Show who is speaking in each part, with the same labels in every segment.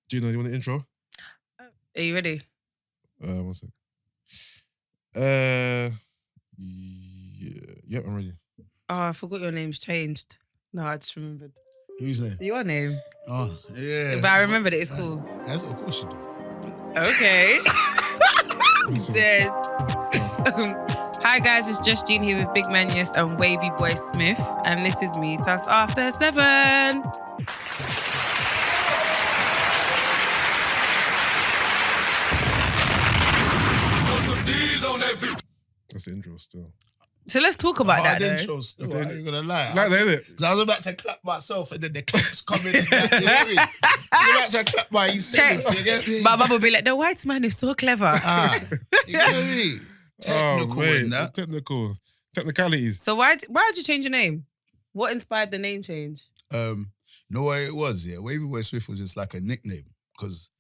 Speaker 1: Gina, you want the intro?
Speaker 2: Are you ready?
Speaker 1: 1 sec. Yeah, I'm ready.
Speaker 2: Oh, I forgot your name's changed. No, I just remembered.
Speaker 3: Whose name?
Speaker 2: Your name.
Speaker 3: Oh, yeah.
Speaker 2: But I remembered it. It's cool.
Speaker 3: That's of course you do.
Speaker 2: Okay.
Speaker 1: Awesome.
Speaker 2: Dead. Hi guys, it's Just Jean here with Big Man Yes and Wavy Boy Smith, and this is Meet Us After 7.
Speaker 1: That's the intro still.
Speaker 2: So let's talk about that. Though.
Speaker 3: Intro still, I ain't gonna lie.
Speaker 1: Like that, innit?
Speaker 3: 'Cause I was about to clap myself and then the claps coming. You know what I mean? I was about to clap myself. You get me?
Speaker 2: My mum will be like, the white man is so clever.
Speaker 3: You get me? Technical in that.
Speaker 1: Technicalities.
Speaker 2: So why did you change your name? What inspired the name change?
Speaker 3: Know what it was? Yeah, Wavy Boy Smith was just like a nickname because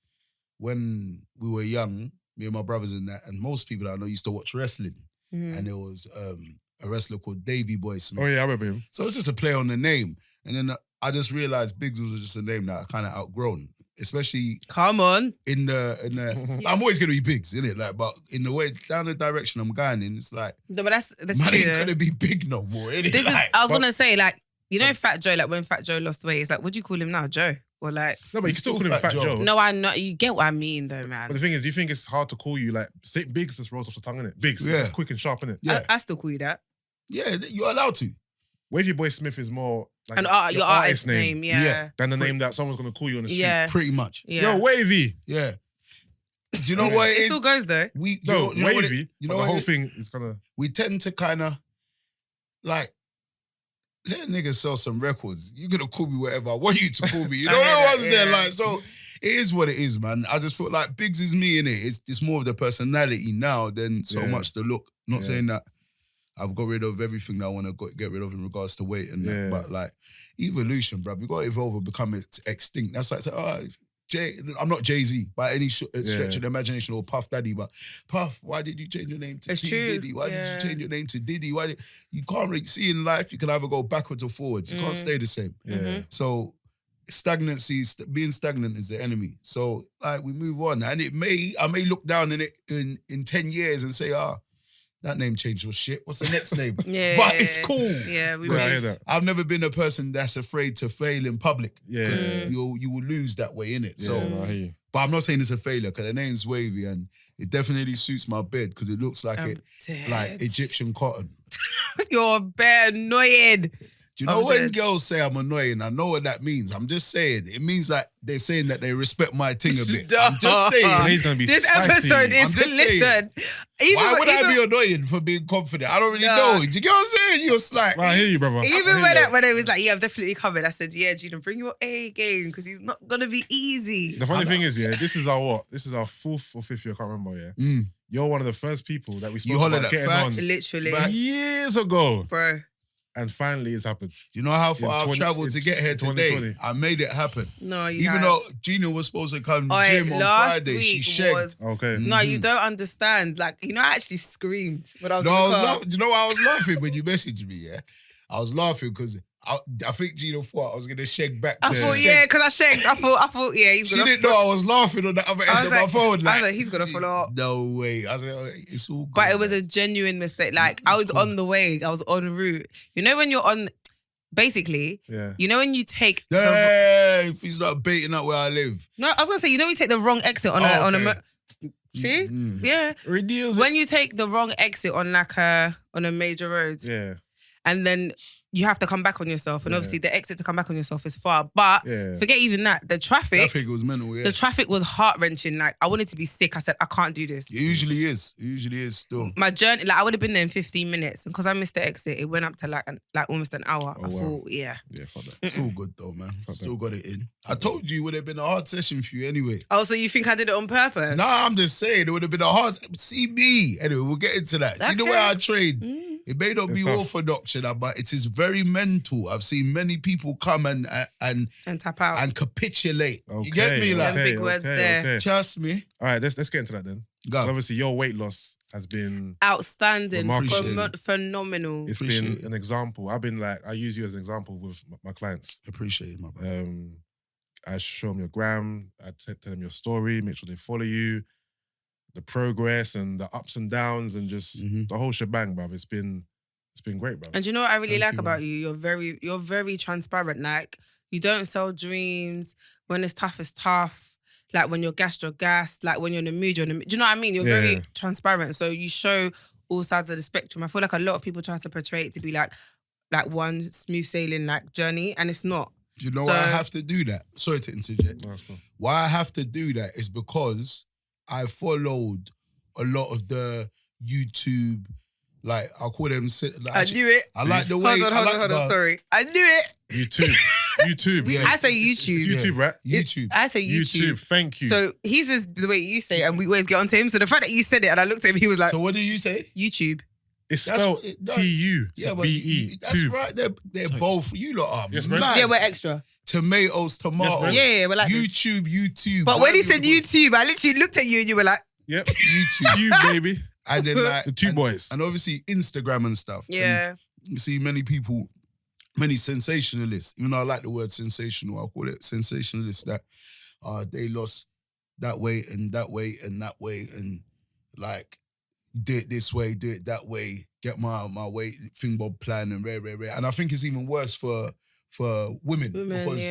Speaker 3: when we were young, me and my brothers and that, and most people that I know used to watch wrestling. And there was a wrestler called Wavy Boy Smith.
Speaker 1: Oh yeah, I remember him.
Speaker 3: So it's just a play on the name. And then I just realized Bigz was just a name that I kind of outgrown. Especially
Speaker 2: Come on.
Speaker 3: in the I'm always gonna be Bigz, innit? Like, but in the way down the direction I'm going in, it's like
Speaker 2: No, but that's
Speaker 3: man
Speaker 2: true.
Speaker 3: ain't gonna be big no more. Innit?
Speaker 2: This is,
Speaker 3: Like,
Speaker 2: I was gonna say, like, you know Fat Joe, like when Fat Joe lost weight, it's like, what do you call him now? Joe? Or like
Speaker 1: No, but you can still call him Fat Joe.
Speaker 2: no, I know you get what I mean though, man.
Speaker 1: But the thing is, do you think it's hard to call you like Bigz just rolls off the tongue, innit? Bigz,
Speaker 3: Yeah.
Speaker 1: it's quick and sharp, innit?
Speaker 3: Yeah.
Speaker 2: I still call you that.
Speaker 3: yeah, you're allowed to.
Speaker 1: Wavy Boy Smith is more like
Speaker 2: And your artist name, yeah.
Speaker 3: Yeah.
Speaker 1: than the name that someone's gonna call you on the street.
Speaker 2: Yeah.
Speaker 3: Pretty much.
Speaker 2: Yeah.
Speaker 1: Yo, Wavy.
Speaker 3: Yeah. Do you know what it
Speaker 2: It
Speaker 3: is?
Speaker 2: still goes though.
Speaker 3: We
Speaker 1: No,
Speaker 3: you know what
Speaker 1: Wavy.
Speaker 3: you
Speaker 1: but
Speaker 3: know
Speaker 1: the
Speaker 3: what
Speaker 1: whole
Speaker 3: it is?
Speaker 1: thing is kind of.
Speaker 3: We tend to kind of like let niggas sell some records. You're gonna call me whatever I want you to call me. You know
Speaker 2: I hear
Speaker 3: what I
Speaker 2: that,
Speaker 3: was there
Speaker 2: yeah.
Speaker 3: like so. It is what it is, man. I just feel like Bigz is me in it. It's more of the personality now than so
Speaker 1: Yeah.
Speaker 3: much the look. Not
Speaker 1: Yeah.
Speaker 3: saying that I've got rid of everything that I want to get rid of in regards to weight and
Speaker 1: Yeah.
Speaker 3: that, but like evolution, bro. We got to evolve and become extinct. That's like, I'm not Jay-Z by any stretch of the imagination or Puff Daddy, but Puff, why did you change your name to
Speaker 2: It's
Speaker 3: P.
Speaker 2: true.
Speaker 3: Diddy? Why did you change your name to Diddy? You can't really see in life, you can either go backwards or forwards. You can't stay the same.
Speaker 1: Yeah.
Speaker 3: So stagnancy, being stagnant is the enemy. So like we move on, and I may look down in it in 10 years and say, that name change was shit. What's the next name?
Speaker 2: Yeah.
Speaker 3: But it's cool.
Speaker 2: Yeah, we
Speaker 1: Yeah, I hear
Speaker 2: move.
Speaker 1: that.
Speaker 3: I've never been a person that's afraid to fail in public.
Speaker 1: Yeah.
Speaker 3: 'Cause you will lose that way, innit? So,
Speaker 1: Yeah, no, I hear you.
Speaker 3: but I'm not saying it's a failure because the name's Wavy and it definitely suits my bed because it looks like
Speaker 2: Dead.
Speaker 3: Egyptian cotton.
Speaker 2: You're bare annoying.
Speaker 3: Do you know
Speaker 2: I'm
Speaker 3: when
Speaker 2: dead.
Speaker 3: girls say I'm annoying? I know what that means. I'm just saying. It means like they're saying that they respect my thing a bit. I'm just saying.
Speaker 1: Today's gonna be
Speaker 2: This
Speaker 1: spicy.
Speaker 2: episode
Speaker 3: I'm
Speaker 2: is
Speaker 3: just saying.
Speaker 2: listen. Even
Speaker 3: Why would I
Speaker 2: even-
Speaker 3: be annoying for being confident? I don't really
Speaker 2: No.
Speaker 3: know. Do you get what I'm saying? You're just like,
Speaker 1: Well, I hear you, brother.
Speaker 2: Even
Speaker 1: I hear you.
Speaker 2: when it was like, yeah, I'm definitely covered. I said, yeah, Gina, bring your A game because he's not gonna be easy.
Speaker 1: The funny thing is, yeah, this is our what? This is our 4th or 5th year. I can't remember. Yeah, You're one of the first people that we spoke
Speaker 3: hollered
Speaker 1: about
Speaker 3: at
Speaker 1: getting on
Speaker 3: facts.
Speaker 2: Literally,
Speaker 3: Facts.
Speaker 1: years ago,
Speaker 2: bro.
Speaker 1: and finally it's happened.
Speaker 3: do you know how far
Speaker 1: In
Speaker 3: I've
Speaker 1: 20
Speaker 3: traveled to get here
Speaker 1: in
Speaker 3: today?
Speaker 1: 2020.
Speaker 3: I made it happen.
Speaker 2: No, you
Speaker 3: Even
Speaker 2: have.
Speaker 3: though Gina was supposed to come
Speaker 2: Oi,
Speaker 3: gym on
Speaker 2: last
Speaker 3: Friday, she
Speaker 2: week
Speaker 3: shagged.
Speaker 2: was
Speaker 1: Okay.
Speaker 2: no, you don't understand. Like, you know, I actually screamed when I was.
Speaker 3: No,
Speaker 2: in the
Speaker 3: I was
Speaker 2: car.
Speaker 3: laughing. Do you know why I was laughing when you messaged me? Yeah, I was laughing because I think Gina thought I was gonna shake back.
Speaker 2: I thought, yeah, because I shanked. I thought, yeah, he's
Speaker 3: She
Speaker 2: gonna.
Speaker 3: didn't know I was laughing on the other end of my phone.
Speaker 2: I was like, he's gonna follow up.
Speaker 3: No way. I was like, oh, it's all good.
Speaker 2: But it was a genuine mistake. Like, I was
Speaker 3: cool.
Speaker 2: on the way. I was en route. You know when you're on, basically,
Speaker 1: Yeah.
Speaker 2: you know when you take.
Speaker 3: Yeah, if he's not baiting out where I live.
Speaker 2: No, I was gonna say, you know when you take the wrong exit on
Speaker 3: Oh,
Speaker 2: on a.
Speaker 3: okay.
Speaker 2: See? Yeah.
Speaker 1: Reduce it.
Speaker 2: When you take the wrong exit on like on a major road,
Speaker 1: Yeah.
Speaker 2: and then you have to come back on yourself, and obviously the exit to come back on yourself is far. But
Speaker 1: Yeah.
Speaker 2: forget even that. The traffic.
Speaker 3: That figure was mental, yeah.
Speaker 2: The traffic was heart-wrenching. Like, I wanted to be sick. I said, I can't do this.
Speaker 3: It usually is. It usually is still.
Speaker 2: My journey, like, I would have been there in 15 minutes. And because I missed the exit, it went up to like almost an hour. I
Speaker 1: wow.
Speaker 2: thought, yeah.
Speaker 1: Yeah, fuck that.
Speaker 3: It's all good though, man. Still got it in. I told you it would have been a hard session for you anyway.
Speaker 2: Oh, so you think I did it on purpose?
Speaker 3: Nah, I'm just saying it would have been a hard. See me. Anyway, we'll get into that. See the way I train. It may not be
Speaker 1: tough.
Speaker 3: orthodox, but it is very mental. I've seen many people come and
Speaker 2: tap out.
Speaker 3: and capitulate.
Speaker 1: Okay,
Speaker 3: You get me? Like,
Speaker 2: Them big words there.
Speaker 3: trust me.
Speaker 1: All right, let's get into that then.
Speaker 3: Go.
Speaker 1: 'Cause obviously, your weight loss has been
Speaker 2: Outstanding.
Speaker 1: Remarkable.
Speaker 2: Phenomenal.
Speaker 1: it's
Speaker 3: Appreciate
Speaker 1: been an example. I use you as an example with my clients.
Speaker 3: Appreciate it, my brother.
Speaker 1: I show them your gram. I tell them your story. Make sure they follow you. The progress and the ups and downs and just the whole shebang, bruv. It's been great, bruv.
Speaker 2: And do you know what I really
Speaker 1: Thank
Speaker 2: like
Speaker 1: you,
Speaker 2: about
Speaker 1: man.
Speaker 2: you? You're very transparent. Like, you don't sell dreams. When it's tough. Like, when you're gassed, you're gassed. Like, when you're in the mood, you're in the mood. Do you know what I mean? You're very transparent. So you show all sides of the spectrum. I feel like a lot of people try to portray it to be like one smooth sailing like journey, and it's not.
Speaker 3: Do you know why I have to do that? Sorry to interject.
Speaker 1: No, that's cool.
Speaker 3: Why I have to do that is because I followed a lot of the YouTube, like, I'll call them... Like,
Speaker 2: I knew it.
Speaker 3: I like the way...
Speaker 2: Hold on, sorry. I knew it.
Speaker 1: YouTube.
Speaker 3: Yeah.
Speaker 2: I say YouTube.
Speaker 1: It's YouTube, right?
Speaker 3: YouTube.
Speaker 2: I say YouTube.
Speaker 1: Thank you.
Speaker 2: So he says the way you say it, and we always get onto him. So the fact that you said it and I looked at him, he was like,
Speaker 3: So what do you say?
Speaker 2: YouTube.
Speaker 1: It's spelled TU.
Speaker 3: Yeah, but
Speaker 1: BE.
Speaker 3: that's right. They're both... You lot are
Speaker 1: Yes,
Speaker 3: mad.
Speaker 1: man.
Speaker 2: Yeah, we're extra.
Speaker 3: Tomatoes.
Speaker 1: Yes,
Speaker 2: Yeah, we're like
Speaker 3: YouTube.
Speaker 2: But when he said YouTube, I literally looked at you and you were like,
Speaker 1: Yep.
Speaker 3: YouTube.
Speaker 1: TU, baby.
Speaker 3: And then like...
Speaker 1: The two boys.
Speaker 3: And obviously Instagram and stuff.
Speaker 2: yeah.
Speaker 3: And you see many people, many sensationalists, even though I like the word sensational, I'll call it sensationalists, that they lost that way and that way and that way and like do it this way, do it that way, get my way, thing bob plan and rare. And I think it's even worse for women because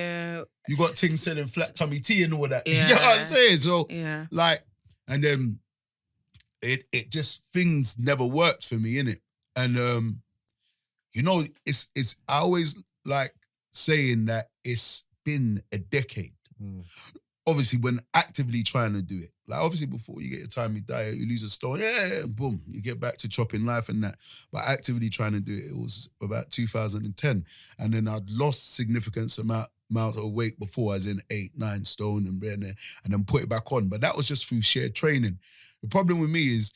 Speaker 3: you got things selling flat tummy tea and all that.
Speaker 2: Yeah.
Speaker 3: You know what I'm saying? So
Speaker 2: Yeah.
Speaker 3: like, and then it just, things never worked for me, innit? And you know, it's I always like saying that it's been a decade. Obviously, when actively trying to do it. Like, obviously, before you get your time, you die, you lose a stone, boom, you get back to chopping life and that. But actively trying to do it, it was about 2010. And then I'd lost significant amount of weight before, as in 8-9 stone and then put it back on. But that was just through sheer training. The problem with me is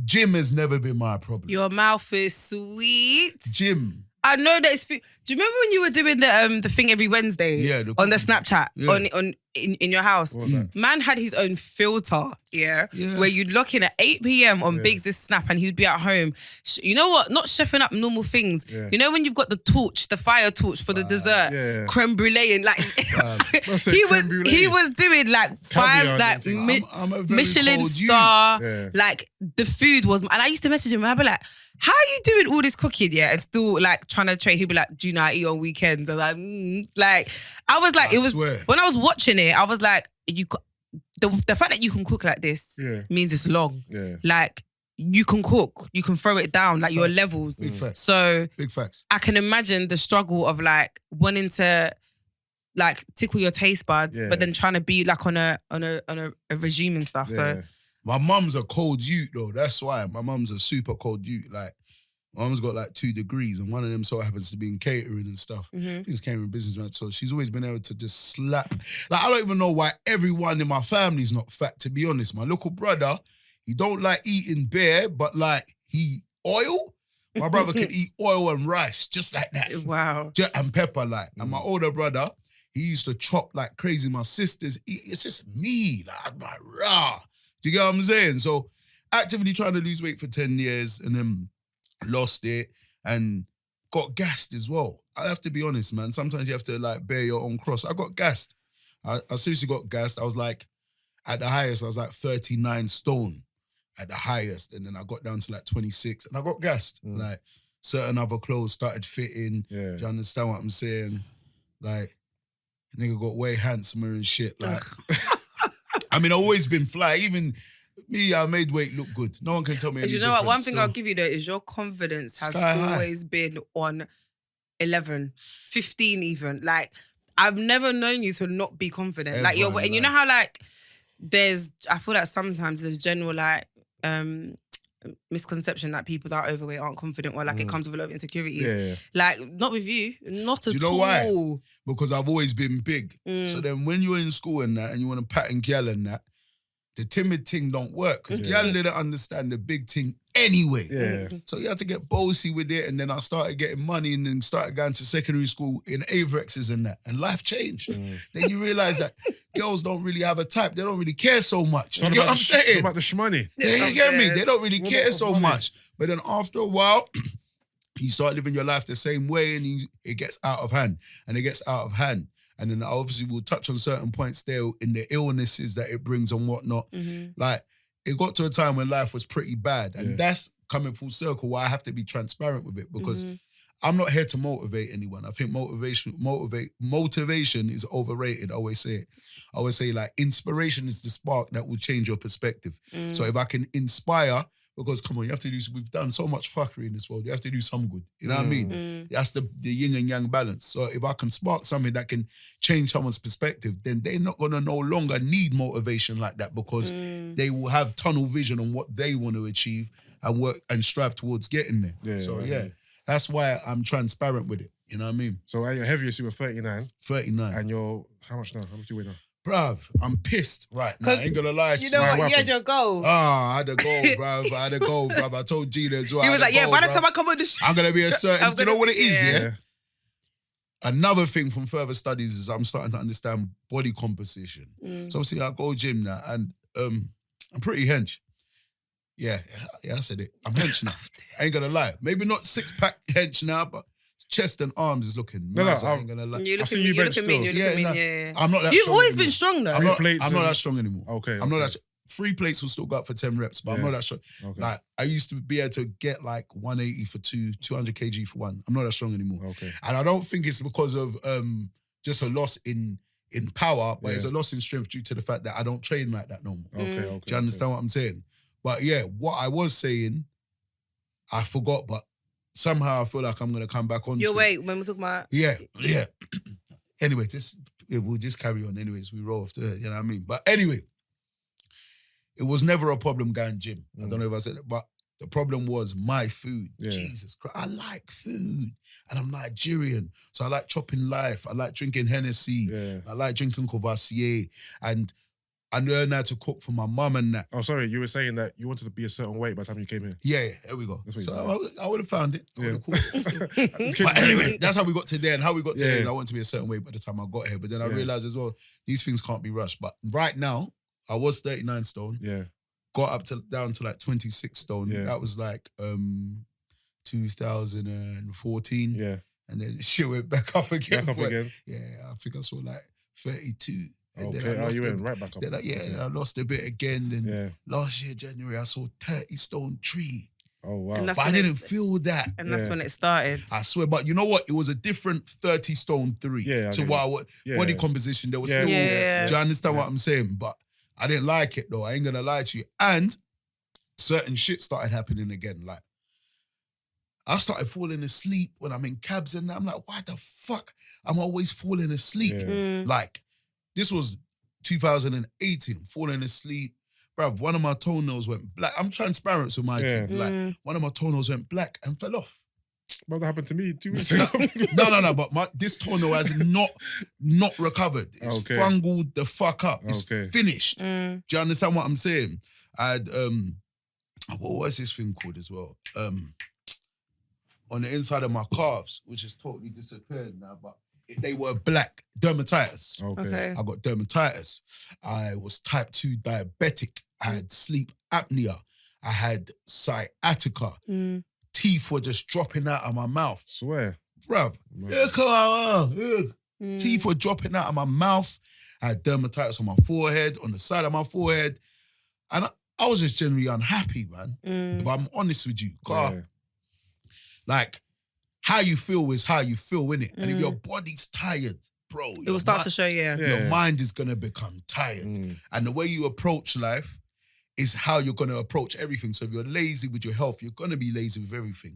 Speaker 3: gym has never been my problem.
Speaker 2: Your mouth is sweet.
Speaker 3: Gym.
Speaker 2: I know that it's... Do you remember when you were doing the thing every Wednesday?
Speaker 3: Yeah.
Speaker 2: On the Snapchat?
Speaker 3: Yeah.
Speaker 2: On in your house?
Speaker 1: What was that?
Speaker 2: Man had his own filter, where you'd lock in at 8 p.m. on Bigz' Snap and he'd be at home. You know what? Not chefing up normal things.
Speaker 1: Yeah.
Speaker 2: You know when you've got the torch, the fire torch for the dessert?
Speaker 1: Yeah.
Speaker 2: Creme brulee and like...
Speaker 1: What's that,
Speaker 2: he
Speaker 1: creme brulee?
Speaker 2: was doing like 5
Speaker 1: Caviar
Speaker 2: like
Speaker 1: and everything.
Speaker 3: I'm a very
Speaker 2: Michelin
Speaker 3: cold youth.
Speaker 2: star.
Speaker 1: Yeah.
Speaker 2: Like the food was... And I used to message him and I'd be like, how are you doing all this cooking, and still like trying to train? He'd be like, do you know I eat on weekends? I was like, I was like,
Speaker 3: I
Speaker 2: it was
Speaker 3: swear.
Speaker 2: when I was watching it, I was like, the fact that you can cook like this means it's long.
Speaker 1: Yeah.
Speaker 2: Like you can cook, you can throw it down, like your levels.
Speaker 3: Big facts.
Speaker 2: So
Speaker 3: Big facts.
Speaker 2: I can imagine the struggle of like wanting to like tickle your taste buds, but then trying to be like on a regime and stuff. So
Speaker 3: My mum's a cold youth though. That's why. My mum's a super cold youth. Like, my mum's got like 2 degrees and one of them sort of happens to be in catering and stuff. I think it's catering business, right? So she's always been able to just slap. Like, I don't even know why everyone in my family's not fat, to be honest. My little brother, he don't like eating beer, but like, oil? My brother can eat oil and rice, just like that.
Speaker 2: wow.
Speaker 3: And pepper, like. And my older brother, he used to chop like crazy. My sisters, it's just me. Like, I'm like, rah. Do you get what I'm saying? So actively trying to lose weight for 10 years and then lost it and got gassed as well. I have to be honest, man. Sometimes you have to like bear your own cross. I got gassed. I seriously got gassed. I was like, at the highest, I was like 39 stone at the highest. And then I got down to like 26 and I got gassed. Like certain other clothes started fitting.
Speaker 1: Yeah.
Speaker 3: Do you understand what I'm saying? Like, nigga got way handsomer and shit. Like, I mean, I've always been fly. Even me, I made weight look good. No one can tell me any
Speaker 2: You know what? One
Speaker 3: difference
Speaker 2: thing
Speaker 3: still.
Speaker 2: I'll give you though is your confidence has
Speaker 3: Sky high.
Speaker 2: always been on 11, 15 even. Like, I've never known you to not be confident.
Speaker 3: Ever
Speaker 2: like, you're,
Speaker 3: in
Speaker 2: and you know
Speaker 3: life.
Speaker 2: how like, I feel like sometimes there's general like, misconception that people that are overweight aren't confident or like it comes with a lot of insecurities.
Speaker 1: Yeah.
Speaker 2: Like, not with you. Not at all.
Speaker 3: Do you know why? Because I've always been big. So then when you're in school and that and you want to pat and gal and that, the timid thing don't work because gal didn't understand the big thing anyway.
Speaker 1: Yeah.
Speaker 3: So you had to get bossy with it and then I started getting money and then started going to secondary school in Avrexes and that and life changed. Then you realise that girls don't really have a type. They don't really care so much. You get what I'm saying?
Speaker 1: What about the shmoney?
Speaker 3: Yeah, you get me? They don't really care so much. But then after a while, you start living your life the same way and it gets out of hand and it gets out of hand. And then obviously we'll touch on certain points there in the illnesses that it brings and whatnot. Like, it got to a time when life was pretty bad. And that's coming full circle why I have to be transparent with it, because I'm not here to motivate anyone. I think motivation is overrated. I always say it. I always say, like, inspiration is the spark that will change your perspective. So if I can inspire, because come on, we've done so much fuckery in this world. You have to do some good. You know what I mean? That's the yin and yang balance. So if I can spark something that can change someone's perspective, then they're not going to no longer need motivation like that, because they will have tunnel vision on what they want to achieve and work and strive towards getting there. That's why I'm transparent with it. You know what I mean?
Speaker 1: So at your heaviest, you were 39.
Speaker 3: 39.
Speaker 1: And you're, how much now? How much do you weigh now?
Speaker 3: Bruv, I'm pissed right now. I ain't gonna lie to you.
Speaker 2: You know what? You had your goal.
Speaker 3: I had a goal, bruv. I told Gina as well.
Speaker 2: He was like, by the time I come on the show,
Speaker 3: I'm gonna be a certain... Do you know what it is, yeah? Another thing from further studies is I'm starting to understand body composition. So obviously I go gym now and I'm pretty hench. Yeah, I said it. I'm hench now. I ain't gonna lie. Maybe not 6-pack hench now, but chest and arms is looking nice. I ain't gonna lie.
Speaker 2: You look at me.
Speaker 3: I'm not that
Speaker 2: You've
Speaker 3: strong
Speaker 2: always
Speaker 3: anymore.
Speaker 2: been strong though.
Speaker 3: I'm not that strong anymore.
Speaker 1: Okay.
Speaker 3: I'm not that strong. 3 plates will still go up for 10 reps, but I'm not that strong.
Speaker 1: Okay.
Speaker 3: Like, I used to be able to get like 180 for 2, 200 kg for 1. I'm not that strong anymore.
Speaker 1: Okay.
Speaker 3: And I don't think it's because of just a loss in power, but it's a loss in strength due to the fact that I don't train like that no more.
Speaker 1: Okay.
Speaker 3: Do you understand what I'm saying? But yeah, what I was saying, I forgot, but somehow I feel like I'm going to come back on.
Speaker 2: Your weight, when we're talking about...
Speaker 3: Yeah. Anyway, we'll just carry on anyways. We roll after, you know what I mean? But anyway, it was never a problem going gym. I don't know if I said it, but the problem was my food. Jesus Christ. I like food. And I'm Nigerian. So I like chopping life. I like drinking Hennessy. I like drinking Courvoisier. And I learned how to cook for my mum and that.
Speaker 1: Oh, sorry. You were saying that you wanted to be a certain weight by the time you came here.
Speaker 3: Yeah, here we go. So I would have found it. I would have caught it.
Speaker 1: But
Speaker 3: But anyway, that's how we got to there. And how we got to there is I wanted to be a certain weight by the time I got here. But then I realised as well, these things can't be rushed. But right now, I was 39 stone.
Speaker 1: Yeah.
Speaker 3: Got down to like 26 stone. Yeah. That was like 2014. Yeah. And then shit went back up again. Yeah, I think I saw like 32. And
Speaker 1: okay, you went right back up.
Speaker 3: Then I lost a bit again. Then last year, January, I saw 30 stone 3.
Speaker 1: Oh, wow.
Speaker 3: But I didn't feel that.
Speaker 2: And that's when it started.
Speaker 3: I swear, but you know what? It was a different 30 stone 3 to what body composition. There was still, do you understand what I'm saying? But I didn't like it though. I ain't gonna lie to you. And certain shit started happening again. Like, I started falling asleep when I'm in cabs and I'm like, why the fuck I'm always falling asleep? Like, this was 2018, falling asleep. Bruv, one of my toenails went black. I'm transparent with my team. Like, one of my toenails went black and fell off.
Speaker 1: Well, that happened to me 2 weeks ago.
Speaker 3: No, but this toenail has not recovered. It's fungled the fuck up. It's finished. Do you understand what I'm saying? I had, what was this thing called as well? On the inside of my calves, which has totally disappeared now, but they were black. Dermatitis.
Speaker 2: Okay.
Speaker 3: I got dermatitis. I was type 2 diabetic. I had sleep apnea. I had sciatica. Teeth were just dropping out of my mouth.
Speaker 1: Swear.
Speaker 3: Bruv. Teeth were dropping out of my mouth. I had dermatitis on my forehead, on the side of my forehead. And I was just generally unhappy, man. But I'm honest with you. Like, how you feel is how you feel, innit? And if your body's tired, bro,
Speaker 2: it will start to show,
Speaker 3: your mind is going to become tired. And the way you approach life is how you're going to approach everything. So if you're lazy with your health, you're going to be lazy with everything.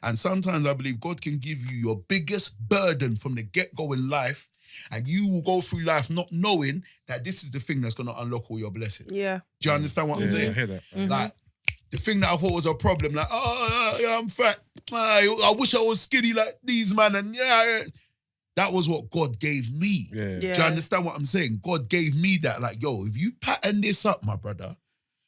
Speaker 3: And sometimes I believe God can give you your biggest burden from the get-go in life, and you will go through life not knowing that this is the thing that's going to unlock all your blessings.
Speaker 2: Yeah.
Speaker 3: Do you understand what I'm saying?
Speaker 1: I hear that.
Speaker 3: Like, the thing that I thought was a problem, like, I'm fat. I wish I was skinny like these, man. And that was what God gave me. Do you understand what I'm saying? God gave me that. Like, yo, if you pattern this up, my brother,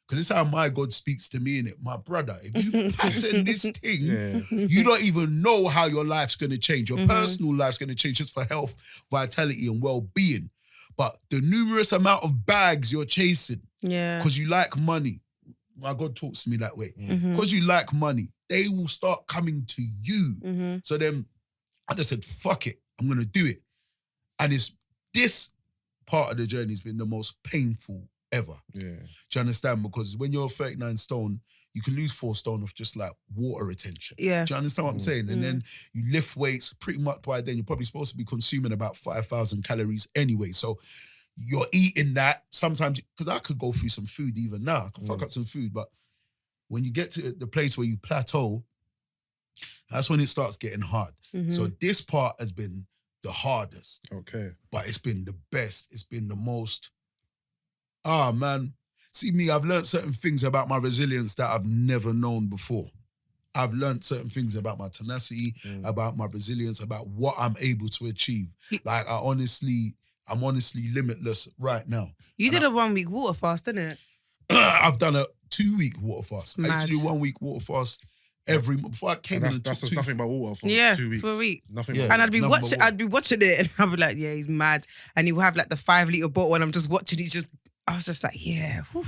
Speaker 3: because this is how my God speaks to me, innit? My brother, if you pattern this thing, you don't even know how your life's going to change. Your personal life's going to change just for health, vitality, and well-being. But the numerous amount of bags you're chasing because you like money, my God talks to me that way. Because you like money, they will start coming to you. So then I just said, fuck it, I'm going to do it. And it's this part of the journey has been the most painful ever. Yeah. Do you understand? Because when you're 39 stone, you can lose 4 stone off just like water retention. Yeah. Do you understand what I'm saying? And then you lift weights, pretty much by then you're probably supposed to be consuming about 5,000 calories anyway. So you're eating that sometimes, because I could go through some food even now. I can fuck up some food, but when you get to the place where you plateau, that's when it starts getting hard. So this part has been the hardest. Okay. But it's been the best. It's been the most, man. See me, I've learned certain things about my resilience that I've never known before. I've learned certain things about my tenacity, about my resilience, about what I'm able to achieve. Like I'm honestly limitless right now.
Speaker 2: You did a 1 week water fast, didn't it?
Speaker 3: I've done a 2 week water fast. Mad. I used to do 1 week water fast every month. Before I came in,
Speaker 1: that's just nothing but water for 2 weeks.
Speaker 2: For a week.
Speaker 1: Nothing.
Speaker 2: Yeah. And I'd be watching it, and I'd be like, yeah, he's mad. And he would have like the 5 litre bottle, and I'm just watching it. I was just like, yeah. Whew.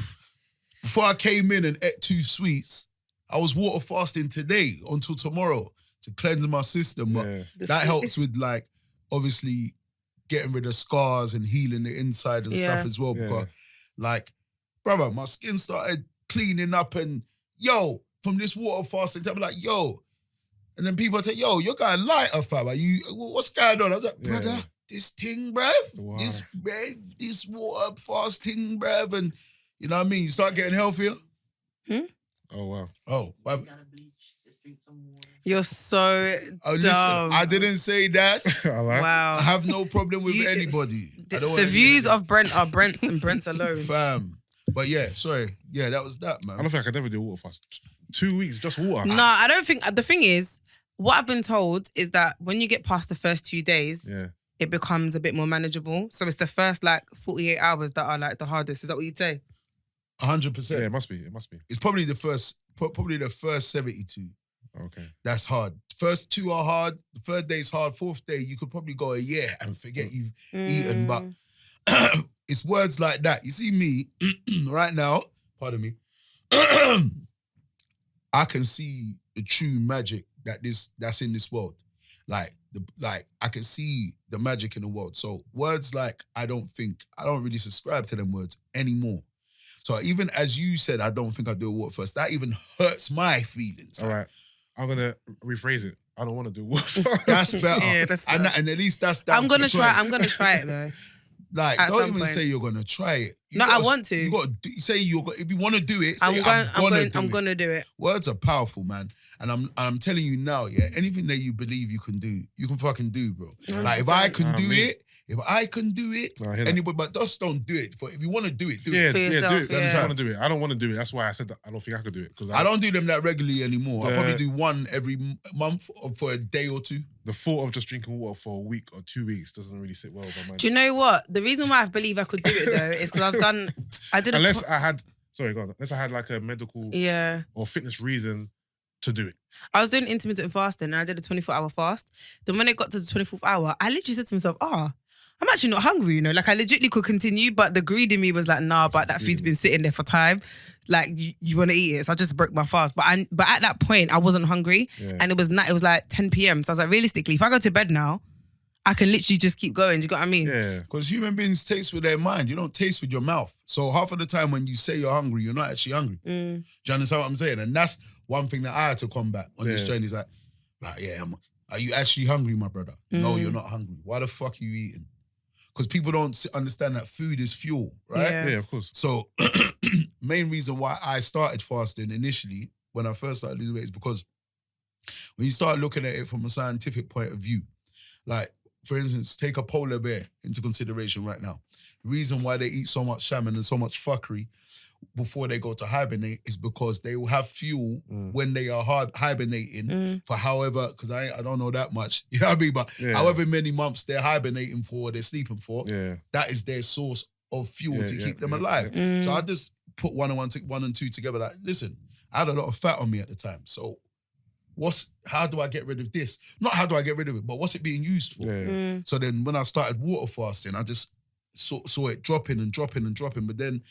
Speaker 3: Before I came in and ate 2 sweets, I was water fasting today until tomorrow to cleanse my system. But that helps with like obviously getting rid of scars and healing the inside and stuff as well. Because like, brother, my skin started cleaning up and from this water fasting, I'm like, and then people say, you're going lighter, fam. What's going on? I was like, brother, this thing, bruv, this water fasting, bruv, and you know what I mean? You start getting healthier.
Speaker 1: Oh, wow.
Speaker 3: Oh, wow.
Speaker 2: You're so dumb.
Speaker 3: Listen, I didn't say that.
Speaker 2: Wow.
Speaker 3: I have no problem with anybody.
Speaker 2: The views of Brent are Brent's and Brent's alone.
Speaker 3: Fam. But that was that, man.
Speaker 1: I don't think I could never do a water fast. 2 weeks, just water.
Speaker 2: No, I don't think. The thing is, what I've been told is that when you get past the first 2 days, it becomes a bit more manageable. So it's the first like 48 hours that are like the hardest. Is that what you'd say?
Speaker 3: 100%.
Speaker 1: Yeah, it must be.
Speaker 3: It's probably the first 72.
Speaker 1: Okay.
Speaker 3: That's hard. First 2 are hard. The 3rd day is hard. 4th day, you could probably go a year and forget you've eaten. But it's words like that. You see me right now, pardon me, I can see the true magic that's in this world. Like I can see the magic in the world. So words like I don't really subscribe to them words anymore. So even as you said, I don't think I do a water first. That even hurts my feelings.
Speaker 1: All right. I'm going to rephrase it. I don't want to do water first.
Speaker 3: That's better. Yeah, that's better. And at least that's
Speaker 2: I'm going to try it though.
Speaker 3: Like, don't even say you're going to try it.
Speaker 2: I want to.
Speaker 3: You got to say if you want to do it, say
Speaker 2: I'm going to do it.
Speaker 3: Words are powerful, man. And I'm telling you now, anything that you believe you can do, you can fucking do, bro. Like, if I can do it, anybody, but just don't do it. If you want to do it, do it.
Speaker 2: For yourself,
Speaker 1: do it. I want to do it. I don't want to do it. That's why I said that I don't think I could do it. Because
Speaker 3: I don't do them that regularly anymore. I probably do one every month for a day or two.
Speaker 1: The thought of just drinking water for a week or 2 weeks doesn't really sit well with my mind.
Speaker 2: Do you know what? The reason why I believe I could do it though is because
Speaker 1: unless I had like a medical or fitness reason to do it.
Speaker 2: I was doing intermittent fasting and I did a 24-hour fast. Then when it got to the 24th hour, I literally said to myself, I'm actually not hungry, Like I legitimately could continue, but the greed in me was like, nah, but that food's been sitting there for time. Like you want to eat it. So I just broke my fast. But at that point, I wasn't hungry and it was like 10 p.m. So I was like, realistically, if I go to bed now, I can literally just keep going. Do you get what I mean?
Speaker 3: Yeah. Because human beings taste with their mind. You don't taste with your mouth. So half of the time when you say you're hungry, you're not actually hungry. Do you understand what I'm saying? And that's one thing that I had to combat on this journey is like, are you actually hungry, my brother? No, you're not hungry. Why the fuck are you eating? Because people don't understand that food is fuel, right?
Speaker 1: Yeah, of course.
Speaker 3: So main reason why I started fasting initially when I first started losing weight is because when you start looking at it from a scientific point of view, like, for instance, take a polar bear into consideration right now. The reason why they eat so much salmon and so much fuckery before they go to hibernate is because they will have fuel when they are hibernating for however, because I don't know that much, you know what I mean? But however many months they're hibernating for, they're sleeping for, that is their source of fuel to keep them alive. So I just put one and two together. Like, listen, I had a lot of fat on me at the time. So how do I get rid of this? Not how do I get rid of it, but what's it being used for? So then when I started water fasting, I just saw it dropping and dropping and dropping. But then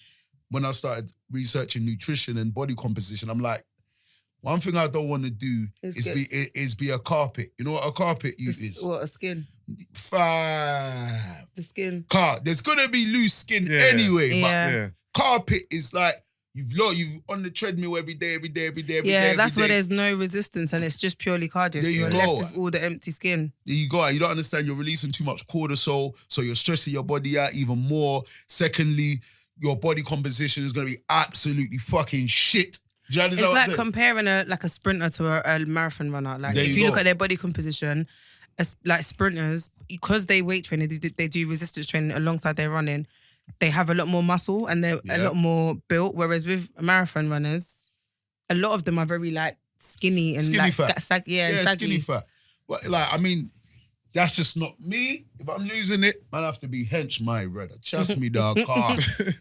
Speaker 3: when I started researching nutrition and body composition, I'm like, One thing I don't want to do is be a carpet. You know what a carpet is?
Speaker 2: What, a skin?
Speaker 3: Fam.
Speaker 2: The skin.
Speaker 3: There's gonna be loose skin anyway, but carpet is like you've on the treadmill every day.
Speaker 2: That's where there's no resistance and it's just purely cardio.
Speaker 3: There you
Speaker 2: you're
Speaker 3: go.
Speaker 2: left with all the empty skin.
Speaker 3: There you go. You don't understand. You're releasing too much cortisol, so you're stressing your body out even more. Secondly, your body composition is gonna be absolutely fucking shit. Do you understand?
Speaker 2: It's like comparing a sprinter to a marathon runner. Like if you look at their body composition, as like sprinters, because they weight train, they do resistance training alongside their running. They have a lot more muscle and they're a lot more built. Whereas with marathon runners, a lot of them are very like skinny and
Speaker 3: skinny fat.
Speaker 2: Skinny
Speaker 3: fat. But like, I mean, that's just not me. If I'm losing it, man, I have to be hench, my brother. Trust me, dog.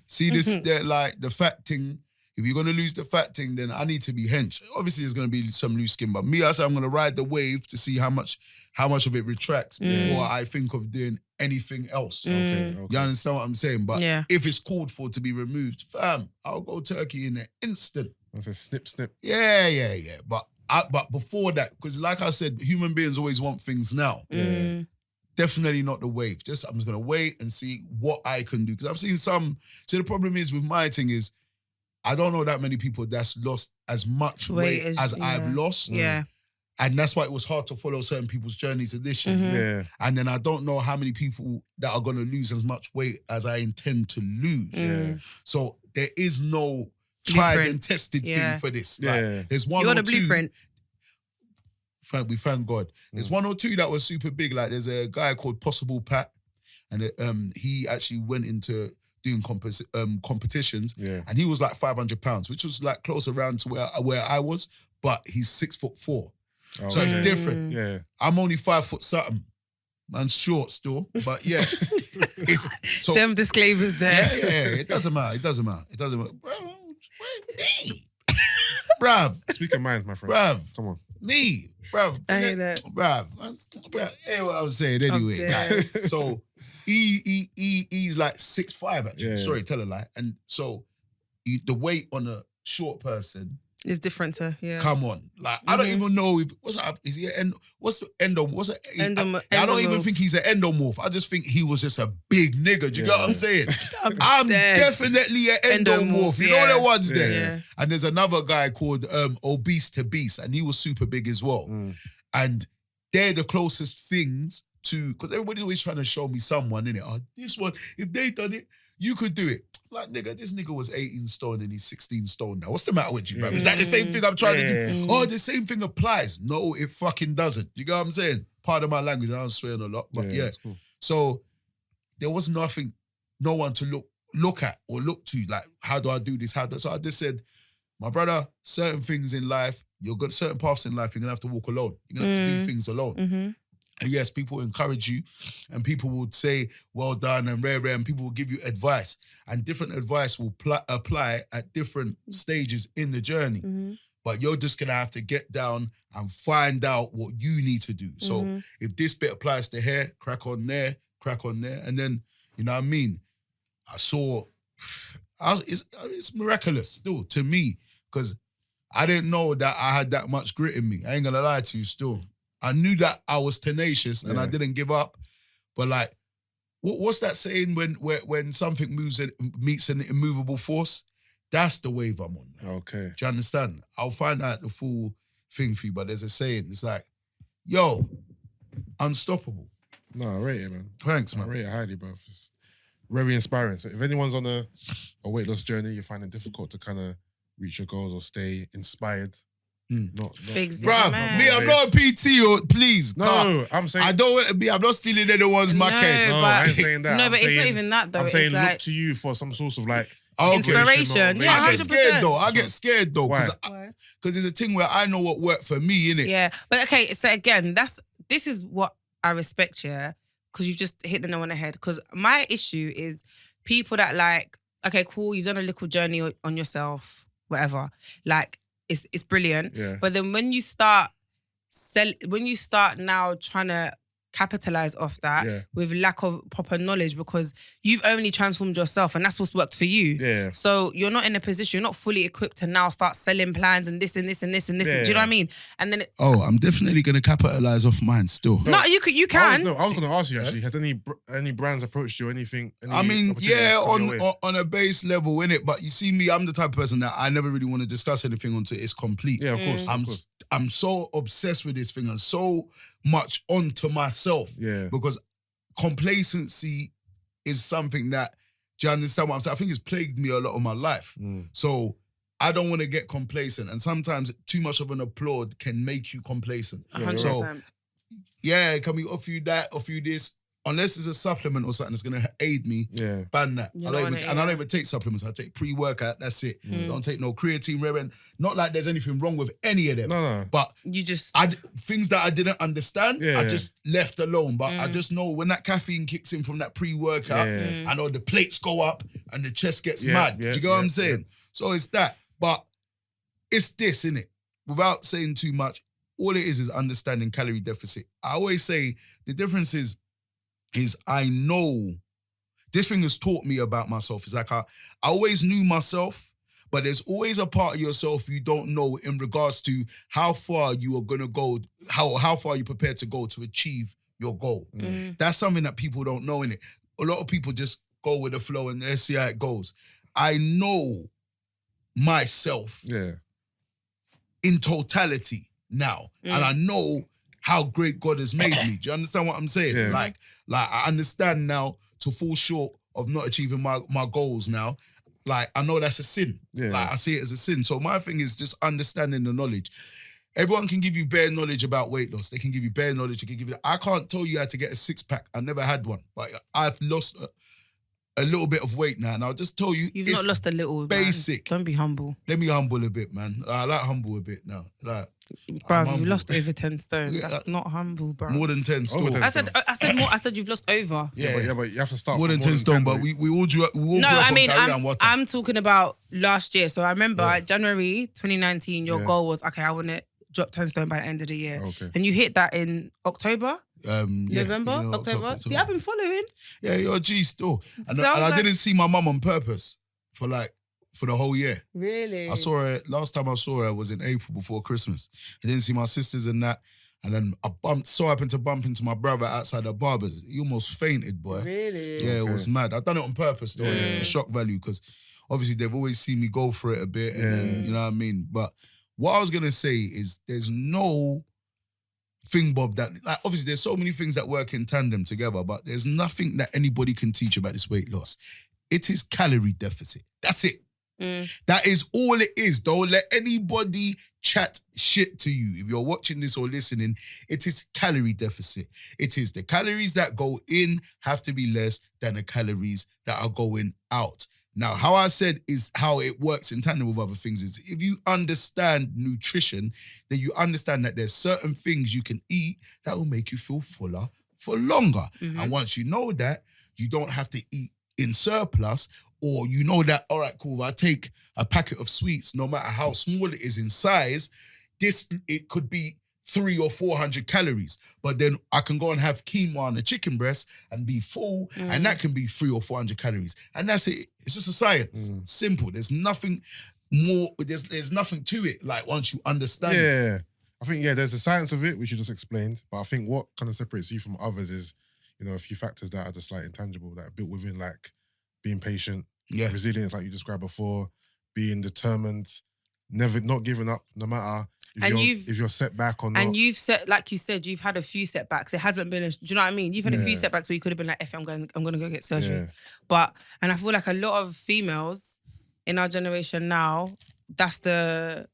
Speaker 3: See this, like the fat thing. If you're gonna lose the fat thing, then I need to be hench. Obviously, there's gonna be some loose skin, but me, I say I'm gonna ride the wave to see how much of it retracts before I think of doing anything else. Okay. You understand what I'm saying? But if it's called for to be removed, fam, I'll go turkey in an instant.
Speaker 1: That's a snip.
Speaker 3: Yeah. But before that, because like I said, human beings always want things now. Definitely not the wave. I'm just gonna wait and see what I can do. Because I've seen some. See, the problem is with my thing is, I don't know that many people that's lost as much weight as I've lost.
Speaker 2: Yeah.
Speaker 3: And that's why it was hard to follow certain people's journeys initially.
Speaker 1: Yeah.
Speaker 3: And then I don't know how many people that are going to lose as much weight as I intend to lose. Yeah. So there is no tried and tested thing for this. Like, there's one
Speaker 2: You're
Speaker 3: or
Speaker 2: the
Speaker 3: two.
Speaker 2: blueprint.
Speaker 3: We thank God. There's one or two that was super big. Like there's a guy called Possible Pat. And he actually went into doing competitions, and he was like 500 pounds, which was like close around to where I was, but he's 6'4". So it's different. Yeah, I'm only 5 foot something. I'm short still, but yeah. So
Speaker 2: them disclaimers there.
Speaker 3: Yeah, it doesn't matter. Bruv.
Speaker 1: Speak your mind, my friend.
Speaker 3: Bruv.
Speaker 1: Come on.
Speaker 3: Me. Bruv.
Speaker 2: I hear that.
Speaker 3: Bruv. Hear what I was saying anyway. So he's like 6'5" actually.
Speaker 2: Yeah.
Speaker 3: Sorry, tell a lie. And so the weight on a short person
Speaker 2: is different to
Speaker 3: Come on, like I don't even know if what's he what's the endomorph? I don't even think he's an endomorph. I just think he was just a big nigga. Do you get what I'm saying? I'm definitely an endomorph. You know the ones there. Yeah. And there's another guy called Obese to Beast, and he was super big as well. And they're the closest things to, because everybody's always trying to show me someone, innit? Oh, this one, if they done it, you could do it. Like, nigga, this nigga was 18 stone and he's 16 stone now. What's the matter with you, bro? Is that the same thing I'm trying to do? Oh, the same thing applies. No, it fucking doesn't. You get what I'm saying? Part of my language, I'm swearing a lot, but yeah. Cool. So there was no one to look at or look to. Like, how do I do this? So I just said, my brother, certain things in life, certain paths in life, you're gonna have to walk alone. You're gonna have to do things alone. And yes, people encourage you and people would say, well done and rare, and people will give you advice. And different advice will apply at different stages in the journey. But you're just going to have to get down and find out what you need to do. So if this bit applies to here, crack on there. And then, you know what I mean? It's miraculous still to me because I didn't know that I had that much grit in me. I ain't going to lie to you still. I knew that I was tenacious and I didn't give up. But like, what's that saying when something meets an immovable force? That's the wave I'm on. Man.
Speaker 1: Okay.
Speaker 3: Do you understand? I'll find out the full thing for you, but there's a saying. It's like, yo, unstoppable.
Speaker 1: No, I rate it, man.
Speaker 3: Thanks, man.
Speaker 1: I rate it highly, bro. It's very inspiring. So if anyone's on a weight loss journey, you find it difficult to kind of reach your goals or stay inspired, Not
Speaker 2: Bigz,
Speaker 3: bruv, me, I'm not a PT or please.
Speaker 1: No, I'm saying
Speaker 3: I don't want to be. I'm not stealing anyone's market.
Speaker 1: No, I ain't saying that.
Speaker 2: No,
Speaker 1: I'm
Speaker 2: but
Speaker 1: saying,
Speaker 2: it's not even that though.
Speaker 1: I'm
Speaker 2: it's
Speaker 1: saying
Speaker 2: like,
Speaker 1: look to you for some sort of like
Speaker 2: inspiration. Yeah,
Speaker 3: I get scared though. I get scared though
Speaker 1: Why?
Speaker 3: Because it's a thing where I know what worked for me, innit?
Speaker 2: Yeah, but okay. So again, this is what I respect. Yeah, because you've just hit the nail on the head. Because my issue is people that like, okay, cool, you've done a little journey on yourself, whatever. Like, it's brilliant.
Speaker 1: Yeah.
Speaker 2: But then when you start now trying to capitalize off that with lack of proper knowledge, because you've only transformed yourself and that's what's worked for you.
Speaker 1: Yeah.
Speaker 2: So you're not in a position, you're not fully equipped to now start selling plans and this and this and this and this. Do you know what I mean? And then
Speaker 3: I'm definitely going to capitalize off mine still.
Speaker 2: No, you can.
Speaker 1: I was going to ask you actually, has any brands approached you or anything?
Speaker 3: I mean, yeah, on a base level, innit? But you see me, I'm the type of person that I never really want to discuss anything until it's complete.
Speaker 1: Yeah, of course.
Speaker 3: I'm so obsessed with this thing and so much onto myself.
Speaker 1: Yeah.
Speaker 3: Because complacency is something that, do you understand what I'm saying? I think it's plagued me a lot of my life. So I don't want to get complacent. And sometimes too much of an applaud can make you complacent.
Speaker 2: 100%.
Speaker 3: So, yeah, can we offer you that, offer you this? Unless it's a supplement or something that's going to aid me, ban that. I don't even take supplements. I take pre-workout, that's it. Don't take no creatine, Reverend. Not like there's anything wrong with any of them.
Speaker 1: No.
Speaker 3: But
Speaker 2: you just...
Speaker 3: things that I didn't understand, I just left alone. But I just know when that caffeine kicks in from that pre-workout, I know the plates go up and the chest gets mad. Do you get what I'm saying? So it's that. But it's this, innit? Without saying too much, all it is understanding calorie deficit. I always say the difference is I know this thing has taught me about myself. It's like I always knew myself, but there's always a part of yourself you don't know in regards to how far you are gonna go, how far you're prepared to go to achieve your goal. That's something that people don't know, innit? A lot of people just go with the flow and let's see how it goes. I know myself in totality now, and I know how great God has made me. Do you understand what I'm saying?
Speaker 1: Yeah.
Speaker 3: Like I understand now to fall short of not achieving my goals now. Like, I know that's a sin.
Speaker 1: Yeah.
Speaker 3: Like, I see it as a sin. So my thing is just understanding the knowledge. Everyone can give you bare knowledge about weight loss. They can give you bare knowledge. They can give you. I can't tell you how to get a six-pack. I never had one. But I've lost a little bit of weight now. And I'll just tell you,
Speaker 2: You've not lost a little,
Speaker 3: basic.
Speaker 2: Man. Don't be humble.
Speaker 3: Let me humble a bit, man. I like humble a bit now. Like,
Speaker 2: bruv, you've lost over 10 stone. That's not humble, bro.
Speaker 3: More than 10 stone.
Speaker 2: I said more. I said you've lost over.
Speaker 1: Yeah, but you have to start
Speaker 3: more than 10 stone. But we all grew up.
Speaker 2: No, I mean, I'm talking about last year. So I remember January 2019, your goal was, okay, I want to drop 10 stone by the end of the year.
Speaker 1: Okay.
Speaker 2: And you hit that in October? November?
Speaker 3: You know,
Speaker 2: October? See, I've been following.
Speaker 3: Yeah, you're a G still. And
Speaker 2: So
Speaker 3: I didn't see my mum on purpose for the whole year.
Speaker 2: Really?
Speaker 3: I saw her, last time I saw her was in April before Christmas. I didn't see my sisters and that. And then I happened to bump into my brother outside the barbers. He almost fainted, boy.
Speaker 2: Really?
Speaker 3: Yeah, it was mad. I've done it on purpose though, for shock value, because obviously they've always seen me go for it a bit. And then, you know what I mean? But what I was going to say is there's no thing, Bob, that, like, obviously there's so many things that work in tandem together, but there's nothing that anybody can teach about this weight loss. It is calorie deficit. That's it. That is all it is. Don't let anybody chat shit to you. If you're watching this or listening, it is calorie deficit. It is the calories that go in have to be less than the calories that are going out. Now, how I said is how it works in tandem with other things is if you understand nutrition, then you understand that there's certain things you can eat that will make you feel fuller for longer. And once you know that, you don't have to eat in surplus, or you know that, all right, cool, if I take a packet of sweets, no matter how small it is in size, it could be 300 or 400 calories, but then I can go and have quinoa and a chicken breast and be full, and that can be 300 or 400 calories. And that's it. It's just a science. Simple. There's nothing more, there's nothing to it, like, once you understand it.
Speaker 1: Yeah. I think, there's the science of it, which you just explained, but I think what kind of separates you from others is, you know, a few factors that are just like intangible, that are built within, like being patient, resilience, like you described before, being determined, not giving up, no matter if you're set back or not.
Speaker 2: And you've set, like you said, you've had a few setbacks. It hasn't been, do you know what I mean? You've had a few setbacks where you could have been like, I'm going to go get surgery. And I feel like a lot of females in our generation now, that's the...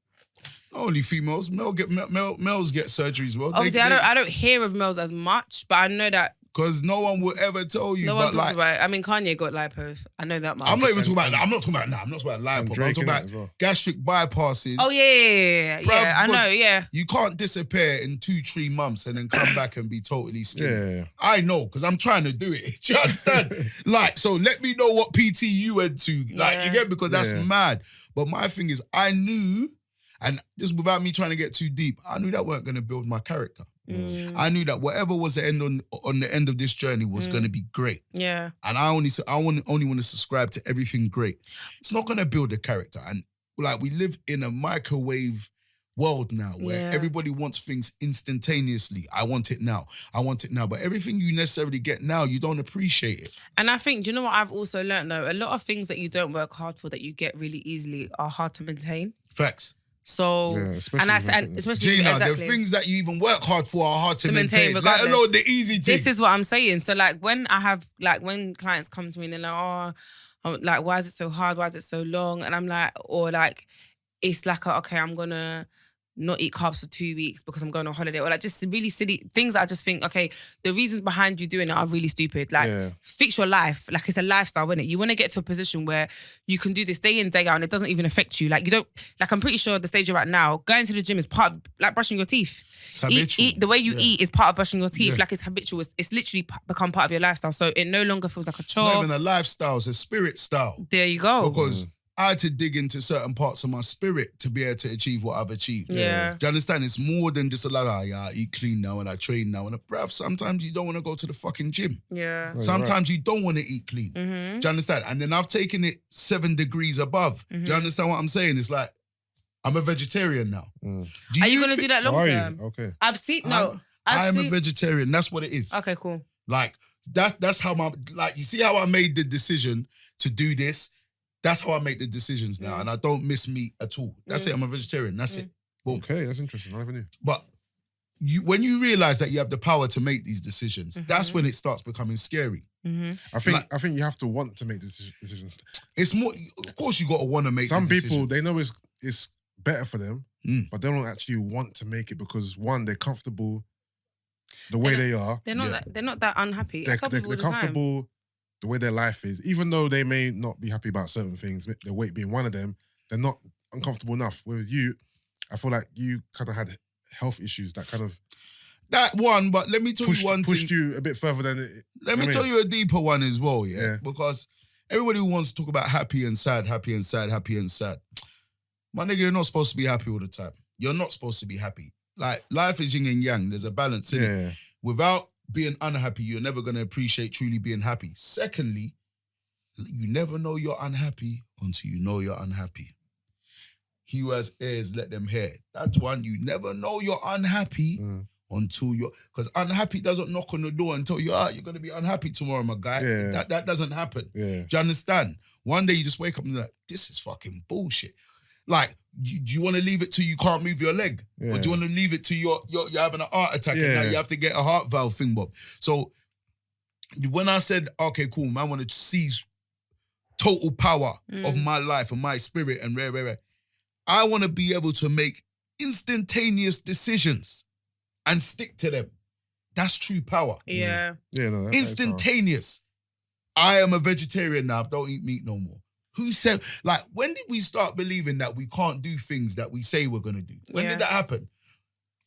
Speaker 3: Not only females, males get surgery as well.
Speaker 2: Obviously, I don't hear of males as much, but I know that...
Speaker 3: Because no one will ever tell you.
Speaker 2: No one talks about it. I mean, Kanye got lipo. I know that much.
Speaker 3: I'm not even talking about that. I'm not talking about lipo. I'm talking about gastric bypasses.
Speaker 2: Oh, yeah. Yeah, I know, yeah.
Speaker 3: You can't disappear in 2-3 months and then come back and be totally skinny.
Speaker 1: Yeah.
Speaker 3: I know, because I'm trying to do it. Do you understand? Like, so let me know what PT you went to. Like, you get, because that's mad. But my thing is, I knew, and just without me trying to get too deep, I knew that weren't going to build my character. I knew that whatever was the end on the end of this journey was going to be great.
Speaker 2: Yeah.
Speaker 3: And I only want to subscribe to everything great. It's not going to build a character. And like we live in a microwave world now where everybody wants things instantaneously. I want it now. But everything you necessarily get now, you don't appreciate it.
Speaker 2: And I think, do you know what I've also learned though? A lot of things that you don't work hard for that you get really easily are hard to maintain.
Speaker 3: Facts.
Speaker 2: So, especially
Speaker 3: Gina, the things that you even work hard for are hard to maintain. Let alone the easy things.
Speaker 2: This is what I'm saying. So like when when clients come to me and they're like, oh, like, why is it so hard? Why is it so long? And I'm like, or like, it's like, okay, I'm gonna not eat carbs for 2 weeks because I'm going on holiday, or like just really silly things that I just think, okay, the reasons behind you doing it are really stupid. Like, fix your life. Like, it's a lifestyle, isn't it? You want to get to a position where you can do this day in, day out, and it doesn't even affect you. Like, you don't, like, I'm pretty sure the stage you're at now, going to the gym is part of, like, brushing your teeth.
Speaker 3: It's habitual.
Speaker 2: The way you eat is part of brushing your teeth. Like, it's habitual. It's literally become part of your lifestyle. So it no longer feels like a chore.
Speaker 3: It's not even a lifestyle, it's a spirit style.
Speaker 2: There you go.
Speaker 3: Because I had to dig into certain parts of my spirit to be able to achieve what I've achieved.
Speaker 2: Yeah.
Speaker 3: Do you understand? It's more than just like, I eat clean now and I train now. And bruv, sometimes you don't want to go to the fucking gym.
Speaker 2: Yeah.
Speaker 3: Sometimes you don't want to eat clean. Do you understand? And then I've taken it 7 degrees above. Do you understand what I'm saying? It's like, I'm a vegetarian now.
Speaker 2: Are you going to do that long term?
Speaker 1: Okay.
Speaker 2: I'm
Speaker 3: a vegetarian. That's what it is.
Speaker 2: Okay, cool.
Speaker 3: Like, that's how you see how I made the decision to do this? That's how I make the decisions now. And I don't miss meat at all. That's it. I'm a vegetarian. That's it. Boom.
Speaker 1: Okay, that's interesting. I never knew.
Speaker 3: But when you realise that you have the power to make these decisions, that's when it starts becoming scary.
Speaker 1: I think you have to want to make decisions.
Speaker 3: It's more, of course you got to want to make
Speaker 1: Some
Speaker 3: decisions.
Speaker 1: people, they know it's better for them, but they don't actually want to make it because, one, they're comfortable the way they are.
Speaker 2: They're not that unhappy.
Speaker 1: They're comfortable the way their life is. Even though they may not be happy about certain things, their weight being one of them, they're not uncomfortable enough. With you, I feel like you kind of had health issues that kind of...
Speaker 3: That one, but let me tell you one thing.
Speaker 1: Pushed you a bit further than it...
Speaker 3: Let me tell you a deeper one as well, yeah? Because everybody wants to talk about happy and sad. My nigga, you're not supposed to be happy all the time. You're not supposed to be happy. Like, life is yin and yang. There's a balance in it. Without being unhappy, you're never going to appreciate truly being happy. Secondly, you never know you're unhappy until you know you're unhappy. He who has ears, let them hear. That's one. You never know you're unhappy until you're... Because unhappy doesn't knock on the door until you're going to be unhappy tomorrow, my guy. Yeah. That doesn't happen. Yeah. Do you understand? One day you just wake up and you're like, this is fucking bullshit. Like, do you want to leave it till you can't move your leg? Yeah. Or do you want to leave it till you're having an heart attack and now you have to get a heart valve thing, Bob? So when I said, okay, cool, man, I want to seize total power of my life and my spirit and rare. I want to be able to make instantaneous decisions and stick to them. That's true power.
Speaker 2: Yeah.
Speaker 1: Yeah, no,
Speaker 3: instantaneous. I am a vegetarian now. Don't eat meat no more. Who said, like, when did we start believing that we can't do things that we say we're going to do? When did that happen?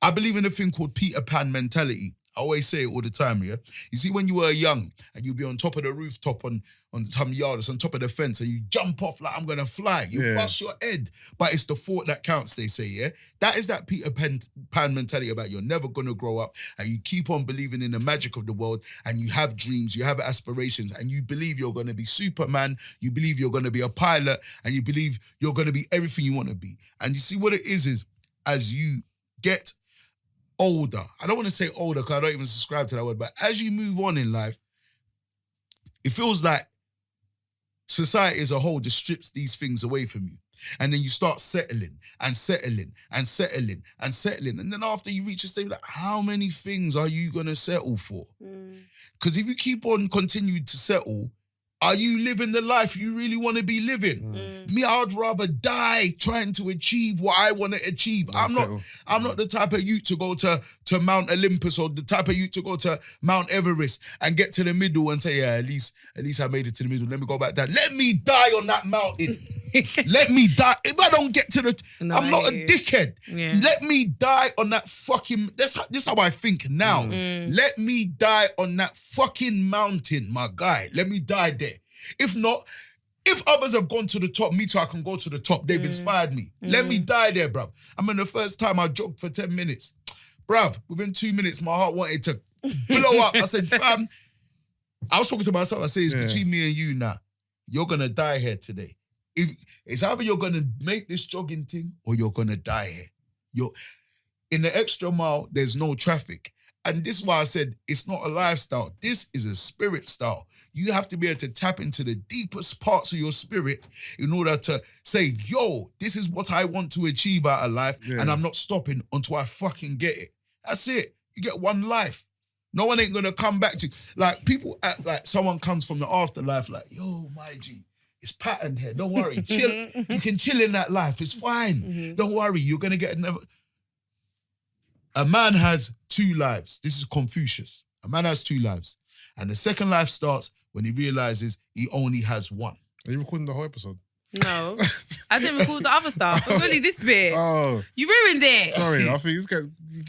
Speaker 3: I believe in a thing called Peter Pan mentality. I always say it all the time, yeah? You see, when you were young and you'd be on top of the rooftop on some yard or on top of the fence and you jump off like, I'm going to fly. You bust your head. But it's the thought that counts, they say, yeah? That is that Peter Pan mentality about you're never going to grow up and you keep on believing in the magic of the world and you have dreams, you have aspirations and you believe you're going to be Superman, you believe you're going to be a pilot and you believe you're going to be everything you want to be. And you see what it is as you get older. I don't want to say older because I don't even subscribe to that word, but as you move on in life, it feels like society as a whole just strips these things away from you. And then you start settling. And then after you reach a stage, like, how many things are you going to settle for? Because if you keep on continuing to settle, are you living the life you really want to be living? Me, I'd rather die trying to achieve what I want to achieve. I'm not the type of youth to go to Mount Olympus or the type of youth to go to Mount Everest and get to the middle and say, yeah, at least I made it to the middle. Let me go back down. Let me die on that mountain. Let me die. If I don't get to the... I'm not a dickhead. Yeah. Let me die on that fucking... This how I think now. Let me die on that fucking mountain, my guy. Let me die there. If not, if others have gone to the top, me too, I can go to the top. They've inspired me. Let me die there, bruv. I mean, the first time I jogged for 10 minutes, Bruv, within 2 minutes, my heart wanted to blow up. I said, fam, I was talking to myself. I said, it's between me and you now. You're going to die here today. It's either you're going to make this jogging thing or you're going to die here. In the extra mile, there's no traffic. And this is why I said it's not a lifestyle. This is a spirit style. You have to be able to tap into the deepest parts of your spirit in order to say, yo, this is what I want to achieve out of life, and I'm not stopping until I fucking get it. That's it. You get one life. No one ain't going to come back to you. Like, people act like someone comes from the afterlife like, yo, my G, it's patterned here. Don't worry. Chill. You can chill in that life. It's fine. Don't worry. You're going to get another. A man has 2 lives. This is Confucius. A man has 2 lives. And the second life starts when he realizes he only has one.
Speaker 1: Are you recording the whole episode?
Speaker 2: No. I didn't record the other stuff. It was only this bit.
Speaker 1: Oh.
Speaker 2: You ruined it.
Speaker 1: Sorry, I think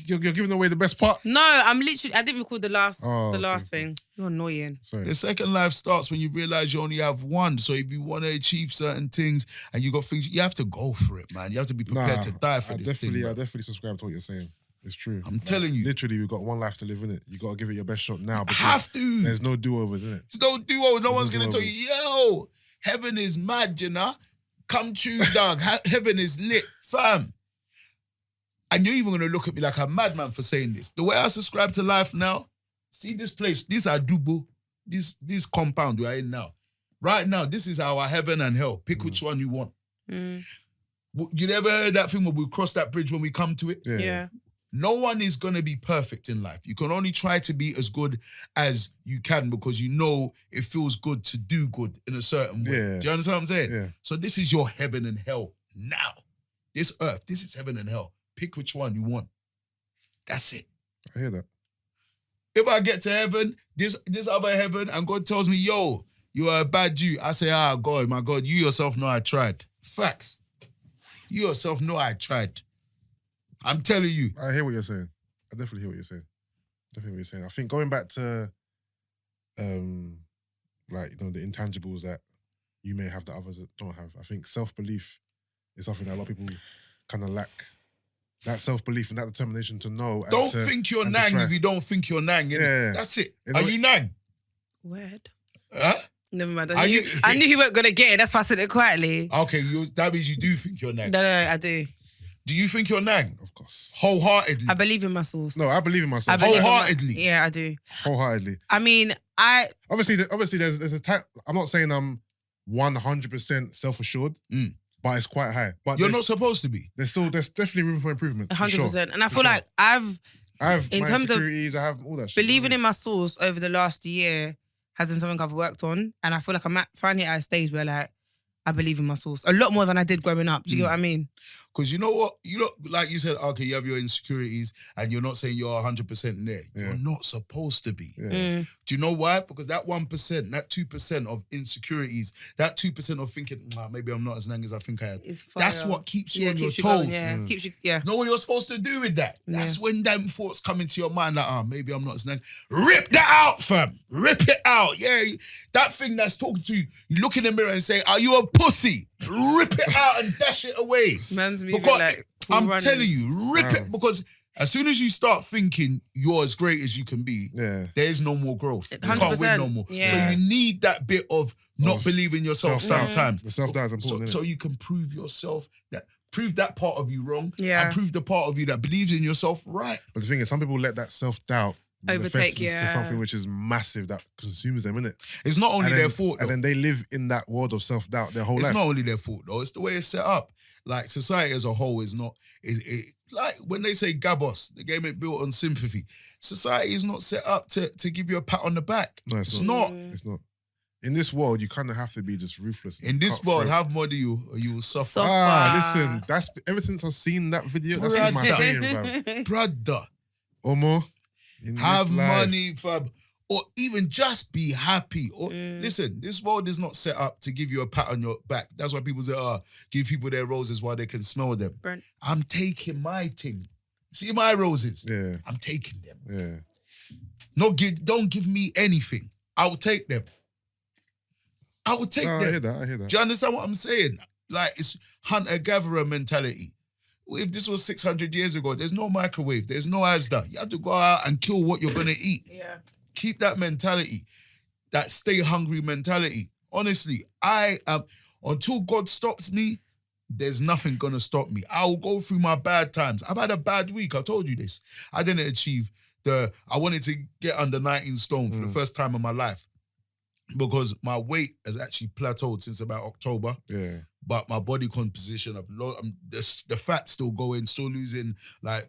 Speaker 1: you're giving away the best part.
Speaker 2: No, I didn't record the last thing. You're annoying.
Speaker 1: Sorry.
Speaker 3: The second life starts when you realize you only have one. So if you want to achieve certain things and you got things, you have to go for it, man. You have to be prepared to die for this thing.
Speaker 1: I definitely subscribe to what you're saying. It's true.
Speaker 3: I'm telling you.
Speaker 1: Literally, we've got one life to live in it. You got to give it your best shot now. Because
Speaker 3: have to.
Speaker 1: There's no do-overs, in it?
Speaker 3: There's no do-overs. No one's going to tell you, yo, heaven is mad, you know? Come true, dog. Heaven is lit, fam. And you're even going to look at me like a madman for saying this. The way I subscribe to life now, see this place, this Adubo, this compound we are in now. Right now, this is our heaven and hell. Pick which one you want. You never heard that thing where we cross that bridge when we come to it?
Speaker 2: Yeah.
Speaker 3: No one is going to be perfect in life. You can only try to be as good as you can because you know it feels good to do good in a certain way.
Speaker 1: Yeah.
Speaker 3: Do you understand what I'm saying?
Speaker 1: Yeah.
Speaker 3: So this is your heaven and hell now. This earth, this is heaven and hell. Pick which one you want. That's it.
Speaker 1: I hear that.
Speaker 3: If I get to heaven, this other heaven, and God tells me, yo, you are a bad Jew, I say, God, my God, you yourself know I tried. Facts. You yourself know I tried. I'm telling you.
Speaker 1: I hear what you're saying. I definitely hear what you're saying. I think going back to, the intangibles that you may have that others don't have. I think self-belief is something that a lot of people kind of lack. That self-belief and that determination to know.
Speaker 3: Don't think you're nang if you don't think you're nang. Yeah. That's it. Are you nang?
Speaker 2: Weird.
Speaker 3: Huh?
Speaker 2: Never mind. I knew he weren't going to get it. That's why I said it quietly.
Speaker 3: Okay, that means you do think you're nang.
Speaker 2: No, I do.
Speaker 3: Do you think you're nang?
Speaker 1: Of course.
Speaker 3: Wholeheartedly?
Speaker 2: I believe in my source.
Speaker 1: No, I believe in myself.
Speaker 3: Wholeheartedly?
Speaker 2: Yeah, I do.
Speaker 1: Wholeheartedly.
Speaker 2: I mean,
Speaker 1: Obviously, there's a type... I'm not saying I'm 100% self-assured, but it's quite high. But
Speaker 3: you're not supposed to be.
Speaker 1: There's definitely room for improvement.
Speaker 2: 100%.
Speaker 1: Sure.
Speaker 2: And I feel like I have
Speaker 1: in
Speaker 2: my
Speaker 1: terms of insecurities, I have all that shit.
Speaker 2: Believing in my source over the last year has been something I've worked on. And I feel like I'm finally at a stage where like, I believe in my source a lot more than I did growing up. Do you get what I mean?
Speaker 3: Because you know what? Like you said, okay, you have your insecurities and you're not saying you're 100% there. Yeah. You're not supposed to be. Yeah. Do you know why? Because that 1%, that 2% of insecurities, that 2% of thinking, maybe I'm not as nang as I think I am. That's what keeps you on your toes.
Speaker 2: Keeps you, Know
Speaker 3: what you're supposed to do with that. That's when them thoughts come into your mind like, maybe I'm not as nang. Rip that out, fam. Rip it out. Yeah. That thing that's talking to you, you look in the mirror and say, are you a pussy? Rip it out and dash it away.
Speaker 2: Man's moving like
Speaker 3: I'm telling you, rip it, because as soon as you start thinking you're as great as you can be, there is no more growth.
Speaker 2: 100%.
Speaker 3: You can't win no more. Yeah. So you need that bit of not believing yourself sometimes.
Speaker 1: The self-doubt is important.
Speaker 3: So you can prove yourself prove that part of you wrong, and prove the part of you that believes in yourself right.
Speaker 1: But the thing is, some people let that self-doubt
Speaker 2: overtake
Speaker 1: to something which is massive that consumes them, innit?
Speaker 3: It's not only their fault, though.
Speaker 1: And then they live in that world of self-doubt their whole life.
Speaker 3: It's not only their fault, though. It's the way it's set up. Like, society as a whole is not... like, when they say Gabos, the game ain't built on sympathy. Society is not set up to give you a pat on the back. No, it's not.
Speaker 1: It's not. In this world, you kind of have to be just ruthless.
Speaker 3: In this world, have money or you will suffer.
Speaker 1: Listen, that's ever since I've seen that video, that's been my saying, bro.
Speaker 3: Brother.
Speaker 1: Or more.
Speaker 3: Have money, fam, or even just be happy. Or listen, this world is not set up to give you a pat on your back. That's why people say, give people their roses while they can smell them.
Speaker 2: Brent.
Speaker 3: I'm taking my thing. See my roses?
Speaker 1: Yeah.
Speaker 3: I'm taking them.
Speaker 1: Yeah.
Speaker 3: Don't give me anything. I will take them. I will take them.
Speaker 1: I hear that.
Speaker 3: Do you understand what I'm saying? Like, it's hunter-gatherer mentality. if this was 600 years ago, there's no microwave, there's no Asda. You have to go out and kill what you're gonna eat.
Speaker 2: Yeah.
Speaker 3: Keep that mentality, that stay hungry mentality. Honestly, I am, until God stops me, there's nothing gonna stop me. I will go through my bad times. I've had a bad week, I told you this. I didn't achieve I wanted to get under 19 stone for the first time in my life because my weight has actually plateaued since about October.
Speaker 1: Yeah.
Speaker 3: But my body composition, the fat's still going, still losing, like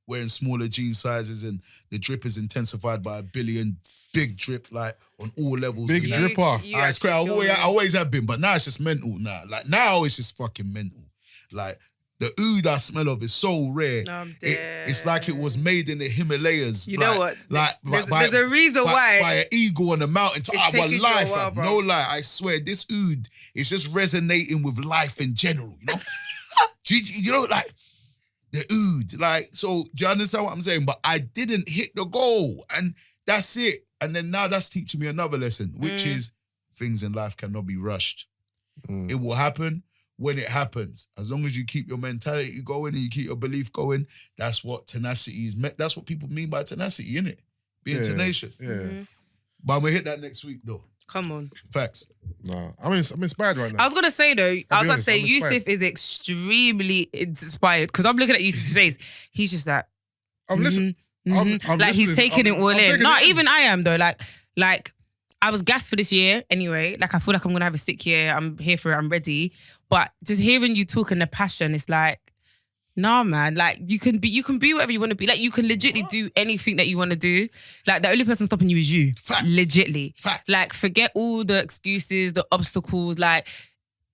Speaker 3: wearing smaller jean sizes, and the drip is intensified by 1 billion. Big drip, like on all levels.
Speaker 1: Big dripper.
Speaker 3: It's great. I always have been, but now it's just mental now. Like now it's just fucking mental. Like the oud I smell of is so rare. It's like it was made in the Himalayas.
Speaker 2: You know what?
Speaker 3: Like
Speaker 2: there's a reason why.
Speaker 3: By an eagle on the mountain.
Speaker 2: It's
Speaker 3: life,
Speaker 2: while,
Speaker 3: no lie. I swear, this oud is just resonating with life in general, you know? you know, like, the oud. Like, so, do you understand what I'm saying? But I didn't hit the goal. And that's it. And then now that's teaching me another lesson, which is things in life cannot be rushed. It will happen when it happens. As long as you keep your mentality going and you keep your belief going, that's what tenacity is. That's what people mean by tenacity, innit? Being tenacious.
Speaker 1: Yeah.
Speaker 3: But I'm going to hit that next week, though.
Speaker 2: Come on.
Speaker 3: Facts.
Speaker 1: No, I'm inspired right now.
Speaker 2: I was going to say, though, Yusuff is extremely inspired because I'm looking at Yusuff's face. He's just like,
Speaker 1: I'm listening. I'm
Speaker 2: like he's taking it all in.
Speaker 1: No,
Speaker 2: even I am, though. Like, I was gassed for this year anyway. Like, I feel like I'm going to have a sick year. I'm here for it. I'm ready. But just hearing you talk and the passion, it's like, nah, man. Like, you can be whatever you want to be. Like, you can legitly do anything that you want to do. Like, the only person stopping you is you.
Speaker 3: Fact.
Speaker 2: Legitly.
Speaker 3: Fact.
Speaker 2: Like, forget all the excuses, the obstacles. Like,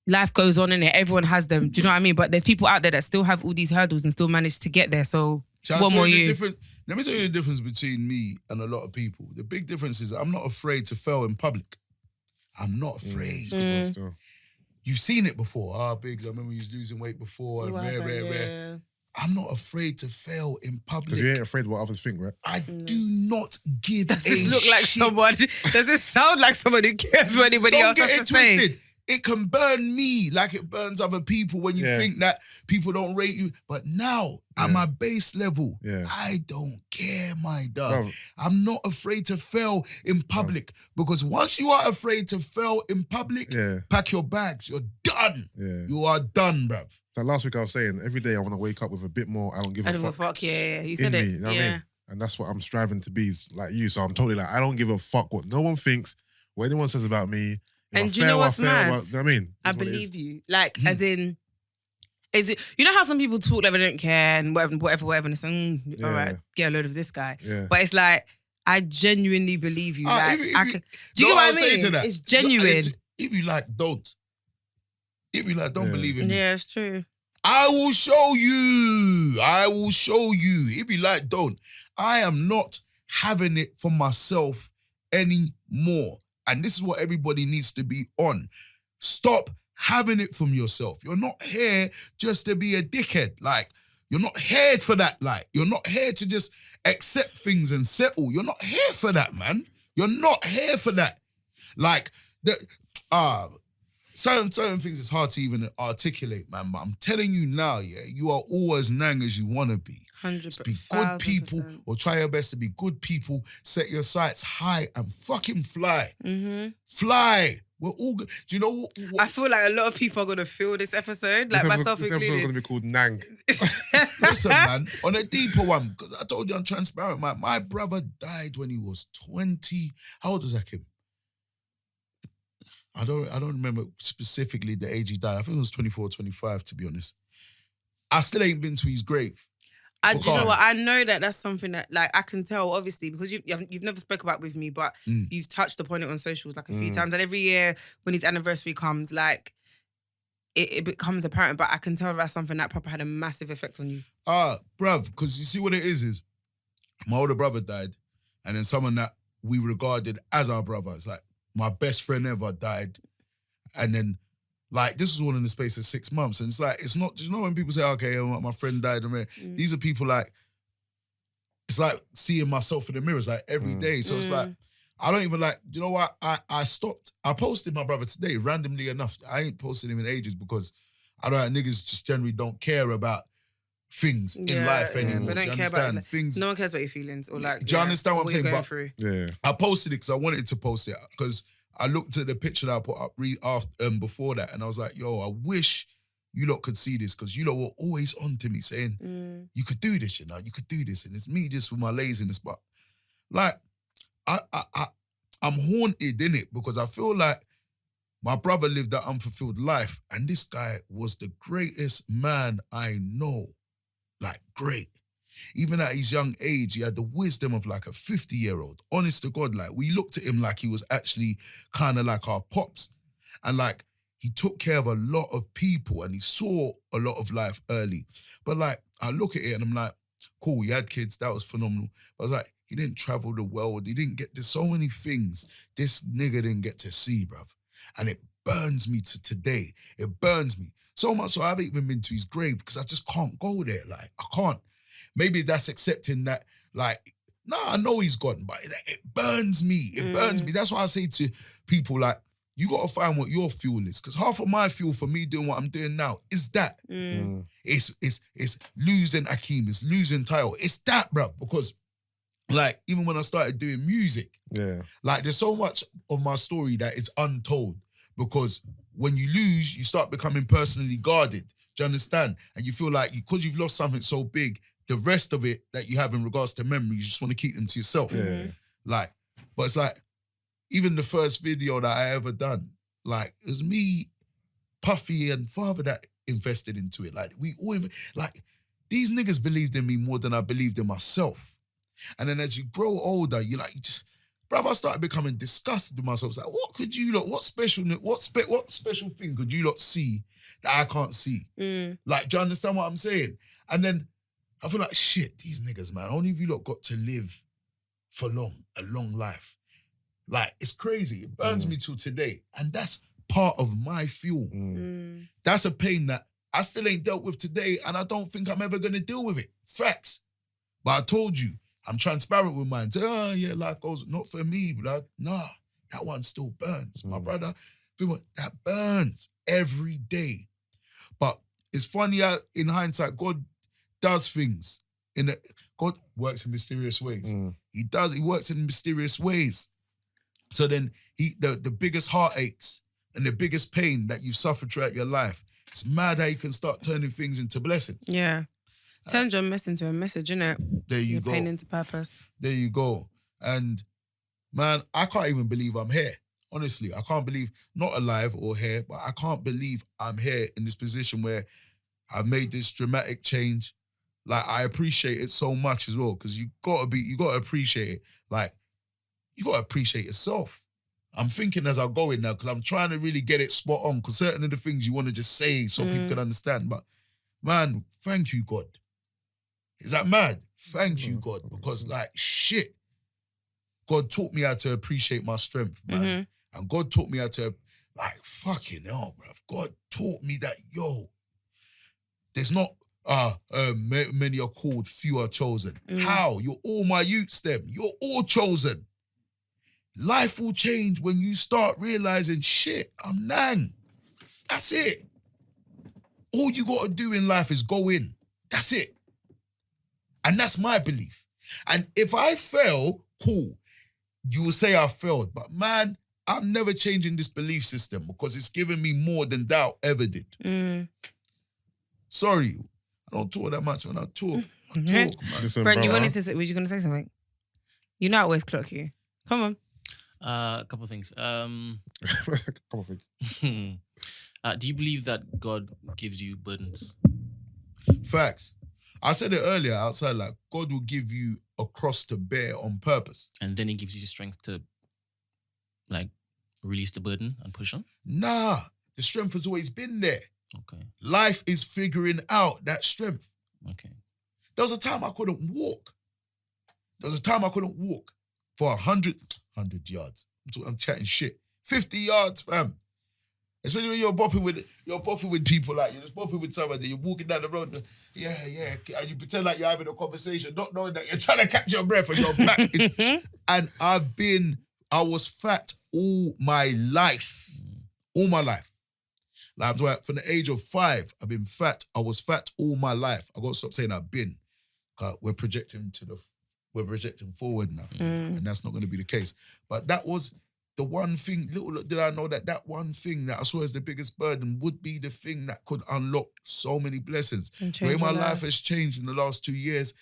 Speaker 2: life goes on in it. Everyone has them. Do you know what I mean? But there's people out there that still have all these hurdles and still manage to get there. So, what more you?
Speaker 3: Let me tell you the difference between me and a lot of people. The big difference is I'm not afraid to fail in public. I'm not afraid. You've seen it before. Bigz, I remember you was losing weight before. Rare. I'm not afraid to fail in public.
Speaker 1: Because you ain't afraid what others think, right?
Speaker 3: I do not give
Speaker 2: Does this look
Speaker 3: shit.
Speaker 2: like someone? Does this sound like someone who cares what anybody else has to say?
Speaker 3: It can burn me like it burns other people when you think that people don't rate you. But now, at my base level, I don't care, my dog. I'm not afraid to fail in public because once you are afraid to fail in public, pack your bags. You're done. You are done, bruv.
Speaker 1: So last week I was saying, every day I want to wake up with a bit more I don't give a fuck.
Speaker 2: You said it.
Speaker 1: Me, you know what I mean? And that's what I'm striving to be like you. So I'm totally like, I don't give a fuck what no one thinks, what anyone says about me.
Speaker 2: And do you know what's mad?
Speaker 1: You know what I mean?
Speaker 2: I believe you. Like, as in, is it? You know how some people talk like they don't care and whatever, and it's like, all right, get a load of this guy.
Speaker 1: Yeah.
Speaker 2: But it's like, I genuinely believe you. Like, do you get what I mean? It's genuine.
Speaker 3: If you like, don't. If you like, don't believe in me.
Speaker 2: Yeah, it's true.
Speaker 3: I will show you. If you like, don't. I am not having it for myself anymore. And this is what everybody needs to be on. Stop having it from yourself. You're not here just to be a dickhead. Like, you're not here for that. Like, you're not here to just accept things and settle. You're not here for that, man. You're not here for that. Like, certain things it's hard to even articulate, man. But I'm telling you now, you are all as nang as you want to be.
Speaker 2: 100%.
Speaker 3: Just be good people or try your best to be good people. Set your sights high and fucking fly. Fly. We're all good. Do you know what?
Speaker 2: I feel like a lot of people are going to feel this episode, like myself included. This episode is
Speaker 1: going to be called Nang.
Speaker 3: Listen, man, on a deeper one, because I told you I'm transparent, man. My brother died when he was 20. How old is that, Kim? I don't remember specifically the age he died. I think it was 24 or 25, to be honest. I still ain't been to his grave.
Speaker 2: Do you know what? I know that that's something that, like, I can tell, obviously, because you've never spoke about with me, but you've touched upon it on socials, like, a few times. And every year when his anniversary comes, like, it becomes apparent. But I can tell that's something that proper had a massive effect on you.
Speaker 3: Bruv, because you see what it is my older brother died, and then someone that we regarded as our brother, it's like, my best friend ever died. And then, like, this was all in the space of 6 months. And it's like, it's not, you know when people say, okay, my friend died. These are people like, it's like seeing myself in the mirrors like every day. So it's like, I don't even like, you know what? I stopped. I posted my brother today, randomly enough. I ain't posted him in ages because I don't know, niggas just generally don't care about things in life anymore.
Speaker 2: They don't care about things. No one cares about your feelings or like.
Speaker 3: Do you understand what I'm saying?
Speaker 2: Going through.
Speaker 1: Yeah.
Speaker 3: I posted it because I wanted to post it because I looked at the picture that I put up before that, and I was like, yo, I wish you lot could see this because you lot were always on to me saying, you could do this, you know, you could do this. And it's me just with my laziness. But like, I'm haunted, innit? Because I feel like my brother lived that unfulfilled life, and this guy was the greatest man I know. Like, great. Even at his young age, he had the wisdom of like a 50-year-old. Honest to God, like, we looked at him like he was actually kind of like our pops. And like, he took care of a lot of people and he saw a lot of life early. But like, I look at it and I'm like, cool, he had kids, that was phenomenal. But I was like, he didn't travel the world. He didn't get to so many things this nigga didn't get to see, bruv. And it burns me to today. It burns me. So much so I haven't even been to his grave because I just can't go there. Like, I can't. Maybe that's accepting that, like, nah, I know he's gone, but it burns me. It burns me. That's why I say to people, like, you got to find what your fuel is. Because half of my fuel for me doing what I'm doing now is that. It's losing Akeem. It's losing Tayo. It's that, bruv. Because, like, even when I started doing music, like, there's so much of my story that is untold. Because when you lose, you start becoming personally guarded. Do you understand? And you feel like because you've lost something so big, the rest of it that you have in regards to memory, you just want to keep them to yourself. Like, but it's like, even the first video that I ever done, like, it was me, Puffy, and Father that invested into it. Like, we all, like, these niggas believed in me more than I believed in myself. And then as you grow older, you just, bruv, I started becoming disgusted with myself. It's like, what could you lot, what special thing could you lot see that I can't see? Like, do you understand what I'm saying? And then I feel like, shit, these niggas, man, only if you lot got to live for a long life. Like, it's crazy. It burns me till today. And that's part of my fuel. That's a pain that I still ain't dealt with today, and I don't think I'm ever going to deal with it. Facts. But I told you, I'm transparent with mine. Say, oh, yeah, life goes, not for me, blood. Nah, that one still burns. My brother, that burns every day. But it's funny how, in hindsight, God does things. God works in mysterious ways. He works in mysterious ways. So then the biggest heartaches and the biggest pain that you've suffered throughout your life, it's mad how you can start turning things into blessings. Yeah.
Speaker 2: Turn your mess into a message, innit?
Speaker 3: There you go.
Speaker 2: Your pain into purpose.
Speaker 3: There you go. And man, I can't even believe I'm here. Honestly, I can't believe, not alive or here, but I can't believe I'm here in this position where I've made this dramatic change. Like, I appreciate it so much as well, because you gotta appreciate it. Like, you gotta appreciate yourself. I'm thinking as I go in now, because I'm trying to really get it spot on, because certain of the things you want to just say so people can understand. But man, thank you, God. Is that mad? Thank you, God, because like, shit, God taught me how to appreciate my strength, man. And God taught me how to, like, fucking hell, bruv. God taught me that, yo, there's not many are called, few are chosen. How? You're all my youths, them. You're all chosen. Life will change when you start realizing, shit, I'm Nang. That's it. All you got to do in life is go in. That's it. And that's my belief. And if I fail, cool. You will say I failed. But man, I'm never changing this belief system because it's given me more than doubt ever did. Sorry. I don't talk that much when I talk. I talk, man.
Speaker 2: Listen, Brent, were you going to say something? You know I always clock you. Come on.
Speaker 4: A couple of things.
Speaker 1: Couple of things.
Speaker 4: Do you believe that God gives you burdens?
Speaker 3: Facts. I said it earlier outside, like, God will give you a cross to bear on purpose.
Speaker 4: And then he gives you the strength to, like, release the burden and push on?
Speaker 3: Nah, the strength has always been there.
Speaker 4: Okay.
Speaker 3: Life is figuring out that strength.
Speaker 4: Okay.
Speaker 3: There was a time I couldn't walk. For 100 yards. I'm chatting shit. 50 yards, fam. Especially when you're bopping with people, like, you're just bopping with somebody, you're walking down the road, and you pretend like you're having a conversation, not knowing that you're trying to catch your breath and your back is... And I was fat all my life. Like from the age of 5, I've been fat. I was fat all my life. I got to stop saying I've been. We're projecting forward now, and that's not going to be the case. But that was the one thing. Little did I know that one thing that I saw as the biggest burden would be the thing that could unlock so many blessings. The way my life has changed in the last 2 years,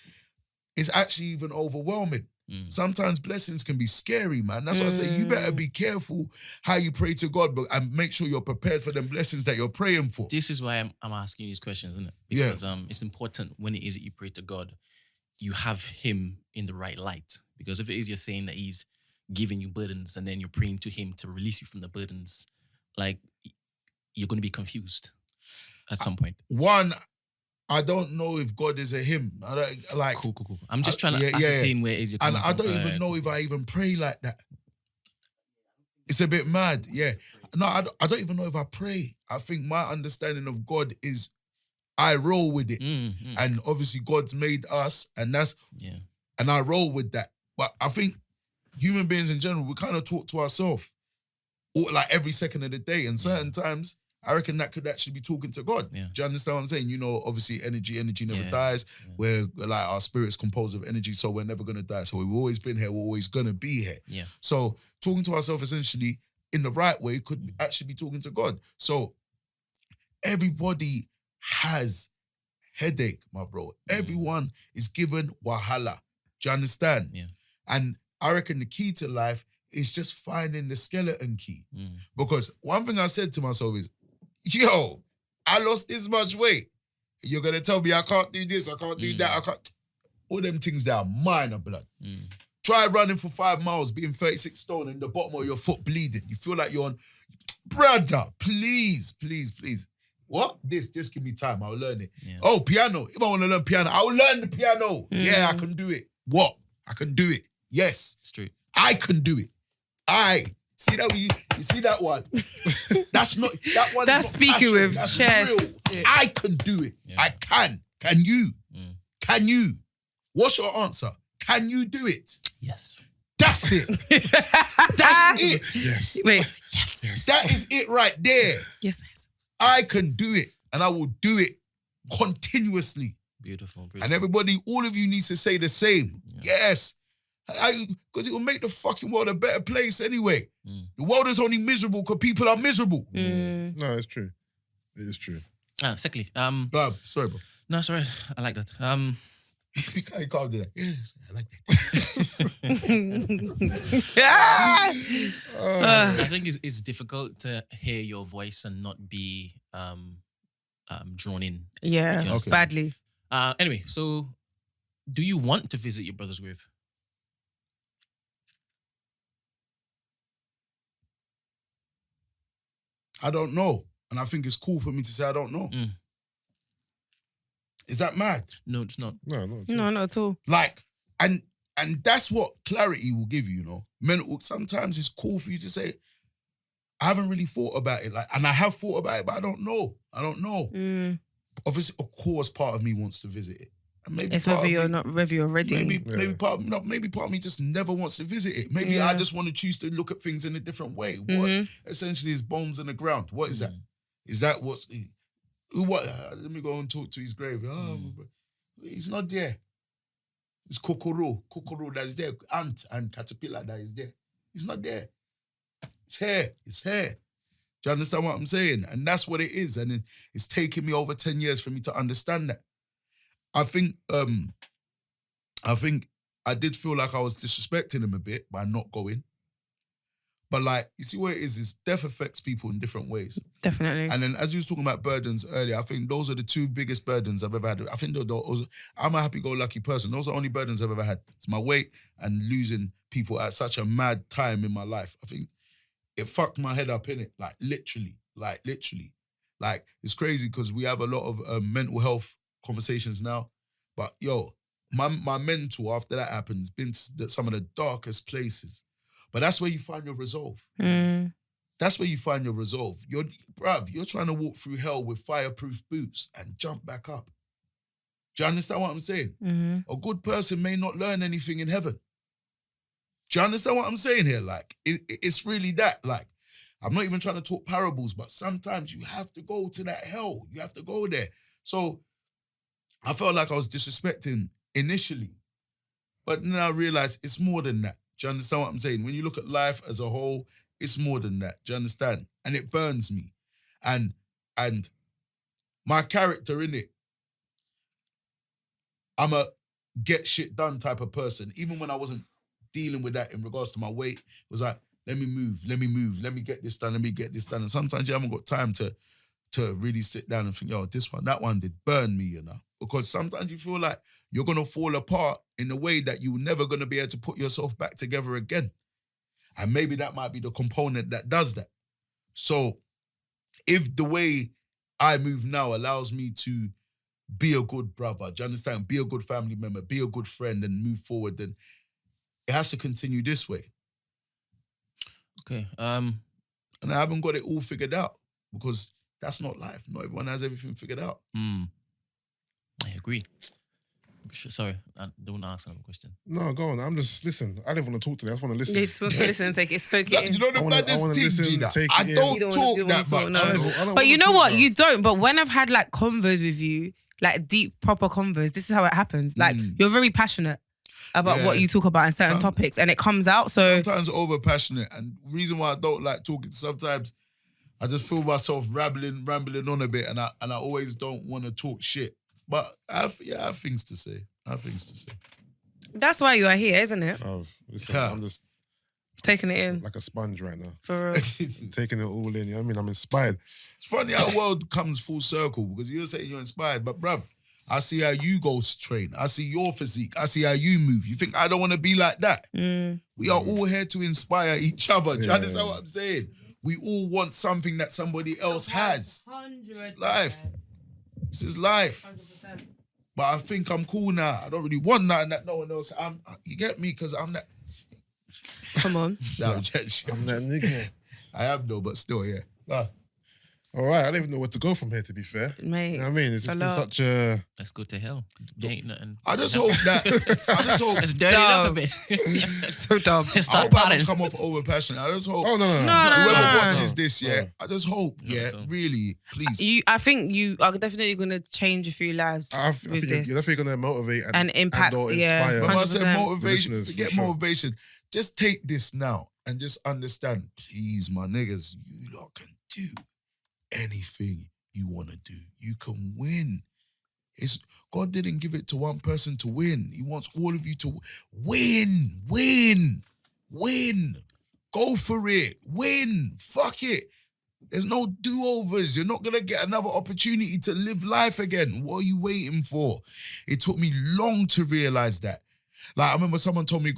Speaker 3: it's actually even overwhelming. Sometimes blessings can be scary, man. That's why I say you better be careful how you pray to God, and make sure you're prepared for them blessings that you're praying for.
Speaker 4: This is why I'm asking you these questions, isn't it? Because it's important when it is that you pray to God, you have him in the right light. Because if it is you're saying that he's giving you burdens and then you're praying to him to release you from the burdens, like you're going to be confused at some point.
Speaker 3: One, I don't know if God is a him. I don't, like,
Speaker 4: cool. I'm just trying to ascertain where it is you're coming from.
Speaker 3: And I don't even know if I even pray like that. It's a bit mad, yeah. No, I don't even know if I pray. I think my understanding of God is I roll with it. And obviously God's made us, and that's, and I roll with that. But I think human beings in general, we kind of talk to ourselves like every second of the day. And certain times, I reckon that could actually be talking to God.
Speaker 4: Yeah.
Speaker 3: Do you understand what I'm saying? You know, obviously energy never dies. Yeah. We're like, our spirit's composed of energy, so we're never going to die. So we've always been here, we're always going to be here.
Speaker 4: Yeah.
Speaker 3: So talking to ourselves essentially in the right way could actually be talking to God. So everybody has headache, my bro. Everyone is given wahala. Do you understand?
Speaker 4: Yeah.
Speaker 3: And I reckon the key to life is just finding the skeleton key. Because one thing I said to myself is, yo, I lost this much weight. You're going to tell me I can't do this, I can't do that, I can't. All them things that are minor, blood. Try running for 5 miles, being 36 stone and the bottom of your foot bleeding. You feel like you're on, brother, please. What? Just give me time, I'll learn it. Yeah. Oh, piano. If I want to learn piano, I'll learn the piano. Yeah, I can do it. What? I can do it. Yes.
Speaker 4: It's true.
Speaker 3: I can do it. See that you see that one? That's not that one.
Speaker 2: That's speaking with chest.
Speaker 3: Yeah. I can do it. Yeah. I can. Can you? Can you? What's your answer? Can you do it?
Speaker 4: Yes.
Speaker 3: That's it. That's it.
Speaker 1: Yes.
Speaker 2: Wait. Yes.
Speaker 3: That is it right there.
Speaker 2: Yes.
Speaker 3: I can do it, and I will do it continuously.
Speaker 4: Beautiful.
Speaker 3: And everybody, all of you needs to say the same. Yeah. Yes. Because it will make the fucking world a better place anyway. The world is only miserable because people are miserable.
Speaker 1: No, it's true. It is true.
Speaker 4: Secondly,
Speaker 3: sorry, bro.
Speaker 4: No, it's all right. I like that.
Speaker 3: You can't do that. Yes, I like that.
Speaker 4: I think it's difficult to hear your voice and not be drawn in.
Speaker 2: Yeah, badly.
Speaker 4: Anyway, so do you want to visit your brother's grave?
Speaker 3: I don't know. And I think it's cool for me to say I don't know. Is that mad?
Speaker 4: No, it's not.
Speaker 2: No, not at all.
Speaker 3: Like, and that's what clarity will give you, you know. Sometimes it's cool for you to say, I haven't really thought about it. Like, and I have thought about it, but I don't know. Obviously, of course, part of me wants to visit it. And maybe
Speaker 2: it's whether you're ready.
Speaker 3: Maybe part of me just never wants to visit it. Maybe I just want to choose to look at things in a different way. What essentially is bones in the ground? What is that? Is that what's... What? Let me go and talk to his grave. He's not there. It's Kokoro that's there. Ant and caterpillar that is there. He's not there. It's here. Do you understand what I'm saying? And that's what it is. And it's taken me over 10 years for me to understand that. I think I did feel like I was disrespecting him a bit by not going. But like, you see what it is death affects people in different ways.
Speaker 2: Definitely.
Speaker 3: And then as you was talking about burdens earlier, I think those are the 2 biggest burdens I've ever had. I think I'm a happy-go-lucky person. Those are the only burdens I've ever had. It's my weight and losing people at such a mad time in my life. I think it fucked my head up, innit? Like, literally. Like, it's crazy because we have a lot of mental health conversations now. But, yo, my mental, after that happened, has been to some of the darkest places. But that's where you find your resolve. That's where you find your resolve. You're trying to walk through hell with fireproof boots and jump back up. Do you understand what I'm saying? A good person may not learn anything in heaven. Do you understand what I'm saying here? Like, it's really that. Like, I'm not even trying to talk parables, but sometimes you have to go to that hell. You have to go there. So I felt like I was disrespecting initially. But then I realized it's more than that. Do you understand what I'm saying? When you look at life as a whole, it's more than that. Do you understand? And it burns me. And my character in it, I'm a get shit done type of person. Even when I wasn't dealing with that in regards to my weight, it was like, let me move, let me get this done, And sometimes you haven't got time to really sit down and think, yo, this one, that one did burn me, you know? Because sometimes you feel like you're going to fall apart in a way that you're never going to be able to put yourself back together again. And maybe that might be the component that does that. So if the way I move now allows me to be a good brother, do you understand? Be a good family member, be a good friend and move forward, then it has to continue this way.
Speaker 4: Okay.
Speaker 3: And I haven't got it all figured out because that's not life. Not everyone has everything figured out.
Speaker 4: I agree. Sorry, I don't want to ask another question.
Speaker 1: No, go on. I'm just, listen, I don't want to talk to them. I just want to listen.
Speaker 2: They just want to listen and take it. Soak it in.
Speaker 3: You know the baddest thing, Gina? I don't talk that much.
Speaker 2: No. But you know what? You don't. But when I've had like convos with you, like deep, proper convos, this is how it happens. Like you're very passionate about what you talk about in certain topics and it comes out. So
Speaker 3: sometimes over passionate. And the reason why I don't like talking, sometimes I just feel myself rambling on a bit and I always don't want to talk shit. But I have things to say.
Speaker 2: That's why you are here, isn't it?
Speaker 1: Oh, listen, I'm just
Speaker 2: taking it in.
Speaker 1: like a sponge right now.
Speaker 2: For real.
Speaker 1: Taking it all in. You know what I mean? I'm inspired.
Speaker 3: It's funny how the world comes full circle because you're saying you're inspired, but bruv, I see how you go train. I see your physique. I see how you move. You think I don't want to be like that? We are all here to inspire each other. Do you understand what I'm saying? We all want something that somebody else has.
Speaker 2: 100%.
Speaker 3: This is life. This is life.
Speaker 2: 100%.
Speaker 3: But I think I'm cool now. I don't really want nothing that no one else. You get me? Because I'm that.
Speaker 2: Come on.
Speaker 3: I'm
Speaker 1: that nigga.
Speaker 3: I am though, but still, yeah.
Speaker 1: All right, I don't even know where to go from here, to be fair.
Speaker 2: Mate.
Speaker 1: You know what I mean? It's just been such a...
Speaker 4: Let's go to hell. There ain't nothing.
Speaker 3: I just hope that...
Speaker 4: Let's dirty it up a bit.
Speaker 2: So dumb.
Speaker 3: I hope I don't come off over passionate. I just hope...
Speaker 1: Oh, no.
Speaker 3: Whoever watches this, I just hope, really, please.
Speaker 2: I think you are definitely going to change a few lives
Speaker 1: I think
Speaker 2: this.
Speaker 1: you're definitely going to motivate and
Speaker 2: impact,
Speaker 1: or inspire.
Speaker 3: When I say
Speaker 2: 100%.
Speaker 3: motivation, forget motivation. Just take this now and just understand, please, my niggas, you lot can do anything you want to do. You can win. God didn't give it to one person to win. He wants all of you to win. Go for it. Win. Fuck it. There's no do-overs. You're not going to get another opportunity to live life again. What are you waiting for? It took me long to realize that. Like, I remember someone told me,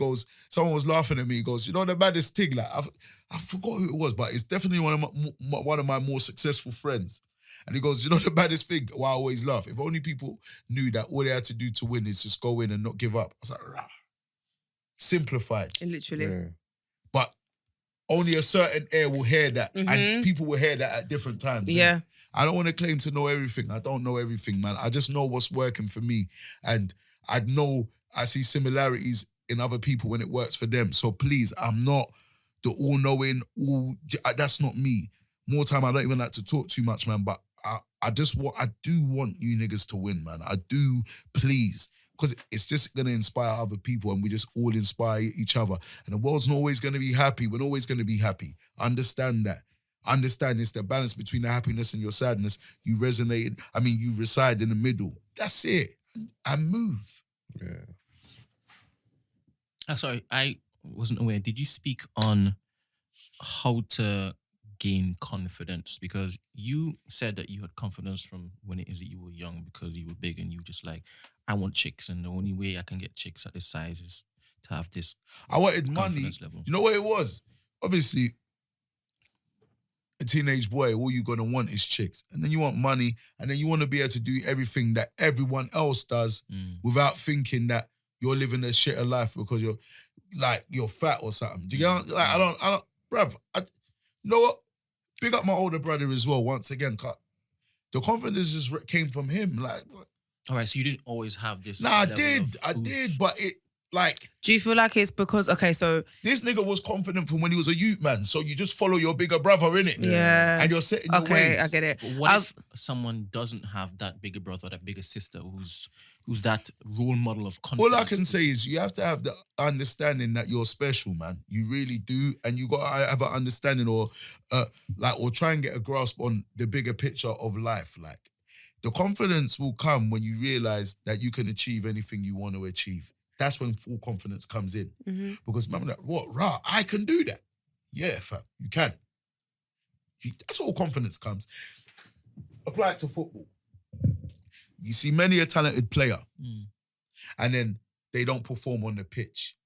Speaker 3: someone was laughing at me, he goes, you know the baddest thing? Like, I forgot who it was, but it's definitely one of my more successful friends. And he goes, you know the baddest thing? Why I always laugh. If only people knew that all they had to do to win is just go in and not give up. I was like, rah. Simplified.
Speaker 2: Literally.
Speaker 1: Yeah.
Speaker 3: But only a certain air will hear that. And people will hear that at different times.
Speaker 2: Yeah.
Speaker 3: I don't want to claim to know everything. I don't know everything, man. I just know what's working for me. And I see similarities in other people when it works for them. So please, I'm not the all-knowing, that's not me. More time, I don't even like to talk too much, man, but I do want you niggas to win, man. I do, please. Because it's just going to inspire other people and we just all inspire each other. And the world's not always going to be happy. We're not always going to be happy. Understand that. Understand it's the balance between the happiness and your sadness. You reside in the middle. That's it. And move.
Speaker 1: Yeah.
Speaker 4: Sorry, I wasn't aware. Did you speak on how to gain confidence? Because you said that you had confidence from when it is that you were young because you were big and you were just like, I want chicks and the only way I can get chicks at this size is to have this
Speaker 3: I wanted money.
Speaker 4: Level.
Speaker 3: You know what it was? Obviously, a teenage boy, all you're going to want is chicks. And then you want money and then you want to be able to do everything that everyone else does without thinking that you're living a shitter life because you're fat or something. Do you get like I don't bruv, you know what? Big up my older brother as well, once again. The confidence just came from him. Like,
Speaker 4: all right, so you didn't always have this.
Speaker 3: Nah, I did, but Like,
Speaker 2: do you feel like it's because so
Speaker 3: this nigga was confident from when he was a youth man, so you just follow your bigger brother, innit?
Speaker 2: Yeah.
Speaker 3: And you're setting your ways.
Speaker 2: I get it.
Speaker 4: But what if someone doesn't have that bigger brother, that bigger sister, who's that role model of confidence?
Speaker 3: All I can say is you have to have the understanding that you're special, man. You really do, and you got to have an understanding or try and get a grasp on the bigger picture of life. Like, the confidence will come when you realize that you can achieve anything you want to achieve. That's when full confidence comes in.
Speaker 2: Mm-hmm.
Speaker 3: Because man, like, I can do that. Yeah, fam, you can. That's all confidence comes. Apply it to football. You see many a talented player, and then they don't perform on the pitch.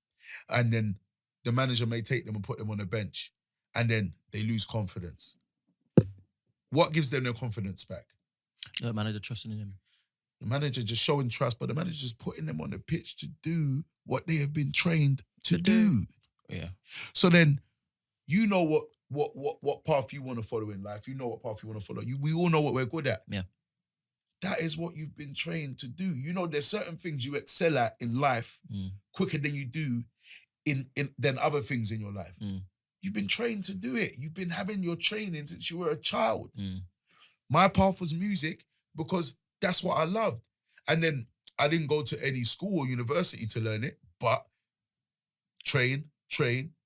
Speaker 3: And then the manager may take them and put them on the bench, and then they lose confidence. What gives them their confidence back?
Speaker 4: The manager trusting in him.
Speaker 3: The manager just showing trust, but the manager just putting them on the pitch to do what they have been trained to do.
Speaker 4: Yeah.
Speaker 3: So then, you know what path you want to follow in life. You know what path you want to follow. We all know what we're good at.
Speaker 4: Yeah.
Speaker 3: That is what you've been trained to do. You know, there's certain things you excel at in life quicker than you do than other things in your life. You've been trained to do it. You've been having your training since you were a child. My path was music because that's what I loved. And then I didn't go to any school or university to learn it, but train,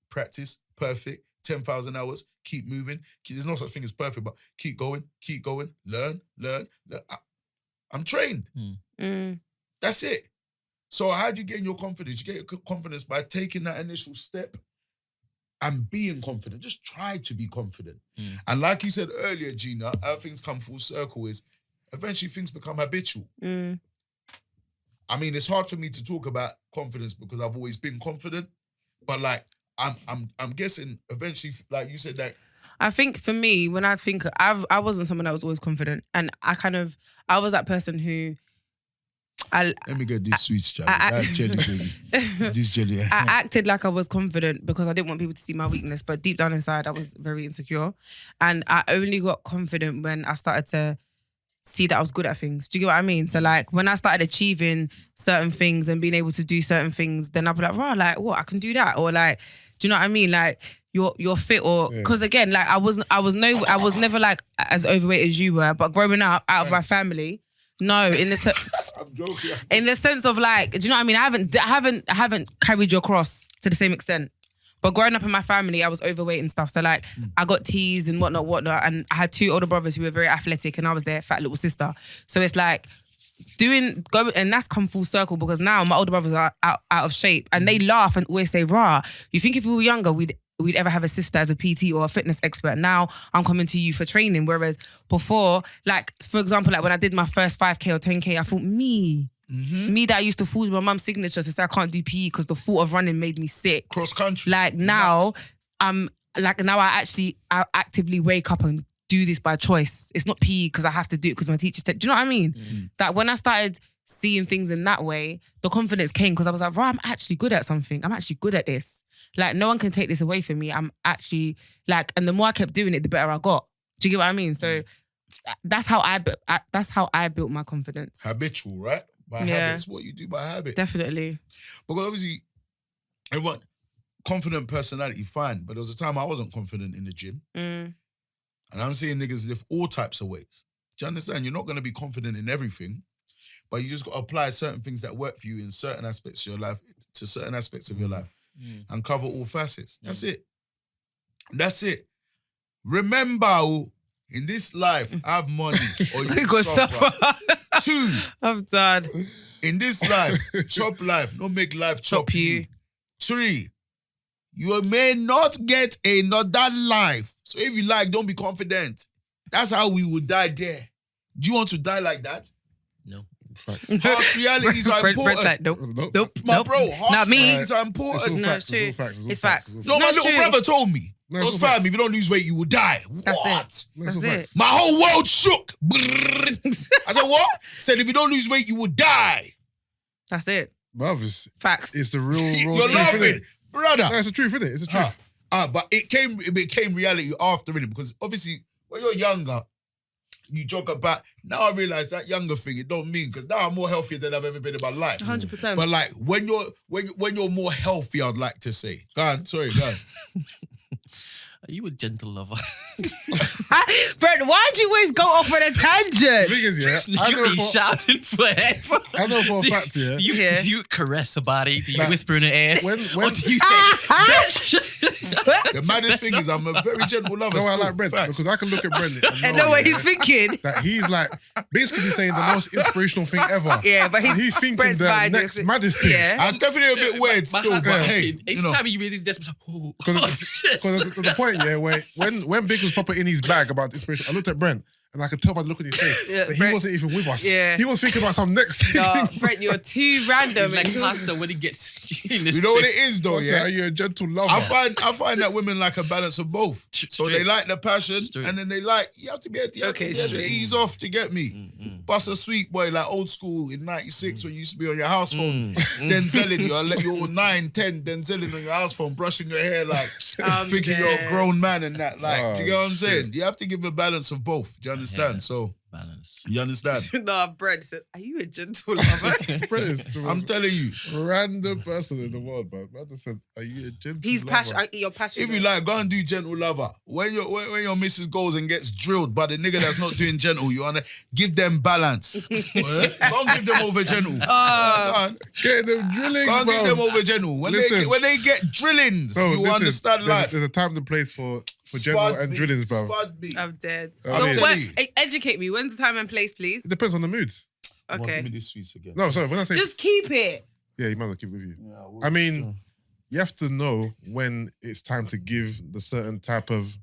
Speaker 3: practice, perfect, 10,000 hours, keep moving. There's no such thing as perfect, but keep going, learn. I'm trained. That's it. So how do you gain your confidence? You get your confidence by taking that initial step and being confident. Just try to be confident. And like you said earlier, Gina, how things come full circle is eventually things become habitual. I mean, it's hard for me to talk about confidence because I've always been confident, but like I'm guessing eventually, like you said, that
Speaker 2: I think for me, when I think I wasn't someone that was always confident, and I was that person who
Speaker 3: let me get this sweet jelly. Baby. This jelly.
Speaker 2: I acted like I was confident because I didn't want people to see my weakness, but deep down inside, I was very insecure. And I only got confident when I started to see that I was good at things. Do you get what I mean? So like when I started achieving certain things and being able to do certain things, then I'll be like, wow, like what? I can do that. Or like, do you know what I mean? Like you're fit, or because again, like I was never like as overweight as you were, but growing up out of my family. No, in the I'm joking. In the sense of like, do you know what I mean? I haven't carried your cross to the same extent. But growing up in my family, I was overweight and stuff. So like, I got teased and whatnot. And I had 2 older brothers who were very athletic, and I was their fat little sister. So it's like and that's come full circle because now my older brothers are out of shape, and they laugh and always say, "Rah, you think if we were younger, we'd ever have a sister as a PT or a fitness expert? Now I'm coming to you for training." Whereas before, like, for example, like when I did my first 5K or 10K, I thought me that used to forge my mum's signature to say I can't do PE because the thought of running made me sick.
Speaker 3: Cross country.
Speaker 2: Like now, I actively wake up and do this by choice. It's not PE because I have to do it because my teacher said, do you know what I mean? That when I started seeing things in that way, the confidence came because I was like, right, I'm actually good at something. I'm actually good at this. Like, no one can take this away from me. I'm actually, like, and the more I kept doing it, the better I got. Do you get what I mean? So that's how I built my confidence.
Speaker 3: Habitual, right? By habit. It's what you do by habit.
Speaker 2: Definitely.
Speaker 3: Because obviously, everyone, confident personality, fine. But there was a time I wasn't confident in the gym. And I'm seeing niggas lift all types of weights. Do you understand? You're not going to be confident in everything, but you just got to apply certain things that work for you in certain aspects of your life to certain aspects of your life and cover all facets. That's it. That's it. Remember, in this life, have money or you go suffer. 2,
Speaker 2: I'm done.
Speaker 3: In this life, chop life, not make life chop you. 3, you may not get another life. So if you like, don't be confident. That's how we will die there. Do you want to die like that?
Speaker 4: No.
Speaker 3: Harsh realities are important.
Speaker 2: Like, nope.
Speaker 3: My bro, harsh realities are
Speaker 1: It's
Speaker 3: important.
Speaker 1: all facts.
Speaker 2: It's facts.
Speaker 3: No, my little brother told me. Those fam, if you don't lose weight, you will die.
Speaker 2: That's
Speaker 3: what?
Speaker 2: That's it.
Speaker 3: My whole world shook. I said, what? I said, if you don't lose weight, you will die.
Speaker 2: That's it.
Speaker 1: Bruv,
Speaker 2: facts.
Speaker 1: It's the real
Speaker 3: You're
Speaker 1: truth,
Speaker 3: laughing, brother.
Speaker 1: No, it's the truth, isn't it? It's the truth.
Speaker 3: But it became reality after, innit? Because obviously, when you're younger, you jog about. Now I realise that younger thing, it don't mean, because now I'm more healthier than I've ever been in my life.
Speaker 2: 100%.
Speaker 3: But like, when you're more healthy, I'd like to say. Go on.
Speaker 4: Are you a gentle lover?
Speaker 2: Brent, why'd you always go off on a tangent?
Speaker 1: The thing is, yeah,
Speaker 4: You be shouting for headphones.
Speaker 1: I know for a fact, yeah.
Speaker 4: Do you caress a body? Do you whisper in the air?
Speaker 1: When
Speaker 4: Or do you say,
Speaker 3: The maddest thing is I'm a very gentle lover.
Speaker 1: No, I
Speaker 3: still.
Speaker 1: like Brent
Speaker 3: Facts.
Speaker 1: because I can look at Brent
Speaker 2: I know what he's thinking.
Speaker 1: that he's like basically saying the most inspirational thing ever.
Speaker 2: Yeah, but
Speaker 1: he's thinking
Speaker 2: Brent's
Speaker 1: the
Speaker 2: vibe
Speaker 1: next
Speaker 2: is-
Speaker 1: maddest thing.
Speaker 2: Yeah.
Speaker 3: I was definitely a bit weird
Speaker 4: my
Speaker 3: still,
Speaker 4: heart's
Speaker 3: but
Speaker 4: pumping.
Speaker 3: hey,
Speaker 4: Each time he raises his desk, oh shit.
Speaker 1: Because to the point, yeah, where when Big was proper in his bag about inspiration, I looked at Brent and I could tell by the look on his face that he
Speaker 2: Brent-
Speaker 1: wasn't even with us.
Speaker 2: Yeah.
Speaker 1: He was thinking about some next thing.
Speaker 2: No, Brent, you're too random.
Speaker 4: He's like pasta when he gets in the
Speaker 3: you know what it is though,
Speaker 1: What's that?
Speaker 3: yeah?
Speaker 1: Are you a gentle lover?
Speaker 3: I find that women like a balance of both. So they like the passion,
Speaker 4: Straight.
Speaker 3: and then they like, you have to be able to,
Speaker 2: Okay,
Speaker 3: you have to
Speaker 2: straight.
Speaker 3: ease off to get me. Bust a sweet boy, like old school in 96 when you used to be on your house phone, Denzelling you. I let you all 9, 10, Denzelling on your house phone, brushing your hair like thinking you're a grown man and that. Like, do you get what I'm saying? You have to give a balance of both. Do you understand? So,
Speaker 4: balance.
Speaker 3: you understand?
Speaker 2: No, Brent said, are you a gentle lover?
Speaker 1: Brent is the
Speaker 3: I'm
Speaker 1: most
Speaker 3: telling you.
Speaker 1: random person in the world, man. Man just said, "Are you a gentle
Speaker 2: He's
Speaker 1: lover?"
Speaker 2: passionate. You're passionate.
Speaker 3: If you like, go and do gentle lover. When your missus goes and gets drilled by the nigga that's not doing gentle, you wanna give them balance. Don't give them over gentle. Go on.
Speaker 1: Get them drilling,
Speaker 3: Go and give them
Speaker 1: bro.
Speaker 3: over gentle. When
Speaker 1: Listen.
Speaker 3: they get drillings,
Speaker 1: Bro,
Speaker 3: you
Speaker 1: listen,
Speaker 3: understand life.
Speaker 1: There's a time and place for gentle
Speaker 3: Spud
Speaker 1: and
Speaker 3: me,
Speaker 1: drillings, bro.
Speaker 3: spud me.
Speaker 2: I'm dead.
Speaker 1: I'm
Speaker 2: So
Speaker 3: telling
Speaker 2: when,
Speaker 3: you.
Speaker 2: educate me. When's the time and place, please?
Speaker 1: It depends on the mood.
Speaker 3: Give me
Speaker 2: Okay.
Speaker 3: this sweets again.
Speaker 1: No, sorry. When I say
Speaker 2: Just keep it.
Speaker 1: yeah, you might as well keep it with you. I mean, you have to know when it's time to give the certain type of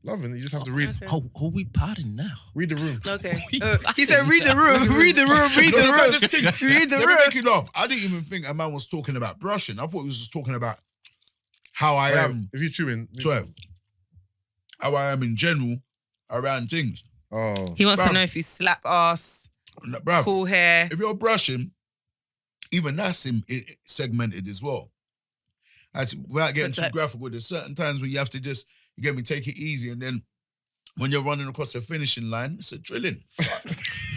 Speaker 1: loving. You just have to read
Speaker 2: Okay.
Speaker 4: How we partying now?
Speaker 1: read the room.
Speaker 2: Okay. He said, read the room. Read the room. Read
Speaker 3: No,
Speaker 2: the
Speaker 3: look at
Speaker 2: room.
Speaker 3: this thing.
Speaker 2: Read the
Speaker 3: Let me
Speaker 2: room.
Speaker 3: make you laugh. I didn't even think a man was talking about brushing. I thought he was just talking about how I am.
Speaker 1: If you chew in,
Speaker 3: Swear. How I am in general around things.
Speaker 1: oh,
Speaker 2: He wants to
Speaker 3: Bruv.
Speaker 2: know if you slap ass,
Speaker 3: Bruv,
Speaker 2: cool hair.
Speaker 3: if you're brushing, even that's segmented as well. Without getting
Speaker 2: What's
Speaker 3: too
Speaker 2: that?
Speaker 3: graphic with it, certain times when you have to just, you get me, take it easy, and then when you're running across the finishing line, it's a drilling.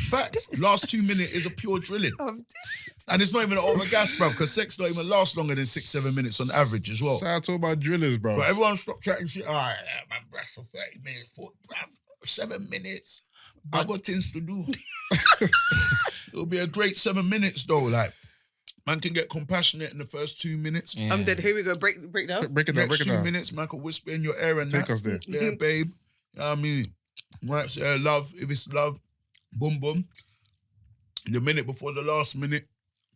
Speaker 3: Facts. Last 2 minutes is a pure drilling. And it's not even an over gas, bruv, because sex don't even last longer than 6-7 minutes on average as well.
Speaker 1: shout out to all my drillers, bro.
Speaker 3: But everyone stop chatting shit. All right, my breath for 30 minutes, bruv, 7 minutes. I got things to do. It'll be a great 7 minutes though. Like, man can get compassionate in the first 2 minutes.
Speaker 2: I'm dead. Here we go. Break down.
Speaker 1: Break it down, break
Speaker 3: Next
Speaker 1: it
Speaker 3: 2
Speaker 1: down.
Speaker 3: minutes, man can whisper in your ear and
Speaker 1: Take
Speaker 3: that.
Speaker 1: us there.
Speaker 3: Yeah, babe. You know what I mean? Right, say love. If it's love, boom, boom. The minute before the last minute,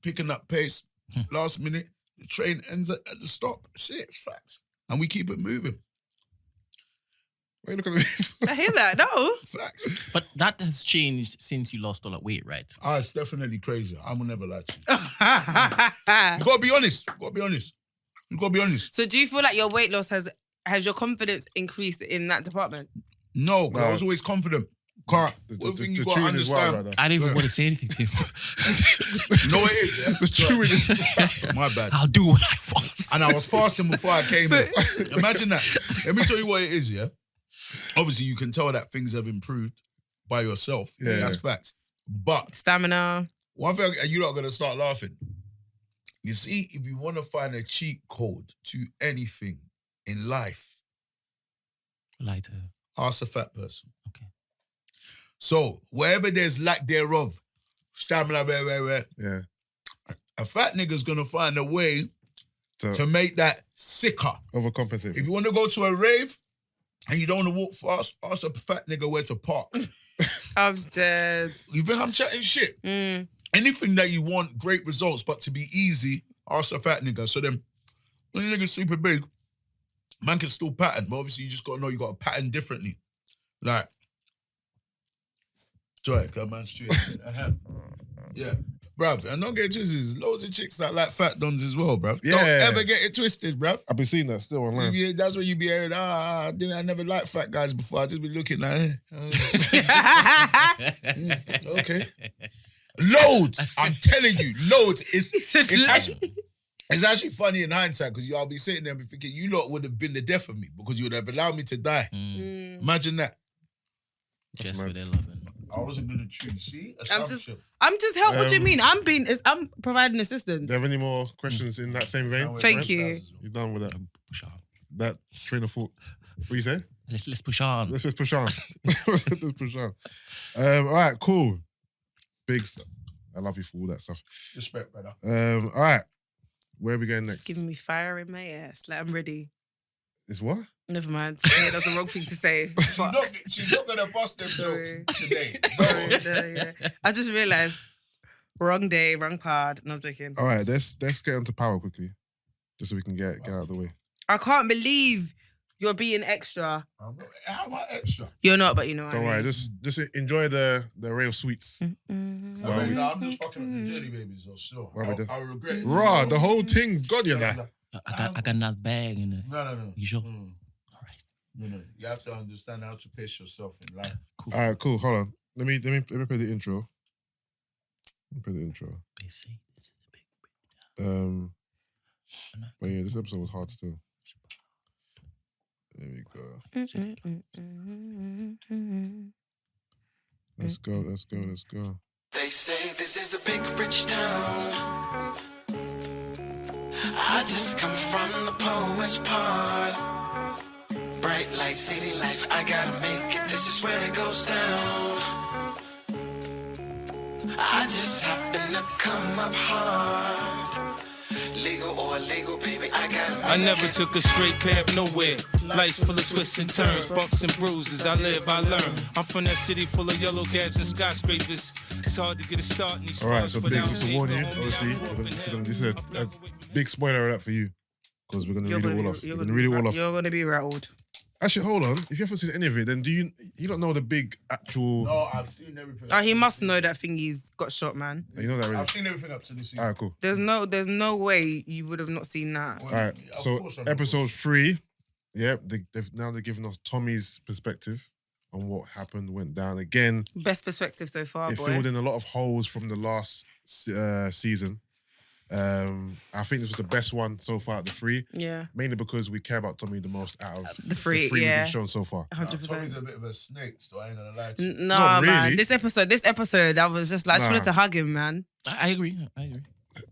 Speaker 3: picking up pace. Last minute, the train ends at the stop. That's it. It's facts. And we keep it moving.
Speaker 1: Why you looking at me?
Speaker 2: I hear that. No.
Speaker 3: Facts.
Speaker 4: But that has changed since you lost all that weight, right?
Speaker 3: It's definitely crazy. I will never lie to you. You gotta be honest. You gotta be honest. You gotta be honest.
Speaker 2: So do you feel like your weight loss has your confidence increased in that department?
Speaker 3: No, because I
Speaker 1: No.
Speaker 3: was always confident. Car,
Speaker 1: The
Speaker 3: one thing you
Speaker 1: chewing
Speaker 3: gotta
Speaker 1: is wild
Speaker 3: understand.
Speaker 1: right now.
Speaker 4: I didn't even
Speaker 3: Yeah.
Speaker 4: want to say anything to him.
Speaker 3: You know what it is, yeah?
Speaker 1: The chewing is
Speaker 3: My bad.
Speaker 4: I'll do what I want.
Speaker 3: And I was fasting before I came in. Imagine that. Let me tell you what it is, yeah? Obviously, you can tell that things have improved by yourself.
Speaker 1: Yeah.
Speaker 3: That's facts. But
Speaker 2: Stamina.
Speaker 3: one thing, and you're not going to start laughing. You see, if you want to find a cheat code to anything in life,
Speaker 4: Lighter.
Speaker 3: ask a fat person.
Speaker 4: Okay.
Speaker 3: So, wherever there's lack thereof, stamina,
Speaker 1: yeah.
Speaker 3: a fat nigga's going to find a way
Speaker 1: So
Speaker 3: to make that sicker.
Speaker 1: overcompensate.
Speaker 3: If you want to go to a rave and you don't want to walk fast, ask a fat nigga where to park.
Speaker 2: I'm dead.
Speaker 3: You think I'm chatting shit? Anything that you want great results, but to be easy, ask a fat nigga. So then, when the nigga's super big, man can still pattern, but obviously you just got to know you got to pattern differently. Like, sorry, because man's too. Yeah. Bruv, and don't get it twisted. There's loads of chicks that like fat dons as well, bruv.
Speaker 1: Yeah.
Speaker 3: Don't ever get it twisted, bruv.
Speaker 1: I've been seeing that still online.
Speaker 3: Yeah, that's what you be hearing. I never liked fat guys before. I just be looking like, okay. Loads. I'm telling you, loads. It's actually funny in hindsight because I'll be sitting there and be thinking, you lot would have been the death of me because you would have allowed me to die. Imagine that.
Speaker 4: Guess
Speaker 1: mad.
Speaker 4: what they're loving.
Speaker 3: wasn't going to choose. See?
Speaker 2: I'm just help. What do you mean? I'm providing assistance.
Speaker 1: Do you have any more questions in that same vein?
Speaker 2: Thank you.
Speaker 1: You're done with that?
Speaker 4: Push on.
Speaker 1: That train of thought. What you say?
Speaker 4: Let's push on.
Speaker 1: Let's push on. Let's push on. All right, cool. Bigz, I love you for all that stuff.
Speaker 3: Respect, brother.
Speaker 1: All right. Where are we going next?
Speaker 2: It's giving me fire in my ass. Like, I'm ready.
Speaker 1: It's what?
Speaker 2: Never mind. Yeah, that's the wrong thing to say.
Speaker 3: She's not going to bust them jokes today.
Speaker 2: Yeah. I just realised, wrong day, wrong pod. No, I'm joking.
Speaker 1: All right, let's get into power quickly. Just so we can get out of the way.
Speaker 2: I can't believe you're being extra.
Speaker 3: How am I extra?
Speaker 2: You're not, but you know what
Speaker 1: Don't
Speaker 2: I mean.
Speaker 1: worry, just enjoy the array of sweets.
Speaker 2: Mm-hmm.
Speaker 3: No, I'm just fucking with the jelly babies, so sure. I regret it.
Speaker 1: Raw, the whole thing, God, you're that.
Speaker 4: I got another bag in there.
Speaker 3: No.
Speaker 4: You sure?
Speaker 3: All right. No. You have to understand how to pace yourself in life.
Speaker 4: Cool.
Speaker 1: All right, cool. Hold on. Let me play the intro.
Speaker 4: They say this is a big.
Speaker 1: But yeah, this episode was hard still. There we go. Let's go.
Speaker 5: They say this is a big rich town. I just come from the poet's part. Bright light, city life, I gotta make it. This is where it goes down. I just happen to come up hard. Legal or illegal, baby, I gotta
Speaker 6: I never took a straight path nowhere. Life's full of twists and turns, bumps and bruises. I live, I learn. I'm from that city full of yellow cabs and skyscrapers. It's hard to get a start in these.
Speaker 1: All right, so Bigz, just to warn you, obviously, this is a big spoiler alert for you because we're gonna read it all off. We're gonna read it all off.
Speaker 2: You're gonna be rattled.
Speaker 1: Actually, hold on. If you haven't seen any of it, then you don't know the big actual.
Speaker 3: No, I've seen everything.
Speaker 2: Oh, he must know that Thingy's got shot, man.
Speaker 1: You know that already.
Speaker 3: I've seen everything up to this season.
Speaker 1: All right, cool.
Speaker 2: There's no way you would have not seen that.
Speaker 1: All right, so episode 3, yep, they're giving us Tommy's perspective on what happened, went down again.
Speaker 2: Best perspective so far,
Speaker 1: It
Speaker 2: boy.
Speaker 1: filled in a lot of holes from the last season. I think this was the best one so far out of the 3.
Speaker 2: Yeah.
Speaker 1: Mainly because we care about Tommy the most out of
Speaker 2: the 3
Speaker 1: we've
Speaker 2: yeah.
Speaker 1: been shown so far.
Speaker 2: 100%.
Speaker 3: Tommy's a bit of a snake, so I ain't gonna lie to you.
Speaker 2: No,
Speaker 1: Not
Speaker 2: man.
Speaker 1: really.
Speaker 2: This episode, I was just like, I just wanted to hug him, man.
Speaker 4: I agree.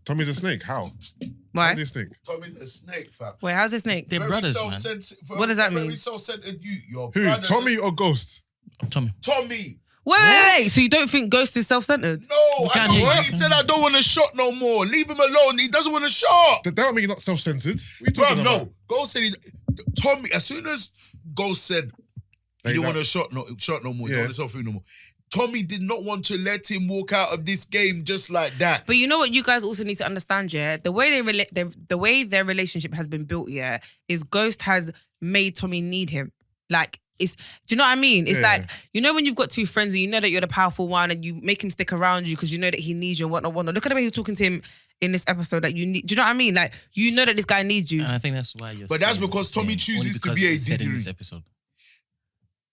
Speaker 1: Tommy's a snake. How?
Speaker 2: Why?
Speaker 1: How's he a snake?
Speaker 3: Tommy's a snake, fam.
Speaker 2: Wait, how's this snake?
Speaker 4: They're brothers, man.
Speaker 2: What does that mean?
Speaker 3: Very self-centered your
Speaker 1: Who?
Speaker 3: brother.
Speaker 1: Tommy or Ghost?
Speaker 4: I'm Tommy.
Speaker 3: Tommy.
Speaker 2: Wait. So you don't think Ghost is self-centered?
Speaker 3: No, I
Speaker 4: can't
Speaker 3: know
Speaker 4: hear
Speaker 3: what
Speaker 4: you.
Speaker 3: he said. I don't want a shot no more. Leave him alone. He doesn't want a shot.
Speaker 1: That don't mean you're not self-centered. What are you
Speaker 3: Bro,
Speaker 1: talking about?
Speaker 3: no. Ghost said Tommy. As soon as Ghost said he didn't want a shot no more, you don't want to self food no more. Tommy did not want to let him walk out of this game just like that.
Speaker 2: But you know what you guys also need to understand, yeah? The way the way their relationship has been built, yeah, is Ghost has made Tommy need him. Like, do you know what I mean? It's like, you know when you've got two friends and you know that you're the powerful one and you make him stick around you because you know that he needs you and whatnot. Look at the way he was talking to him in this episode that you need. Do you know what I mean? Like, you know that this guy needs you.
Speaker 4: And I think that's why you're.
Speaker 3: But that's
Speaker 4: saying
Speaker 3: because
Speaker 4: what
Speaker 3: Tommy
Speaker 4: you're saying,
Speaker 3: chooses
Speaker 4: only
Speaker 3: to be a
Speaker 4: because it's said in
Speaker 3: diddery.
Speaker 4: this episode.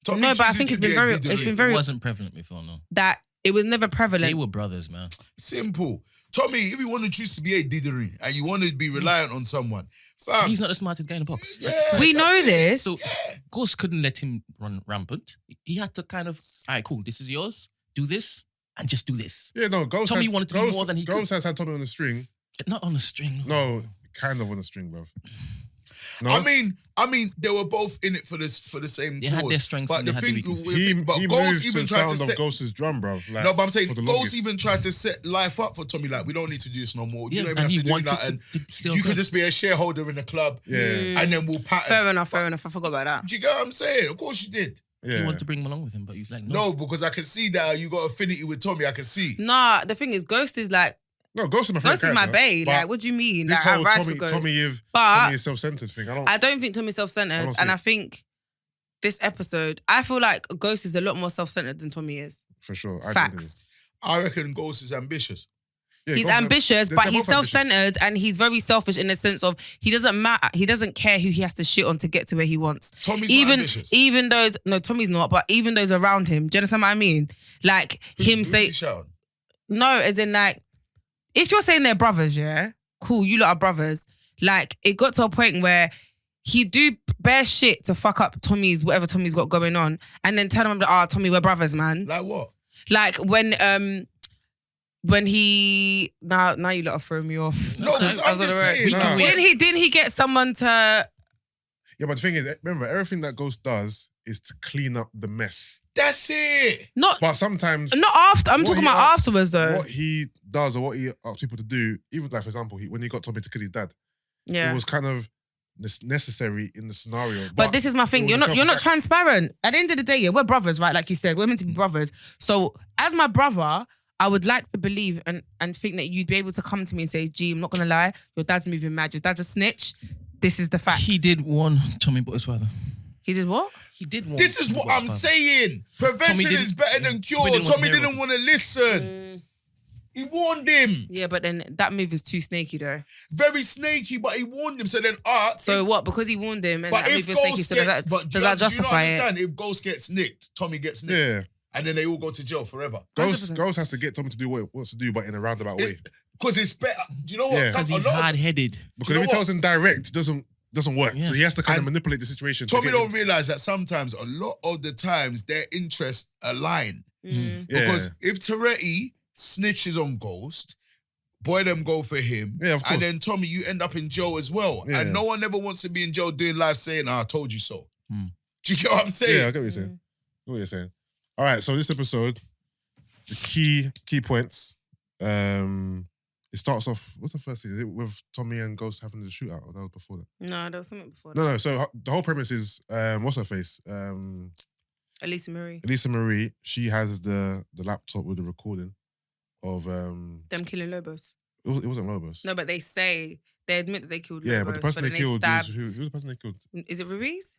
Speaker 3: Tommy
Speaker 2: No, but I
Speaker 3: chooses
Speaker 2: think
Speaker 3: to
Speaker 2: it's
Speaker 3: be
Speaker 2: been
Speaker 3: a
Speaker 2: very,
Speaker 3: diddery.
Speaker 2: it's been very
Speaker 4: It wasn't prevalent before, no.
Speaker 2: that it was never prevalent.
Speaker 4: They were brothers, man.
Speaker 3: Simple. Tommy, if you want to choose to be a diddery and you want to be reliant on someone, fam.
Speaker 4: He's not the smartest guy in the box.
Speaker 3: Yeah,
Speaker 2: we
Speaker 3: that's
Speaker 2: know
Speaker 3: it.
Speaker 2: this.
Speaker 4: So Ghost couldn't let him run rampant. He had to kind of, all right, cool, this is yours. Do this and just do this.
Speaker 1: Yeah, no, Ghost
Speaker 4: Tommy
Speaker 1: had,
Speaker 4: wanted to do more than he
Speaker 1: Ghost has had Tommy on the string.
Speaker 4: Not on a string.
Speaker 1: No, kind of on the string, bruv. No?
Speaker 3: I mean, they were both in it for the same
Speaker 4: They
Speaker 3: cause.
Speaker 4: had their strengths
Speaker 3: but
Speaker 4: and
Speaker 3: the
Speaker 4: they had their
Speaker 3: thing,
Speaker 4: weaknesses.
Speaker 3: but
Speaker 1: he
Speaker 3: Ghost
Speaker 1: moved to
Speaker 3: even
Speaker 1: the
Speaker 3: tried to
Speaker 1: sound
Speaker 3: set.
Speaker 1: of Ghost's drum, bruv. Like,
Speaker 3: No, but I'm saying
Speaker 1: for the
Speaker 3: Ghost
Speaker 1: longest.
Speaker 3: even tried to set life up for Tommy. Like, we don't need to do this no more. You
Speaker 4: Yeah,
Speaker 3: don't even
Speaker 4: and
Speaker 3: have
Speaker 4: he
Speaker 3: to do
Speaker 4: wanted
Speaker 3: that.
Speaker 4: to still
Speaker 3: You could
Speaker 4: go.
Speaker 3: just be a shareholder in the club.
Speaker 1: Yeah.
Speaker 3: And then we'll pattern.
Speaker 2: Fair enough. I forgot about that.
Speaker 3: Do you get what I'm saying? Of course you did.
Speaker 1: Yeah.
Speaker 4: He wanted to bring him along with him, but he's like, no.
Speaker 3: No, because I can see that you got affinity with Tommy. I can see.
Speaker 2: Nah, the thing is, Ghost is like,
Speaker 1: No, Ghost is my favorite
Speaker 2: Ghost is my
Speaker 1: character,
Speaker 2: bae.
Speaker 1: but
Speaker 2: Like, what do you mean?
Speaker 1: This
Speaker 2: Like, I
Speaker 1: whole
Speaker 2: ride
Speaker 1: Tommy,
Speaker 2: for Ghost.
Speaker 1: Tommy
Speaker 2: But
Speaker 1: is self-centered thing.
Speaker 2: I don't think Tommy's
Speaker 1: I
Speaker 2: self-centered,
Speaker 1: don't see
Speaker 2: and
Speaker 1: it.
Speaker 2: I think this episode, I feel like Ghost is a lot more self-centered than Tommy is.
Speaker 1: For sure.
Speaker 2: Facts.
Speaker 3: I reckon Ghost is ambitious.
Speaker 1: Yeah,
Speaker 2: He's
Speaker 1: Ghost is-
Speaker 2: ambitious,
Speaker 1: they're
Speaker 2: but
Speaker 1: both
Speaker 2: he's
Speaker 1: ambitious.
Speaker 2: self-centered and he's very selfish in the sense of he doesn't matter. He doesn't care who he has to shit on to get to where he wants.
Speaker 3: Tommy's not ambitious.
Speaker 2: Even those, no, Tommy's not, but even those around him. Do you understand what I mean? Like him
Speaker 3: Who's
Speaker 2: say,
Speaker 3: he shouting?
Speaker 2: no, as in like, if you're saying they're brothers, yeah, cool, you lot are brothers. Like it got to a point where he do bare shit to fuck up whatever Tommy's got going on, and then tell him, Tommy, we're brothers, man.
Speaker 3: Like what?
Speaker 2: Like when he now you lot are throwing me off.
Speaker 3: No, because I'm just saying.
Speaker 2: Didn't he get someone to?
Speaker 1: Yeah, but the thing is, remember, everything that Ghost does is to clean up the mess.
Speaker 3: That's it.
Speaker 1: But sometimes
Speaker 2: not after. I'm talking about afterwards though.
Speaker 1: What he does or what he asks people to do, even like for example, when he got Tommy to kill his dad, it was kind of necessary in the scenario.
Speaker 2: But this is my thing. You're not transparent. At the end of the day, we're brothers, right? Like you said, we're meant to be brothers. So as my brother, I would like to believe and think that you'd be able to come to me and say, G, I'm not gonna lie, your dad's moving mad. Your dad's a snitch. This is the fact.
Speaker 4: He did warn Tommy about his father.
Speaker 2: He did what?
Speaker 4: He did warn.
Speaker 3: This is what I'm saying. Prevention is better than cure. Tommy didn't want to listen. He warned him.
Speaker 2: Yeah, but then that move is too snaky though.
Speaker 3: Very snaky, but he warned him. So then
Speaker 2: So what? Because he warned him and that move is snaky, so does that justify it?
Speaker 3: If Ghost gets nicked, Tommy gets nicked.
Speaker 1: Yeah.
Speaker 3: And then they all go to jail forever.
Speaker 1: Ghost has to get Tommy to do what he wants to do, but in a roundabout way.
Speaker 3: Because it's better. Do you know what?
Speaker 4: Because he's hard-headed.
Speaker 1: Because if he tells him direct, doesn't work. Yes. So he has to kind of manipulate the situation.
Speaker 3: Tommy don't realise that sometimes, a lot of the times, their interests align. Because if Toretti snitches on Ghost, boy them go for him.
Speaker 1: Yeah, of course.
Speaker 3: And then Tommy, you end up in jail as well. Yeah. And no one ever wants to be in jail doing live saying, I told you so. Do you get what I'm saying?
Speaker 1: Yeah, I get what you're saying. I get what you're saying. All right, so this episode, the key points. It starts off. What's the first thing? Is it with Tommy and Ghost having the shootout, or that was before that?
Speaker 2: No, there was something before that.
Speaker 1: No. So the whole premise is, what's her face?
Speaker 2: Elisa Marie.
Speaker 1: Elisa Marie. She has the laptop with the recording of
Speaker 2: them killing Lobos.
Speaker 1: It wasn't Lobos.
Speaker 2: No, but they admit that they killed Lobos.
Speaker 1: Yeah, but the person they killed who was the person they killed?
Speaker 2: Is it Ruiz?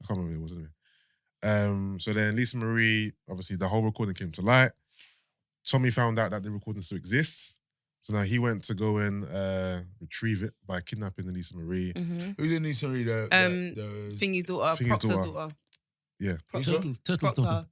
Speaker 1: I can't remember who it was, wasn't it? So then Lisa Marie, obviously the whole recording came to light. Tommy found out that the recording still exists. So now he went to go and retrieve it by kidnapping Lisa Marie.
Speaker 3: Who's in Lisa Marie? The
Speaker 2: Thingy's daughter, Proctor's daughter.
Speaker 1: Yeah.
Speaker 4: Turtle's daughter.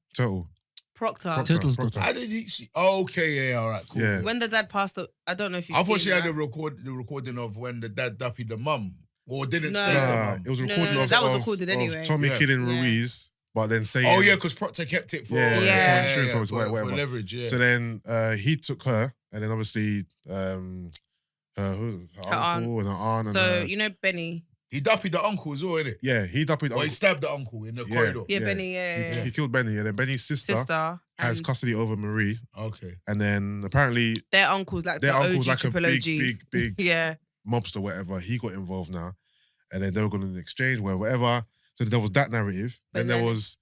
Speaker 2: Proctor.
Speaker 3: How did he? Okay, yeah, all right, cool.
Speaker 1: Yeah.
Speaker 2: When the dad passed, I don't know if you.
Speaker 3: I thought she had the recording of when the dad duppied the mum, or didn't say the mum.
Speaker 1: It was a recording of
Speaker 2: that was recorded anyway.
Speaker 1: Of Tommy killing Ruiz, but then saying,
Speaker 3: oh yeah, because Proctor kept it for for leverage. Yeah.
Speaker 1: So then he took her, and then obviously her uncle and her aunt.
Speaker 2: So
Speaker 1: and
Speaker 2: you know Benny.
Speaker 3: He duppied the uncle as well, innit?
Speaker 1: Yeah, he duppied the uncle.
Speaker 3: He stabbed the uncle in the corridor.
Speaker 2: Yeah, Benny,
Speaker 1: He killed Benny, and then Benny's sister has custody over Marie.
Speaker 3: Okay.
Speaker 1: And then apparently
Speaker 2: their uncle's like
Speaker 1: their
Speaker 2: the
Speaker 1: uncle's
Speaker 2: OG,
Speaker 1: like a big
Speaker 2: mobster,
Speaker 1: whatever. He got involved now. And then they were going to exchange, whatever. So there was that narrative. Then there was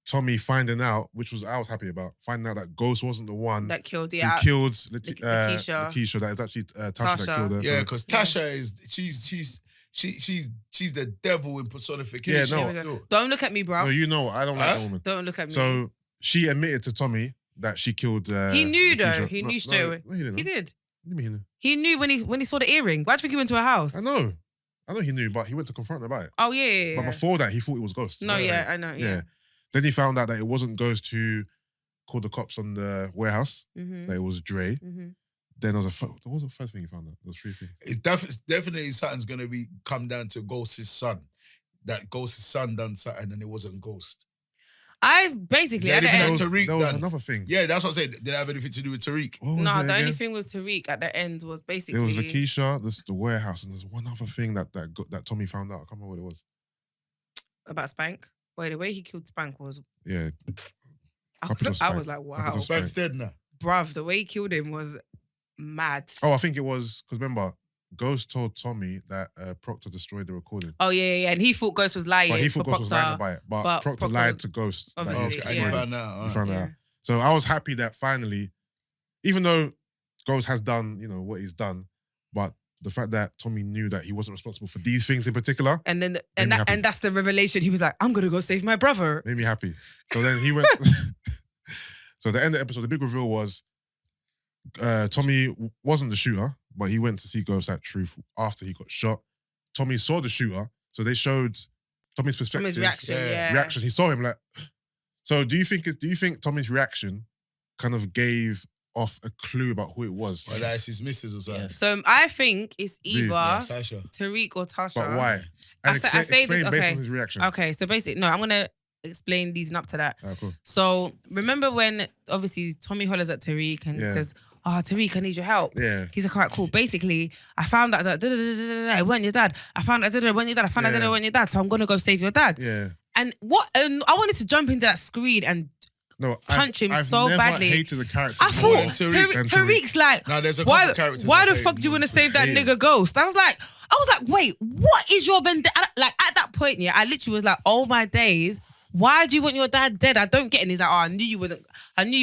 Speaker 1: Tommy finding out, which I was happy about, finding out that Ghost wasn't the one
Speaker 2: that killed,
Speaker 1: who killed Lakeisha. That is actually Tasha that killed her.
Speaker 3: Yeah, because Tasha is she's the devil in personification.
Speaker 1: Yeah, no.
Speaker 2: Don't look at me, bro.
Speaker 1: No, you know, I don't like that woman.
Speaker 2: Don't look at me.
Speaker 1: So she admitted to Tommy that she killed.
Speaker 2: He knew
Speaker 1: Lakeisha.
Speaker 2: though. He knew straight away.
Speaker 1: No, he didn't.
Speaker 2: He did.
Speaker 1: What do you mean?
Speaker 2: He knew when he saw the earring. Why do you think he went to her house?
Speaker 1: I know he knew, but he went to confront her about it.
Speaker 2: Oh yeah.
Speaker 1: But before that, he thought it was Ghost.
Speaker 2: No, yeah, I know. Yeah.
Speaker 1: Then he found out that it wasn't Ghost who called the cops on the warehouse. That it was Dre. Then there was the first thing he found out? There was three things.
Speaker 3: It's definitely something's gonna come down to Ghost's son. That Ghost's son done something and it wasn't Ghost.
Speaker 2: I basically at the end.
Speaker 1: There was another thing.
Speaker 3: Yeah, that's what I said. Did it have anything to do with Tariq?
Speaker 2: No, the only thing with Tariq at the end was basically
Speaker 1: there was Lakeisha, the warehouse, and there's one other thing that Tommy found out. I can't remember what it was.
Speaker 2: About Spank. Wait, the way he killed Spank was
Speaker 1: I
Speaker 2: was like, wow.
Speaker 3: Spank's dead now.
Speaker 2: Bruv, the way he killed him was mad.
Speaker 1: Oh, I think it was because remember, Ghost told Tommy that Proctor destroyed the recording.
Speaker 2: Oh yeah, and he thought Ghost was lying.
Speaker 1: But he thought Ghost was lying about it. But Proctor lied to Ghost.
Speaker 3: And he found out.
Speaker 1: He found out. So I was happy that finally, even though Ghost has done, what he's done, but the fact that Tommy knew that he wasn't responsible for these things in particular,
Speaker 2: and that's the revelation. He was like, "I'm gonna go save my brother."
Speaker 1: Made me happy. So then he went. So the end of the episode, the big reveal was Tommy wasn't the shooter, but he went to see Ghost at Truth after he got shot. Tommy saw the shooter, so they showed Tommy's perspective, reaction. He saw him like. So do you think Tommy's reaction kind of gave off a clue about who it was?
Speaker 3: Well, that's his missus or something.
Speaker 2: So I think it's either Tariq or Tasha.
Speaker 1: But why? And
Speaker 2: I say this
Speaker 1: based on his reaction.
Speaker 2: Okay, so basically, no, I'm gonna explain leading up to that.
Speaker 1: Cool.
Speaker 2: So remember when obviously Tommy hollers at Tariq and says, Tariq, I need your help.
Speaker 1: Yeah.
Speaker 2: He's like, all right, cool. Basically, I found out that it weren't your dad. I found out it weren't your dad. I found out it weren't your dad. So I'm going to go save your dad.
Speaker 1: Yeah.
Speaker 2: And I wanted to jump into that screen and punch him so badly.
Speaker 1: I've hated the character.
Speaker 2: I thought
Speaker 1: Tariq's
Speaker 2: like,
Speaker 3: Now, there's a couple of characters
Speaker 2: why
Speaker 3: I
Speaker 2: the
Speaker 3: hate
Speaker 2: fuck do you
Speaker 3: more
Speaker 2: want to
Speaker 3: than
Speaker 2: save that
Speaker 1: hate
Speaker 2: nigga Ghost? I was like, wait, what is your vendetta? Like at that point, I literally was like, oh my days, why do you want your dad dead? I don't get it. And he's like, I knew you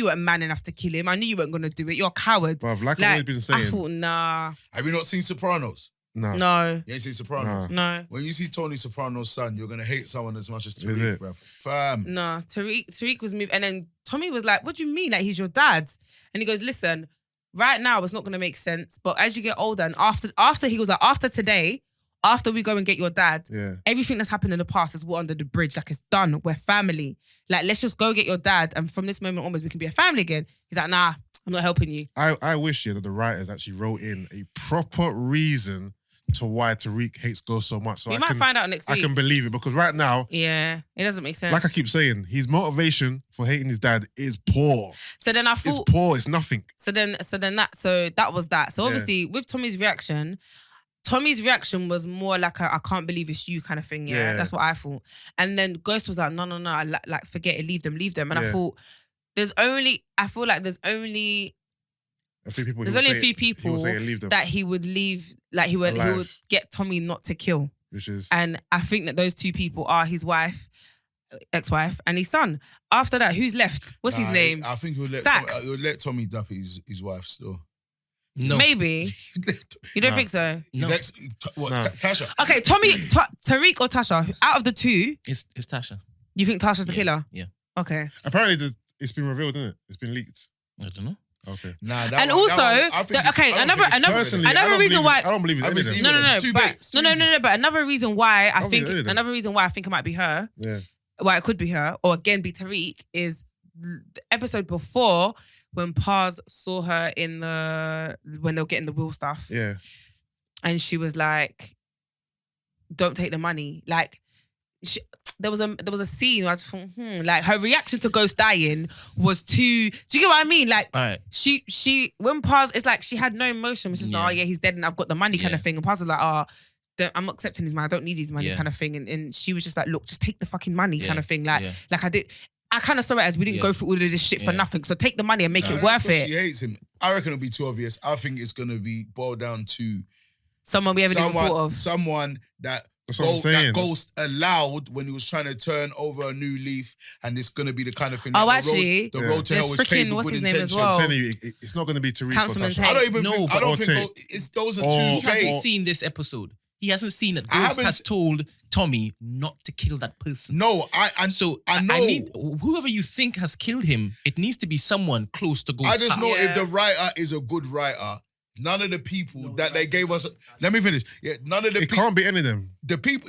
Speaker 2: weren't man enough to kill him. I knew you weren't gonna do it. You're a coward.
Speaker 1: Bruv, like I've always been saying.
Speaker 2: I thought, nah.
Speaker 3: Have you not seen Sopranos?
Speaker 2: No.
Speaker 3: You ain't seen Sopranos?
Speaker 2: No.
Speaker 3: When you see Tony Soprano's son, you're going to hate someone as much as
Speaker 1: Is
Speaker 3: Tariq,
Speaker 1: it?
Speaker 3: bruv. Fam.
Speaker 2: No, Tariq was moved. And then Tommy was like, what do you mean? Like, he's your dad? And he goes, listen, right now it's not going to make sense. But as you get older and after he was like, after today, after we go and get your dad, everything that's happened in the past is water under the bridge. Like, it's done. We're family. Like, let's just go get your dad. And from this moment onwards, we can be a family again. He's like, nah, I'm not helping you.
Speaker 1: I wish that the writers actually wrote in a proper reason to why Tariq hates Ghost so much. So
Speaker 2: We might find out next week.
Speaker 1: I can believe it because right now,
Speaker 2: it doesn't make sense.
Speaker 1: like I keep saying, his motivation for hating his dad is poor.
Speaker 2: So then I thought,
Speaker 1: it's poor. It's nothing.
Speaker 2: So that was that. So obviously with Tommy's reaction was more like a I can't believe it's you kind of thing. Yeah, that's what I thought. And then Ghost was like, no, like forget it, leave them. And I thought there's only a few people that he would leave, like he would get Tommy not to kill. And I think that those two people are his wife, ex-wife, and his son. After that, who's left? What's his name?
Speaker 3: I think he'll let Tommy dup his wife still.
Speaker 4: No.
Speaker 2: Maybe. You don't think so?
Speaker 3: His ex, Tasha?
Speaker 2: Okay, Tariq or Tasha? Out of the two,
Speaker 4: it's Tasha.
Speaker 2: You think Tasha's the killer?
Speaker 4: Yeah.
Speaker 2: Okay.
Speaker 1: Apparently, it's been revealed, isn't it? It's been leaked.
Speaker 4: I don't know.
Speaker 1: Okay.
Speaker 3: Nah,
Speaker 2: another reason why
Speaker 1: I don't believe it's
Speaker 2: no. But another reason why I think it might be her.
Speaker 1: Yeah.
Speaker 2: Why it could be her or again be Tariq is the episode before when Paz saw her when they were getting the will stuff.
Speaker 1: Yeah.
Speaker 2: And she was like, "Don't take the money." Like, there was a scene where I just thought, like her reaction to Ghost dying was too. Do you get what I mean? Like,
Speaker 4: right.
Speaker 2: she when Paz, it's like she had no emotion. It's just like, oh yeah, he's dead and I've got the money kind of thing. And Paz was like, I'm not accepting his money. I don't need his money kind of thing. And she was just like, look, just take the fucking money kind of thing. Like I did. I kind of saw it as we didn't go through all of this shit for nothing. So take the money and make it worth it.
Speaker 3: She hates him. I reckon it'll be too obvious. I think it's going to be boiled down to
Speaker 2: someone we haven't even thought of.
Speaker 3: Someone that Ghost allowed when he was trying to turn over a new leaf, and it's going to be the kind of thing.
Speaker 2: The
Speaker 3: road to hell was paved with good intentions.
Speaker 2: Well?
Speaker 1: I'm telling you, it's not going to be Tariq or Tasha.
Speaker 3: I don't think it's those are two.
Speaker 4: He hasn't seen this episode. He hasn't seen that Ghost has told Tommy not to kill that person.
Speaker 3: No, I know.
Speaker 4: I need whoever you think has killed him. It needs to be someone close to Ghost.
Speaker 3: I just know if the writer is a good writer. None of the people that they gave us. Let me finish. Yeah, none of the.
Speaker 1: It can't be any of them.
Speaker 3: The people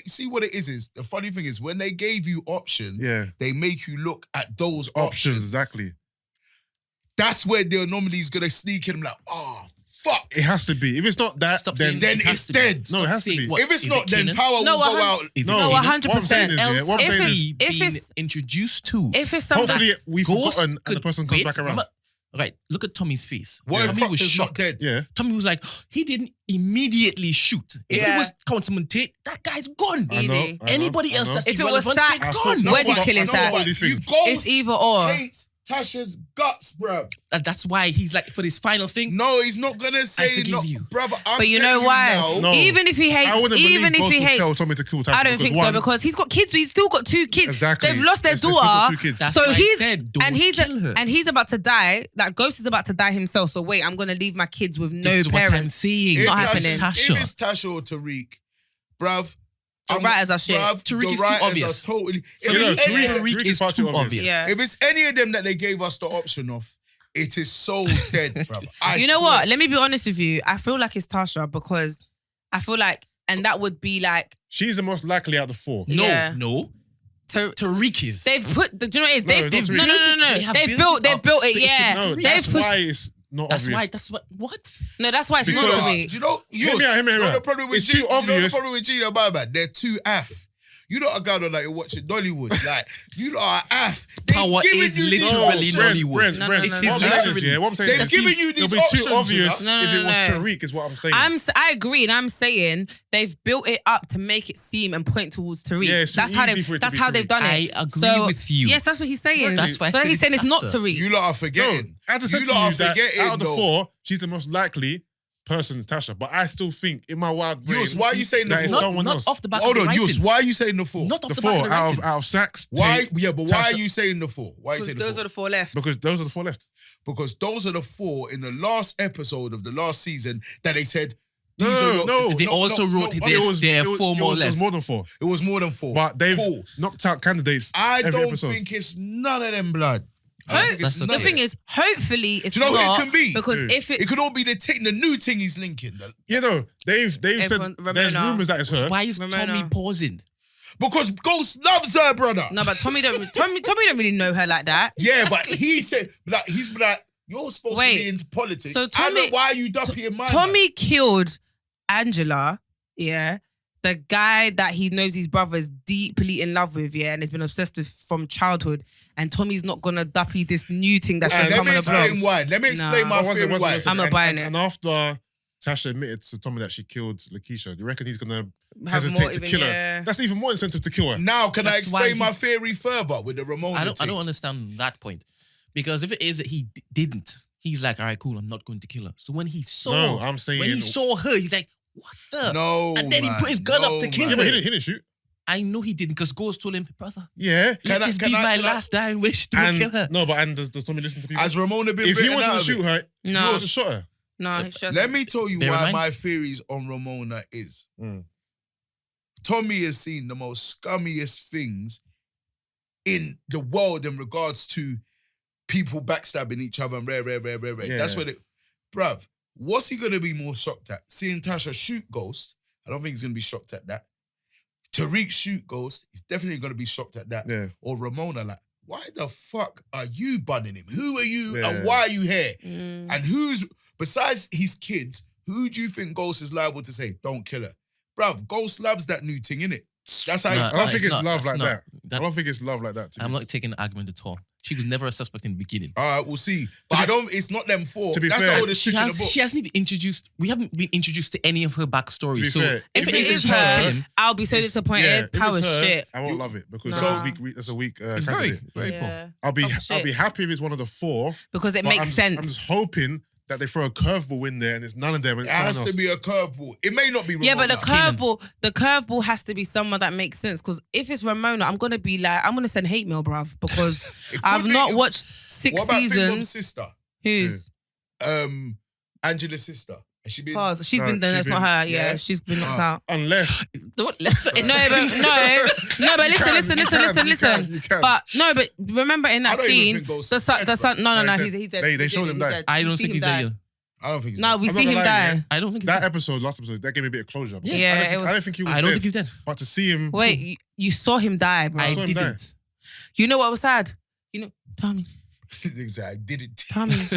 Speaker 3: see what it is. The funny thing is when they gave you options. They make you look at those options.
Speaker 1: Exactly.
Speaker 3: That's where the anomaly is gonna sneak in. Like, oh fuck!
Speaker 1: It has to be. If it's not that, then
Speaker 3: it's dead.
Speaker 1: No, it has to be.
Speaker 3: If it's not, then power will go out.
Speaker 2: No, 100%.
Speaker 4: If it's introduced to,
Speaker 2: if it's something,
Speaker 1: hopefully we've forgotten and the person comes back around.
Speaker 4: Right, look at Tommy's face.
Speaker 3: What if
Speaker 4: Tommy was
Speaker 3: Proctor's
Speaker 4: shocked.
Speaker 3: not dead?
Speaker 1: Yeah.
Speaker 4: Tommy was like, he didn't immediately shoot. If it was Councilman Tate, that guy's gone.
Speaker 1: I know,
Speaker 4: Anybody else that's
Speaker 2: if it was
Speaker 4: irrelevant,
Speaker 2: Sax,
Speaker 4: gone.
Speaker 2: where did he kill his dad? It's either or.
Speaker 3: Hates Tasha's guts, bruv.
Speaker 4: And that's why he's like, for this final thing.
Speaker 3: No, he's not gonna say no, brother.
Speaker 2: But you know why?
Speaker 1: No.
Speaker 2: Even if he hates,
Speaker 1: tell Tommy to kill Tasha.
Speaker 2: I don't think so because he's got kids. But he's still got 2 kids.
Speaker 1: Exactly.
Speaker 2: They've lost their daughter. So he's about to die. Like Ghost is about to die himself. So wait, I'm gonna leave my kids with no parents.
Speaker 4: What I'm seeing.
Speaker 2: Not happening.
Speaker 3: If it's Tasha or Tariq, bruv.
Speaker 2: The writers are shit.
Speaker 4: Tariq is too obvious.
Speaker 3: Totally.
Speaker 4: Tariq is too obvious.
Speaker 2: Yeah.
Speaker 3: If it's any of them that they gave us the option of, it is so dead, bruv.
Speaker 2: You know what? Let me be honest with you. I feel like it's Tasha because I feel like, and that would be like...
Speaker 1: She's the most likely out of the 4.
Speaker 4: No. Tariq is.
Speaker 2: They've put... Do you know what it is?
Speaker 1: No.
Speaker 2: They've built it, yeah.
Speaker 1: No, that's why it's not obvious.
Speaker 4: That's what?
Speaker 2: No, that's why it's not for me.
Speaker 3: Do you know,
Speaker 1: hear me out.
Speaker 3: The problem with
Speaker 1: It's
Speaker 3: Gina,
Speaker 1: too obvious.
Speaker 3: the problem with Gina, my man, they're too af. You lot are going on like you're watching Nollywood. Like, you lot are af.
Speaker 4: Power is literally Nollywood.
Speaker 2: It is
Speaker 4: literally.
Speaker 1: What I'm saying
Speaker 3: They've given you these
Speaker 1: it'll be
Speaker 3: options.
Speaker 1: too obvious
Speaker 2: No,
Speaker 1: if it was
Speaker 2: no.
Speaker 1: Tariq, is what I'm saying.
Speaker 2: I agree, and I'm saying they've built it up to make it seem and point towards Tariq.
Speaker 1: Yeah, it's too easy for it to
Speaker 2: that's
Speaker 1: be
Speaker 2: how they've
Speaker 1: Tariq.
Speaker 2: done it.
Speaker 4: I agree with you.
Speaker 2: Yes, that's what he's saying.
Speaker 4: That's why I
Speaker 2: so
Speaker 4: said
Speaker 2: he's saying it's not
Speaker 4: Tasha.
Speaker 2: Tariq.
Speaker 3: You lot are forgetting.
Speaker 1: I just said
Speaker 3: You
Speaker 1: to
Speaker 3: lot are
Speaker 1: you that
Speaker 3: forgetting,
Speaker 1: out of the
Speaker 3: though.
Speaker 1: 4, she's the most likely person, Tasha. But I still think in my wild brain,
Speaker 3: Yus, why are you saying the
Speaker 1: that it's
Speaker 3: 4?
Speaker 1: someone
Speaker 4: Not
Speaker 1: else.
Speaker 4: off the back
Speaker 3: Hold
Speaker 4: of the
Speaker 3: on, Yus,
Speaker 4: writing.
Speaker 3: why are you saying the 4?
Speaker 4: Not off
Speaker 1: The
Speaker 4: the
Speaker 1: 4
Speaker 4: back of the writing.
Speaker 1: out of Sax.
Speaker 3: Why?
Speaker 1: Tate,
Speaker 3: Yeah, but why
Speaker 1: Tasha.
Speaker 3: are you saying the 4? Why are you saying the 4?
Speaker 2: Those are the 4 left.
Speaker 1: Because those are the 4 left.
Speaker 3: Because those are the 4 in the last episode of the last season that they said. These are your-
Speaker 1: No.
Speaker 4: They also wrote this. There are 4 more
Speaker 1: It was
Speaker 4: left.
Speaker 1: more than 4.
Speaker 3: It was more than 4.
Speaker 1: But they've
Speaker 3: Cool.
Speaker 1: knocked out candidates
Speaker 3: I
Speaker 1: every
Speaker 3: don't
Speaker 1: episode.
Speaker 3: think it's none of them, blood. I think it's
Speaker 4: the
Speaker 3: none
Speaker 2: The
Speaker 3: of
Speaker 2: thing
Speaker 3: them.
Speaker 2: is, hopefully it's
Speaker 3: Do you know
Speaker 2: not.
Speaker 3: what it can be?
Speaker 2: Because
Speaker 1: Who?
Speaker 2: if
Speaker 3: It could all be the new thing he's linking.
Speaker 1: You know, they've
Speaker 2: Everyone-
Speaker 1: said there's
Speaker 2: Ramona.
Speaker 1: rumours that it's her.
Speaker 4: Why is
Speaker 2: Ramona.
Speaker 4: Tommy pausing?
Speaker 3: Because Ghost loves her, brother.
Speaker 2: No, but Tommy don't really know her like that.
Speaker 3: Yeah, but he said, like, he's like, you're supposed to
Speaker 2: Wait,
Speaker 3: be into politics.
Speaker 2: so
Speaker 3: I
Speaker 2: Tommy-
Speaker 3: know why are you duppy in my
Speaker 2: Tommy killed Angela, yeah, the guy that he knows his brother is deeply in love with, yeah, and has been obsessed with from childhood. And Tommy's not gonna duppy this new thing that's just
Speaker 3: Let
Speaker 2: come
Speaker 3: me
Speaker 2: on the block.
Speaker 3: explain why. Let me explain
Speaker 2: Nah.
Speaker 3: my theory why.
Speaker 2: I'm not buying it.
Speaker 1: And after Tasha admitted to Tommy that she killed Lakeisha, do you reckon he's gonna
Speaker 2: Have
Speaker 1: hesitate
Speaker 2: more
Speaker 1: to
Speaker 2: even,
Speaker 1: kill
Speaker 2: yeah.
Speaker 1: her? That's even more incentive to kill her.
Speaker 3: Now, can I
Speaker 4: That's why
Speaker 3: explain
Speaker 4: he-
Speaker 3: my theory further with the Ramona
Speaker 4: I don't
Speaker 3: thing?
Speaker 4: understand that point. Because if it is that he didn't, he's like, all right, cool, I'm not going to kill her. So when he saw
Speaker 1: No, I'm saying-
Speaker 4: when he saw her, he's like, what the?
Speaker 3: No,
Speaker 4: And then he put his gun up to kill
Speaker 1: Yeah,
Speaker 4: her.
Speaker 1: but he didn't shoot.
Speaker 4: I know he didn't because Ghost told him, brother,
Speaker 1: Yeah.
Speaker 4: let this be my last dying wish to kill her.
Speaker 1: No, but does Tommy listen to people?
Speaker 3: Has Ramona been
Speaker 1: If he
Speaker 3: written
Speaker 1: wanted
Speaker 3: out
Speaker 1: to
Speaker 3: of
Speaker 1: shoot
Speaker 3: it?
Speaker 1: her,
Speaker 2: No.
Speaker 1: he would have shot her.
Speaker 2: No, he shouldn't.
Speaker 3: Let me tell you
Speaker 4: Bear in
Speaker 3: why
Speaker 4: mind-
Speaker 3: my theories on Ramona is.
Speaker 1: Mm.
Speaker 3: Tommy has seen the most scummiest things in the world in regards to people backstabbing each other and rare.
Speaker 1: Yeah.
Speaker 3: That's what it... Bruv, what's he going to be more shocked at? Seeing Tasha shoot Ghost? I don't think he's going to be shocked at that. Tariq shoot Ghost? He's definitely going to be shocked at that.
Speaker 1: Yeah.
Speaker 3: Or Ramona, like, why the fuck are you bunning him? Who are you
Speaker 1: Yeah.
Speaker 3: and why are you here?
Speaker 2: Mm.
Speaker 3: And who's, besides his kids, who do you think Ghost is liable to say, don't kill her? Bruv, Ghost loves that new thing, innit? That's how
Speaker 4: Nah,
Speaker 3: he's...
Speaker 1: I don't think
Speaker 4: it's
Speaker 1: it's
Speaker 4: not-
Speaker 1: love
Speaker 4: that's
Speaker 1: like
Speaker 4: not-
Speaker 1: that. I don't think it's love like that.
Speaker 4: I'm not taking the argument at all. She was never a suspect in the beginning.
Speaker 3: All right, we'll see. But I don't... It's not them 4.
Speaker 1: to be
Speaker 3: That's
Speaker 1: fair,
Speaker 3: the oldest
Speaker 4: She
Speaker 3: trick in the book.
Speaker 4: hasn't even introduced. We haven't been introduced to any of her backstory.
Speaker 1: To be
Speaker 4: So
Speaker 1: fair,
Speaker 2: If it
Speaker 1: it's
Speaker 2: is
Speaker 1: her,
Speaker 2: her, I'll be so disappointed.
Speaker 1: if
Speaker 2: Power
Speaker 1: it's her,
Speaker 2: shit.
Speaker 1: I won't love it because
Speaker 2: Nah.
Speaker 1: it's a weak
Speaker 4: it's very,
Speaker 1: candidate.
Speaker 4: very poor.
Speaker 2: Yeah.
Speaker 1: I'll be
Speaker 2: shit.
Speaker 1: happy if it's one of the 4.
Speaker 2: Because it
Speaker 1: but
Speaker 2: makes
Speaker 1: I'm
Speaker 2: sense.
Speaker 1: just hoping that they throw a curveball in there and it's none of them and
Speaker 3: It
Speaker 1: it's someone
Speaker 3: has
Speaker 1: else.
Speaker 3: to be a curveball. It may not be Ramona.
Speaker 2: Yeah, but
Speaker 4: Kanan.
Speaker 2: the curveball has to be someone that makes sense. Because if it's Ramona, I'm gonna send hate mail, bruv, because
Speaker 3: It
Speaker 2: I've
Speaker 3: could be-
Speaker 2: not watched 6
Speaker 3: What about Big Mom's
Speaker 2: seasons.
Speaker 3: sister?
Speaker 2: Who's?
Speaker 3: Angela's sister. Has she been...
Speaker 2: Pause. She's
Speaker 1: No,
Speaker 2: been done.
Speaker 1: she's
Speaker 2: That's not
Speaker 1: been-
Speaker 2: her. Yeah,
Speaker 3: yeah.
Speaker 2: she's been knocked out.
Speaker 1: Unless
Speaker 4: Don't let-
Speaker 2: No, but listen.
Speaker 1: you can.
Speaker 2: But no, but remember in
Speaker 3: I
Speaker 2: that
Speaker 3: don't even
Speaker 2: scene,
Speaker 3: think Ghost
Speaker 2: the
Speaker 3: is
Speaker 2: son,
Speaker 3: dead,
Speaker 2: the son. No,
Speaker 1: bro.
Speaker 2: he's dead.
Speaker 1: They showed him
Speaker 2: He's
Speaker 1: die.
Speaker 2: dead.
Speaker 4: I
Speaker 2: We
Speaker 4: don't
Speaker 2: see
Speaker 4: think
Speaker 2: him
Speaker 4: he's
Speaker 2: die.
Speaker 4: there.
Speaker 3: I don't think he's
Speaker 2: No, we
Speaker 1: I'm
Speaker 2: see
Speaker 1: not
Speaker 2: him
Speaker 1: gonna lie,
Speaker 2: die.
Speaker 1: yeah.
Speaker 4: I don't think he's
Speaker 1: that
Speaker 4: dead.
Speaker 1: episode, last episode, that gave me a bit of closure. Because
Speaker 2: Yeah,
Speaker 1: I
Speaker 2: it
Speaker 1: don't
Speaker 2: was-
Speaker 1: think he was
Speaker 4: I don't
Speaker 1: dead.
Speaker 4: think he's dead.
Speaker 1: But to see him,
Speaker 2: Wait, you saw him die, bro.
Speaker 4: I
Speaker 1: saw him die.
Speaker 4: didn't.
Speaker 2: You know what was sad? You know, Tommy,
Speaker 3: I did it.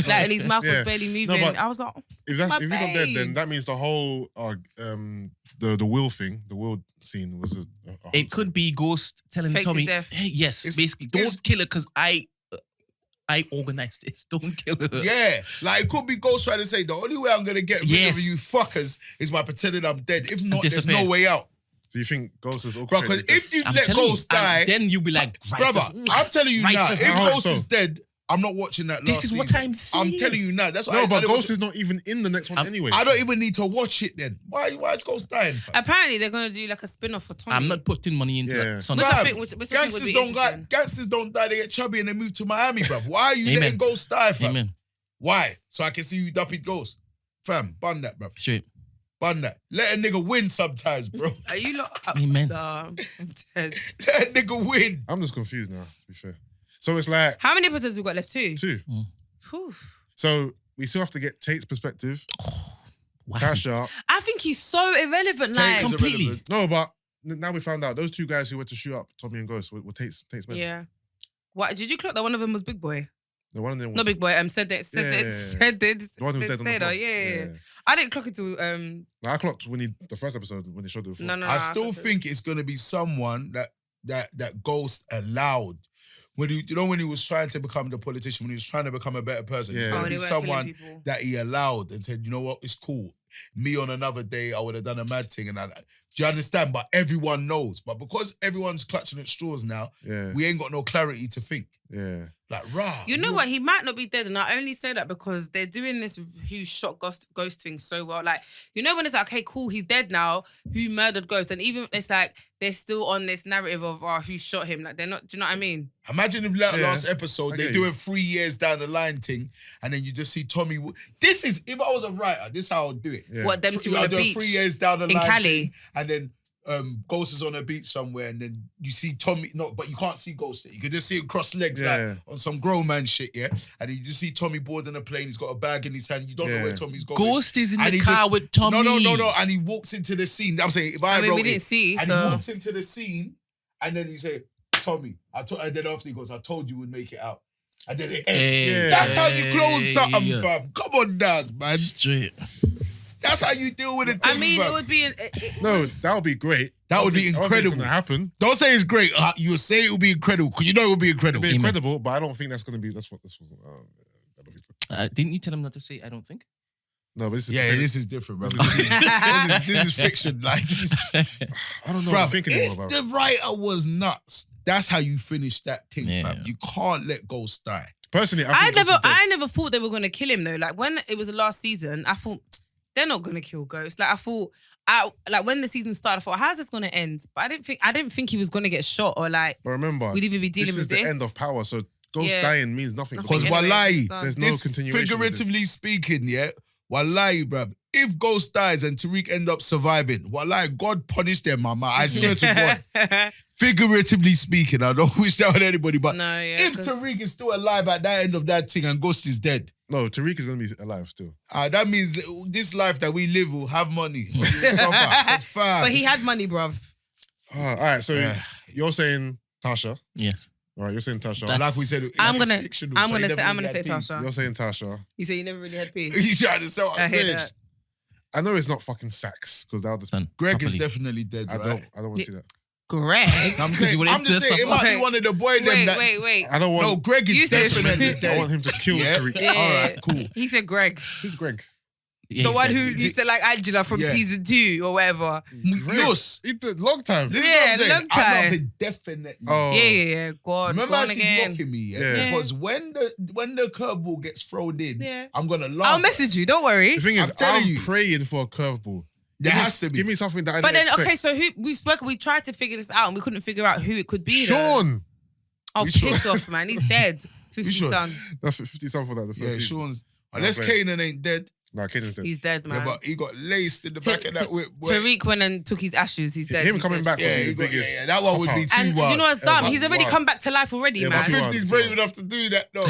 Speaker 2: like, and his mouth
Speaker 1: Yeah.
Speaker 2: was barely moving.
Speaker 1: but
Speaker 2: I was like,
Speaker 1: if
Speaker 2: My
Speaker 1: he's not dead, then
Speaker 2: babes.
Speaker 1: that means the whole the will thing, the will scene was a
Speaker 4: It could be Ghost telling
Speaker 2: Fakes his
Speaker 4: Tommy,
Speaker 2: death.
Speaker 4: hey, yes,
Speaker 3: It's-
Speaker 4: basically,
Speaker 3: it's-
Speaker 4: don't kill her because I organized this. Don't kill her.
Speaker 3: Yeah, like it could be Ghost trying to say the only way I'm gonna get rid
Speaker 4: Yes.
Speaker 3: of you fuckers is by pretending I'm dead. If not, there's
Speaker 4: disappear.
Speaker 3: no way out,
Speaker 1: Do you think Ghost is
Speaker 3: bro.
Speaker 1: orchestrated?
Speaker 3: Because if you
Speaker 4: I'm
Speaker 3: let
Speaker 4: telling
Speaker 3: Ghost
Speaker 4: you,
Speaker 3: die,
Speaker 4: and then you'll be like,
Speaker 3: brother, I'm telling you now,
Speaker 4: Righteous.
Speaker 3: if
Speaker 1: I hope
Speaker 3: Ghost
Speaker 1: so.
Speaker 3: is dead, I'm not watching that.
Speaker 4: This
Speaker 3: last
Speaker 4: is what
Speaker 3: season.
Speaker 4: I'm saying.
Speaker 3: I'm telling you now. That's why
Speaker 1: no,
Speaker 3: I
Speaker 1: but
Speaker 3: don't
Speaker 1: Ghost is not even in the next one anyway.
Speaker 3: I don't even need to watch it then. Why is Ghost dying? Fam?
Speaker 2: apparently they're gonna do like a spin-off for Tommy.
Speaker 4: I'm not putting money into
Speaker 1: Yeah.
Speaker 4: that. Son
Speaker 2: Which
Speaker 4: of
Speaker 2: I
Speaker 4: a-
Speaker 2: think- which I think would
Speaker 3: Gangsters
Speaker 2: be
Speaker 3: don't
Speaker 2: interesting.
Speaker 3: gangsters don't die. They get chubby and they move to Miami, bro. Why are you
Speaker 4: Amen.
Speaker 3: letting Ghost die, fam?
Speaker 4: Amen.
Speaker 3: Why? So I can see you duppy Ghost, fam. Bun that, bro.
Speaker 4: Straight.
Speaker 3: Bun that. Let a nigga win sometimes, bro.
Speaker 2: Are you lot?
Speaker 4: Amen.
Speaker 2: Nah, I'm dead.
Speaker 3: Let a nigga win.
Speaker 1: I'm just confused now, to be fair. So it's like
Speaker 2: How many episodes we got left? 2.
Speaker 1: 2.
Speaker 2: Whew.
Speaker 1: So we still have to get Tate's perspective.
Speaker 4: Why?
Speaker 1: Tasha.
Speaker 2: I think he's so irrelevant.
Speaker 3: Tate
Speaker 2: Like,
Speaker 3: is
Speaker 4: completely.
Speaker 3: irrelevant.
Speaker 1: No, but now we found out those 2 guys who went to shoot up Tommy and Ghost were Tate's men.
Speaker 2: yeah. What did you clock that one of them was Big Boy?
Speaker 1: The one of them was...
Speaker 2: Not Big Boy. Said that.
Speaker 1: The one who was dead on the floor.
Speaker 2: Yeah. I didn't clock it till.
Speaker 1: I clocked the first episode when they showed the floor.
Speaker 2: No.
Speaker 3: I still think it's gonna be someone that Ghost allowed. When he was trying to become the politician, when he was trying to become a better person, it's gonna be someone that he allowed and said, you know what, it's cool. Me on another day, I would have done a mad thing, do you understand? But everyone knows. But because everyone's clutching at straws now, we ain't got no clarity to think.
Speaker 1: Yeah.
Speaker 3: Like, rah.
Speaker 2: You know what? He might not be dead. And I only say that because they're doing this who shot Ghost thing so well. Like, you know when it's like, okay, cool, he's dead now. Who murdered Ghost? And even it's like, they're still on this narrative of who shot him. Like, they're not, do you know what I mean?
Speaker 3: Imagine if last episode, they're doing 3 years down the line thing, and then you just see Tommy. This is, if I was a writer, this is how I would do it.
Speaker 1: Yeah.
Speaker 2: What, them two on the beach?
Speaker 3: 3 years down the
Speaker 2: in
Speaker 3: line
Speaker 2: Cali.
Speaker 3: thing, and then Ghost is on a beach somewhere, and then you see Tommy, but you can't see Ghost yet. You can just see him cross legs like on some grown man shit, yeah? And you just see Tommy boarding a plane, he's got a bag in his hand, you don't know where Tommy's going.
Speaker 4: Ghost is in the car with Tommy.
Speaker 3: No, and he walks into the scene. I'm saying, if I wrote
Speaker 2: we didn't see,
Speaker 3: and
Speaker 2: so...
Speaker 3: he walks into the scene, and then he say, Tommy, and then after he goes, I told you we'd make it out. And then it ends. That's how you close something, fam. Come on, dog, man.
Speaker 4: Straight.
Speaker 3: That's how you deal with it.
Speaker 2: I mean,
Speaker 3: fam.
Speaker 2: it would be...
Speaker 1: No, that would be great.
Speaker 3: That would be incredible.
Speaker 1: I don't think it's gonna happen.
Speaker 3: Don't say it's great. You say it will be incredible because you know it will be incredible.
Speaker 1: It'll be incredible, but I don't think that's gonna be. That's what. I don't think so.
Speaker 4: Didn't you tell him not to say? I don't think.
Speaker 1: No, but this is
Speaker 3: this is different, bro. This is fiction. Like, this is,
Speaker 1: I don't know.
Speaker 3: Bruv,
Speaker 1: what I'm thinking
Speaker 3: if
Speaker 1: about.
Speaker 3: the writer was nuts, that's how you finish that thing, fam. You can't let Ghost die.
Speaker 1: Personally,
Speaker 2: I never thought they were gonna kill him though. Like when it was the last season, I thought they're not gonna kill Ghost. Like I thought, like when the season started, I thought, how's this gonna end? But I didn't think he was gonna get shot or like.
Speaker 1: But remember,
Speaker 2: we'd even be dealing with
Speaker 1: this is
Speaker 2: this.
Speaker 1: the end of power. So Ghost dying means nothing.
Speaker 3: Because
Speaker 2: anyway,
Speaker 3: wallahi,
Speaker 1: there's no continuation.
Speaker 3: Figuratively speaking, wallahi, bruv. If Ghost dies and Tariq end up surviving, wallahi, God punish them, mama. I swear to God. Figuratively speaking, I don't wish that on anybody, but if Tariq is still alive at that end of that thing and Ghost is dead.
Speaker 1: No, Tariq is going to be alive still.
Speaker 3: That means this life that we live will have money. We'll suffer.
Speaker 2: But he had money, bruv.
Speaker 1: All right, so you're saying Tasha.
Speaker 4: Yes.
Speaker 1: All right, you're saying Tasha.
Speaker 3: Like we said,
Speaker 2: I'm gonna say Tasha.
Speaker 1: You're saying Tasha.
Speaker 2: You say you never really had peace.
Speaker 3: You trying to say what I'm saying?
Speaker 1: I know it's not fucking Sax because that'll just.
Speaker 3: Greg is definitely dead.
Speaker 1: I don't want to see that.
Speaker 2: Greg.
Speaker 3: I'm just saying it might be one of the boys.
Speaker 2: Wait.
Speaker 1: I don't want.
Speaker 3: No, Greg is definitely dead.
Speaker 1: I want him to kill Tariq.
Speaker 2: Yeah.
Speaker 3: All right, cool.
Speaker 2: He said Greg.
Speaker 1: Who's Greg?
Speaker 2: The one who used to like Angela from season 2 or whatever.
Speaker 3: Yes.
Speaker 1: Long time.
Speaker 3: This is what I'm saying.
Speaker 2: long time.
Speaker 3: I love it definitely.
Speaker 1: Oh.
Speaker 2: Yeah. God.
Speaker 3: Remember how she's
Speaker 2: again.
Speaker 3: mocking me?
Speaker 1: Yeah.
Speaker 3: Because when the curveball gets thrown in, I'm gonna laugh.
Speaker 2: I'll message you. Don't worry.
Speaker 1: The thing is, I'm praying for a curveball.
Speaker 3: There has to be.
Speaker 1: Give me something that I
Speaker 2: But
Speaker 1: didn't
Speaker 2: then,
Speaker 1: expect.
Speaker 2: okay, so we tried to figure this out and we couldn't figure out who it could be.
Speaker 1: Sean.
Speaker 2: Oh, piss off, man. He's dead. 50 son.
Speaker 1: That's 50 something for that. The first season.
Speaker 3: Sean's. Unless Kanan ain't dead.
Speaker 1: Nah, Kanan's dead.
Speaker 2: He's dead, man.
Speaker 3: Yeah, but he got laced in the back of that whip.
Speaker 2: Tariq went and took his ashes. He's dead.
Speaker 1: Him coming back.
Speaker 3: Yeah, that one would be too
Speaker 2: and
Speaker 3: wild.
Speaker 2: You know what's dumb? He's already come back to life already, man.
Speaker 3: 50's brave enough to do that. No.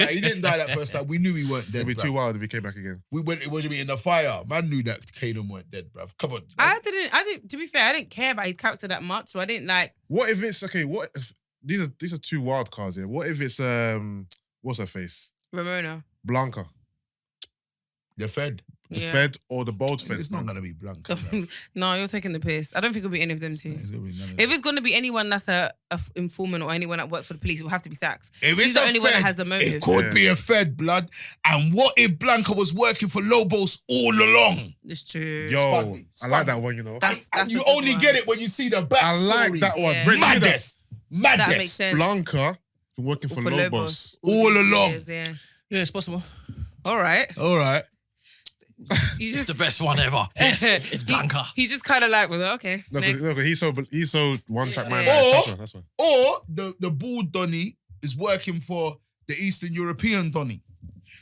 Speaker 3: He didn't die that first time. We knew he weren't dead.
Speaker 1: It'd be too wild if he came back again.
Speaker 3: We went. It was in the fire. Man knew that Kanan weren't dead, bruv. Come on.
Speaker 2: I didn't. To be fair, I didn't care about his character that much, so I didn't like.
Speaker 1: What if it's okay? What if these are two wild cards here? What if it's what's her face?
Speaker 2: Ramona.
Speaker 1: Blanca.
Speaker 3: The Fed.
Speaker 1: The Fed or the bold Fed?
Speaker 3: It's not gonna be Blanca.
Speaker 2: No, you're taking the piss. I don't think it'll be any of them two.
Speaker 3: It's gonna be none of
Speaker 2: if it's gonna be anyone that's a informant or anyone that works for the police, it will have to be Sax.
Speaker 3: If
Speaker 2: He's
Speaker 3: it's
Speaker 2: the
Speaker 3: a
Speaker 2: only
Speaker 3: Fed,
Speaker 2: one that has the motive.
Speaker 3: it could be a Fed, blood. And what if Blanca was working for Lobos all along?
Speaker 2: It's true.
Speaker 1: Yo, I like that one. You know,
Speaker 2: that's
Speaker 3: and you only get it when you see the backstory.
Speaker 1: I like that one.
Speaker 2: Yeah.
Speaker 3: Madness.
Speaker 2: That makes sense.
Speaker 1: Blanca been working for Lobos
Speaker 3: all along.
Speaker 2: Years, yeah,
Speaker 4: it's possible.
Speaker 2: All right.
Speaker 4: It's the best one ever. Yes, it's Blanca.
Speaker 2: He's just kind of like, well, okay.
Speaker 1: No, because he's so one track mind. That's why.
Speaker 3: Or the bald Donny is working for the Eastern European Donny.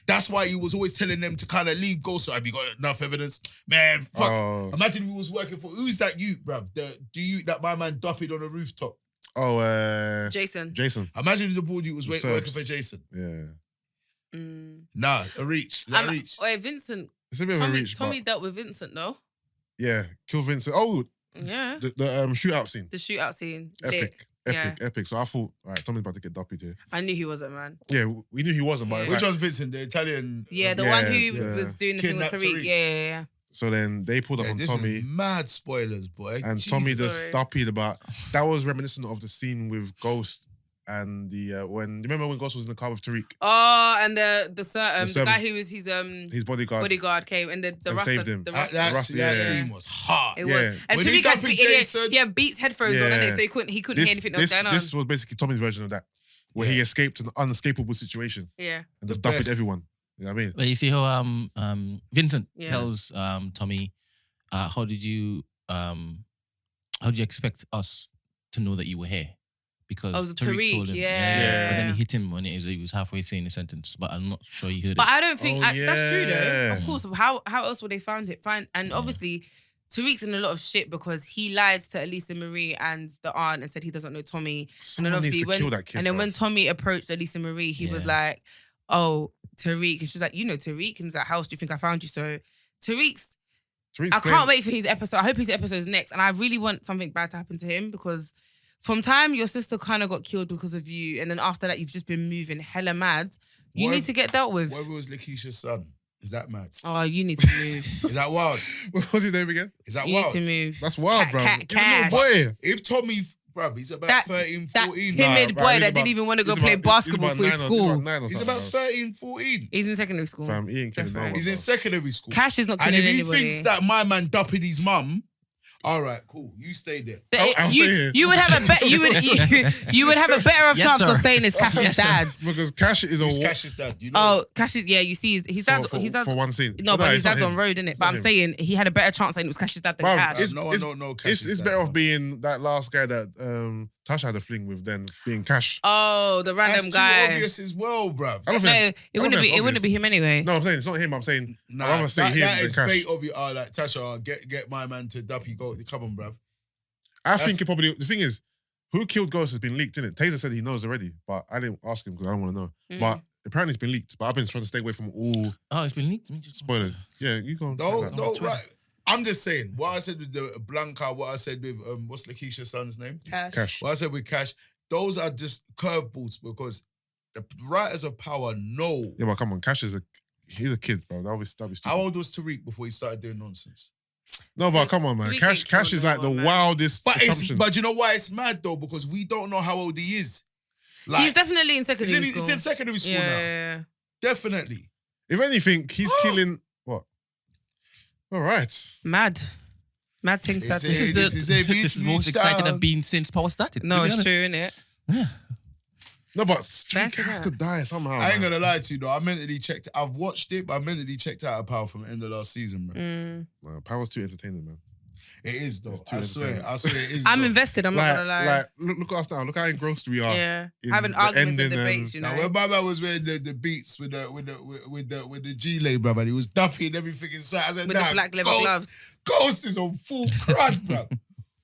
Speaker 3: That's why he was always telling them to kind of leave Ghost. So have you got enough evidence? Man, fuck. Imagine he was working for, who's that you, bruv? That my man doppied on a rooftop.
Speaker 2: Jason.
Speaker 3: Imagine the bald you was working for Jason.
Speaker 1: Yeah.
Speaker 3: Nah, a reach. That reach.
Speaker 2: Wait, Vincent.
Speaker 1: It's a bit of a reach.
Speaker 2: Tommy dealt with Vincent though.
Speaker 1: Yeah, kill Vincent. Oh,
Speaker 2: yeah.
Speaker 1: The shootout scene.
Speaker 2: The shootout scene.
Speaker 1: Epic. Epic. So I thought, all right, Tommy's about to get duppied here.
Speaker 2: I knew he wasn't, man.
Speaker 1: Yeah, we knew he wasn't, but
Speaker 3: Which one's Vincent? The Italian.
Speaker 2: Yeah, the one who was doing the thing with Tariq. Yeah.
Speaker 1: So then they pulled up on
Speaker 3: this
Speaker 1: Tommy.
Speaker 3: Is mad spoilers, boy.
Speaker 1: And
Speaker 3: Jesus.
Speaker 1: Tommy just duppied about. That was reminiscent of the scene with Ghost and the when. Do you remember when Ghost was in the car with Tariq?
Speaker 2: Oh, and the guy who was his bodyguard came and the Rasta
Speaker 1: saved him.
Speaker 3: That scene was hard.
Speaker 2: It was. And Tariq had Beats headphones on, and so he couldn't hear anything that was going on.
Speaker 1: This was basically Tommy's version of that, where he escaped an unescapable situation.
Speaker 2: Yeah.
Speaker 1: And just duppied everyone. You know what I mean?
Speaker 4: But you see how Vincent tells Tommy, how did you expect us to know that you were here? Because Tariq told him.
Speaker 2: Yeah.
Speaker 4: But then he hit him when he was halfway saying the sentence. But I'm not sure he heard it.
Speaker 2: But I don't think that's true though. Of course. How else would they find it? And obviously Tariq's in a lot of shit because he lied to Elisa Marie and the aunt and said he doesn't know Tommy.
Speaker 1: Someone
Speaker 2: and then
Speaker 1: needs to kill that kid,
Speaker 2: when Tommy approached Elisa Marie, he was like, "Oh, Tariq," and she was like, "You know Tariq," and he's like, "How else do you think I found you?" So Tariq's I can't wait for his episode. I hope his episode is next, and I really want something bad to happen to him because from time your sister kind of got killed because of you, and then after that you've just been moving hella mad. You need to get dealt with.
Speaker 3: What was Lakeisha's son? Is that mad?
Speaker 2: Oh, you need to move.
Speaker 3: Is that wild?
Speaker 1: What was his name again?
Speaker 3: Is that
Speaker 2: you
Speaker 3: wild?
Speaker 2: You need to move.
Speaker 1: That's wild, bro.
Speaker 2: Cash.
Speaker 1: Boy.
Speaker 3: If Tommy, bro, he's about 13, 14.
Speaker 2: That timid boy that didn't even want to go play basketball for his school.
Speaker 3: He's about 13, 14.
Speaker 2: He's in secondary school.
Speaker 1: Fam, he ain't killing no one.
Speaker 3: He's in secondary school.
Speaker 2: Cash is not killing
Speaker 3: anybody.
Speaker 2: anybody.
Speaker 3: And if he thinks that my man dupping his mum, all right, cool. You stay there.
Speaker 2: You would have a you would have a better chance of saying it's Cash's dad.
Speaker 1: Because Cash is
Speaker 3: Cash's dad. You know
Speaker 2: Cash is you see his dad's
Speaker 1: for one scene.
Speaker 2: No, but his dad's on road, isn't it? But I'm saying he had a better chance saying it was Cash's dad than Cash.
Speaker 3: No, I don't know Cash's dad.
Speaker 1: It's better off being that last guy that Tasha had a fling with than being Cash.
Speaker 2: Oh, the random guy.
Speaker 3: That's too obvious as well, bruv.
Speaker 2: No, it wouldn't be him anyway.
Speaker 1: No, I'm saying it's not him. I'm saying I'd rather say him
Speaker 3: that
Speaker 1: than
Speaker 3: is
Speaker 1: Cash.
Speaker 3: bait of you. Like Tasha, get my man to duppy. Go, come on, bruv.
Speaker 1: I think it probably. The thing is, who killed Ghost has been leaked, innit? Taser said he knows already, but I didn't ask him because I don't want to know. But apparently it's been leaked. But I've been trying to stay away from all.
Speaker 4: Oh, it's been leaked.
Speaker 1: Spoilers. Yeah, you go.
Speaker 3: No, right. I'm just saying what I said with the Blanca. What I said with what's Lakeisha's son's name?
Speaker 2: Cash.
Speaker 3: What I said with Cash. Those are just curveballs because the writers of power know.
Speaker 1: Yeah, but come on, Cash is he's a kid, bro. That'll be stupid.
Speaker 3: How old was Tariq before he started doing nonsense?
Speaker 1: No, but come on, man. Cash is like the wildest assumption.
Speaker 3: But you know why it's mad though? Because we don't know how old he is.
Speaker 2: Like, he's definitely in secondary school.
Speaker 3: He's in secondary school now. Yeah. Definitely.
Speaker 1: If anything, he's killing what? All right.
Speaker 2: Mad things. This is
Speaker 4: the most excited I've been since Power started.
Speaker 2: No, it's true, isn't it?
Speaker 4: Yeah.
Speaker 1: No, but Streak has to die somehow.
Speaker 3: I ain't gonna lie to you though. I mentally checked. I've watched it, but I mentally checked out of Power from the end of last season, bro.
Speaker 1: No, Power's too entertaining, man.
Speaker 3: It is though. I swear it is.
Speaker 2: I'm invested. I'm not gonna lie.
Speaker 1: Like, look at us now. Look how engrossed we are.
Speaker 2: Yeah, having arguments and debates. You know,
Speaker 3: when my man was wearing the beats with the G-lay, brother, and he was dumpy and everything inside. I said,
Speaker 2: with the black leather gloves.
Speaker 3: Ghost is on full crud, bro.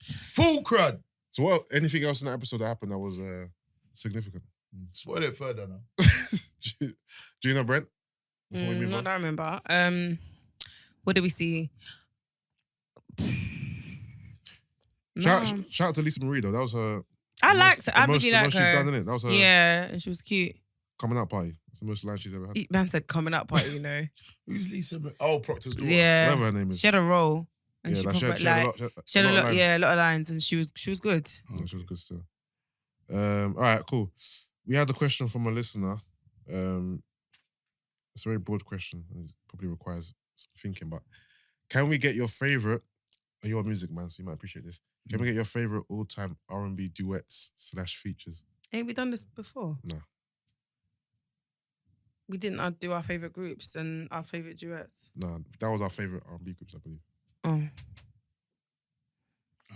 Speaker 3: Full crud.
Speaker 1: So what? Anything else in that episode that happened that was significant?
Speaker 3: Spoil it further now.
Speaker 1: Do you know Brent? Before we move on?
Speaker 2: I don't remember. What did we see?
Speaker 1: Shout out to Lisa Marie though. That was her.
Speaker 2: I liked her. I really liked her.
Speaker 1: She's done, innit? That was her.
Speaker 2: Yeah, and she was cute.
Speaker 1: Coming out party. That's the most line she's ever had.
Speaker 2: Man said coming out party, you know.
Speaker 3: Who's Lisa? Oh, Proctor's daughter.
Speaker 2: Yeah.
Speaker 1: Whatever her name is.
Speaker 2: She had a role. And
Speaker 1: yeah,
Speaker 2: she
Speaker 1: like she
Speaker 2: had a lot of lines, and she was good.
Speaker 1: Yeah, she was good still. All right, cool. We had a question from a listener. It's a very broad question. It probably requires some thinking, but can we get your favorite? You're a music man, so you might appreciate this. Can we get your favorite all-time R&B duets / features?
Speaker 2: Ain't we done this before?
Speaker 1: No.
Speaker 2: We didn't do our favorite groups and our favorite duets.
Speaker 1: No, that was our favorite R&B groups, I believe.
Speaker 2: Oh.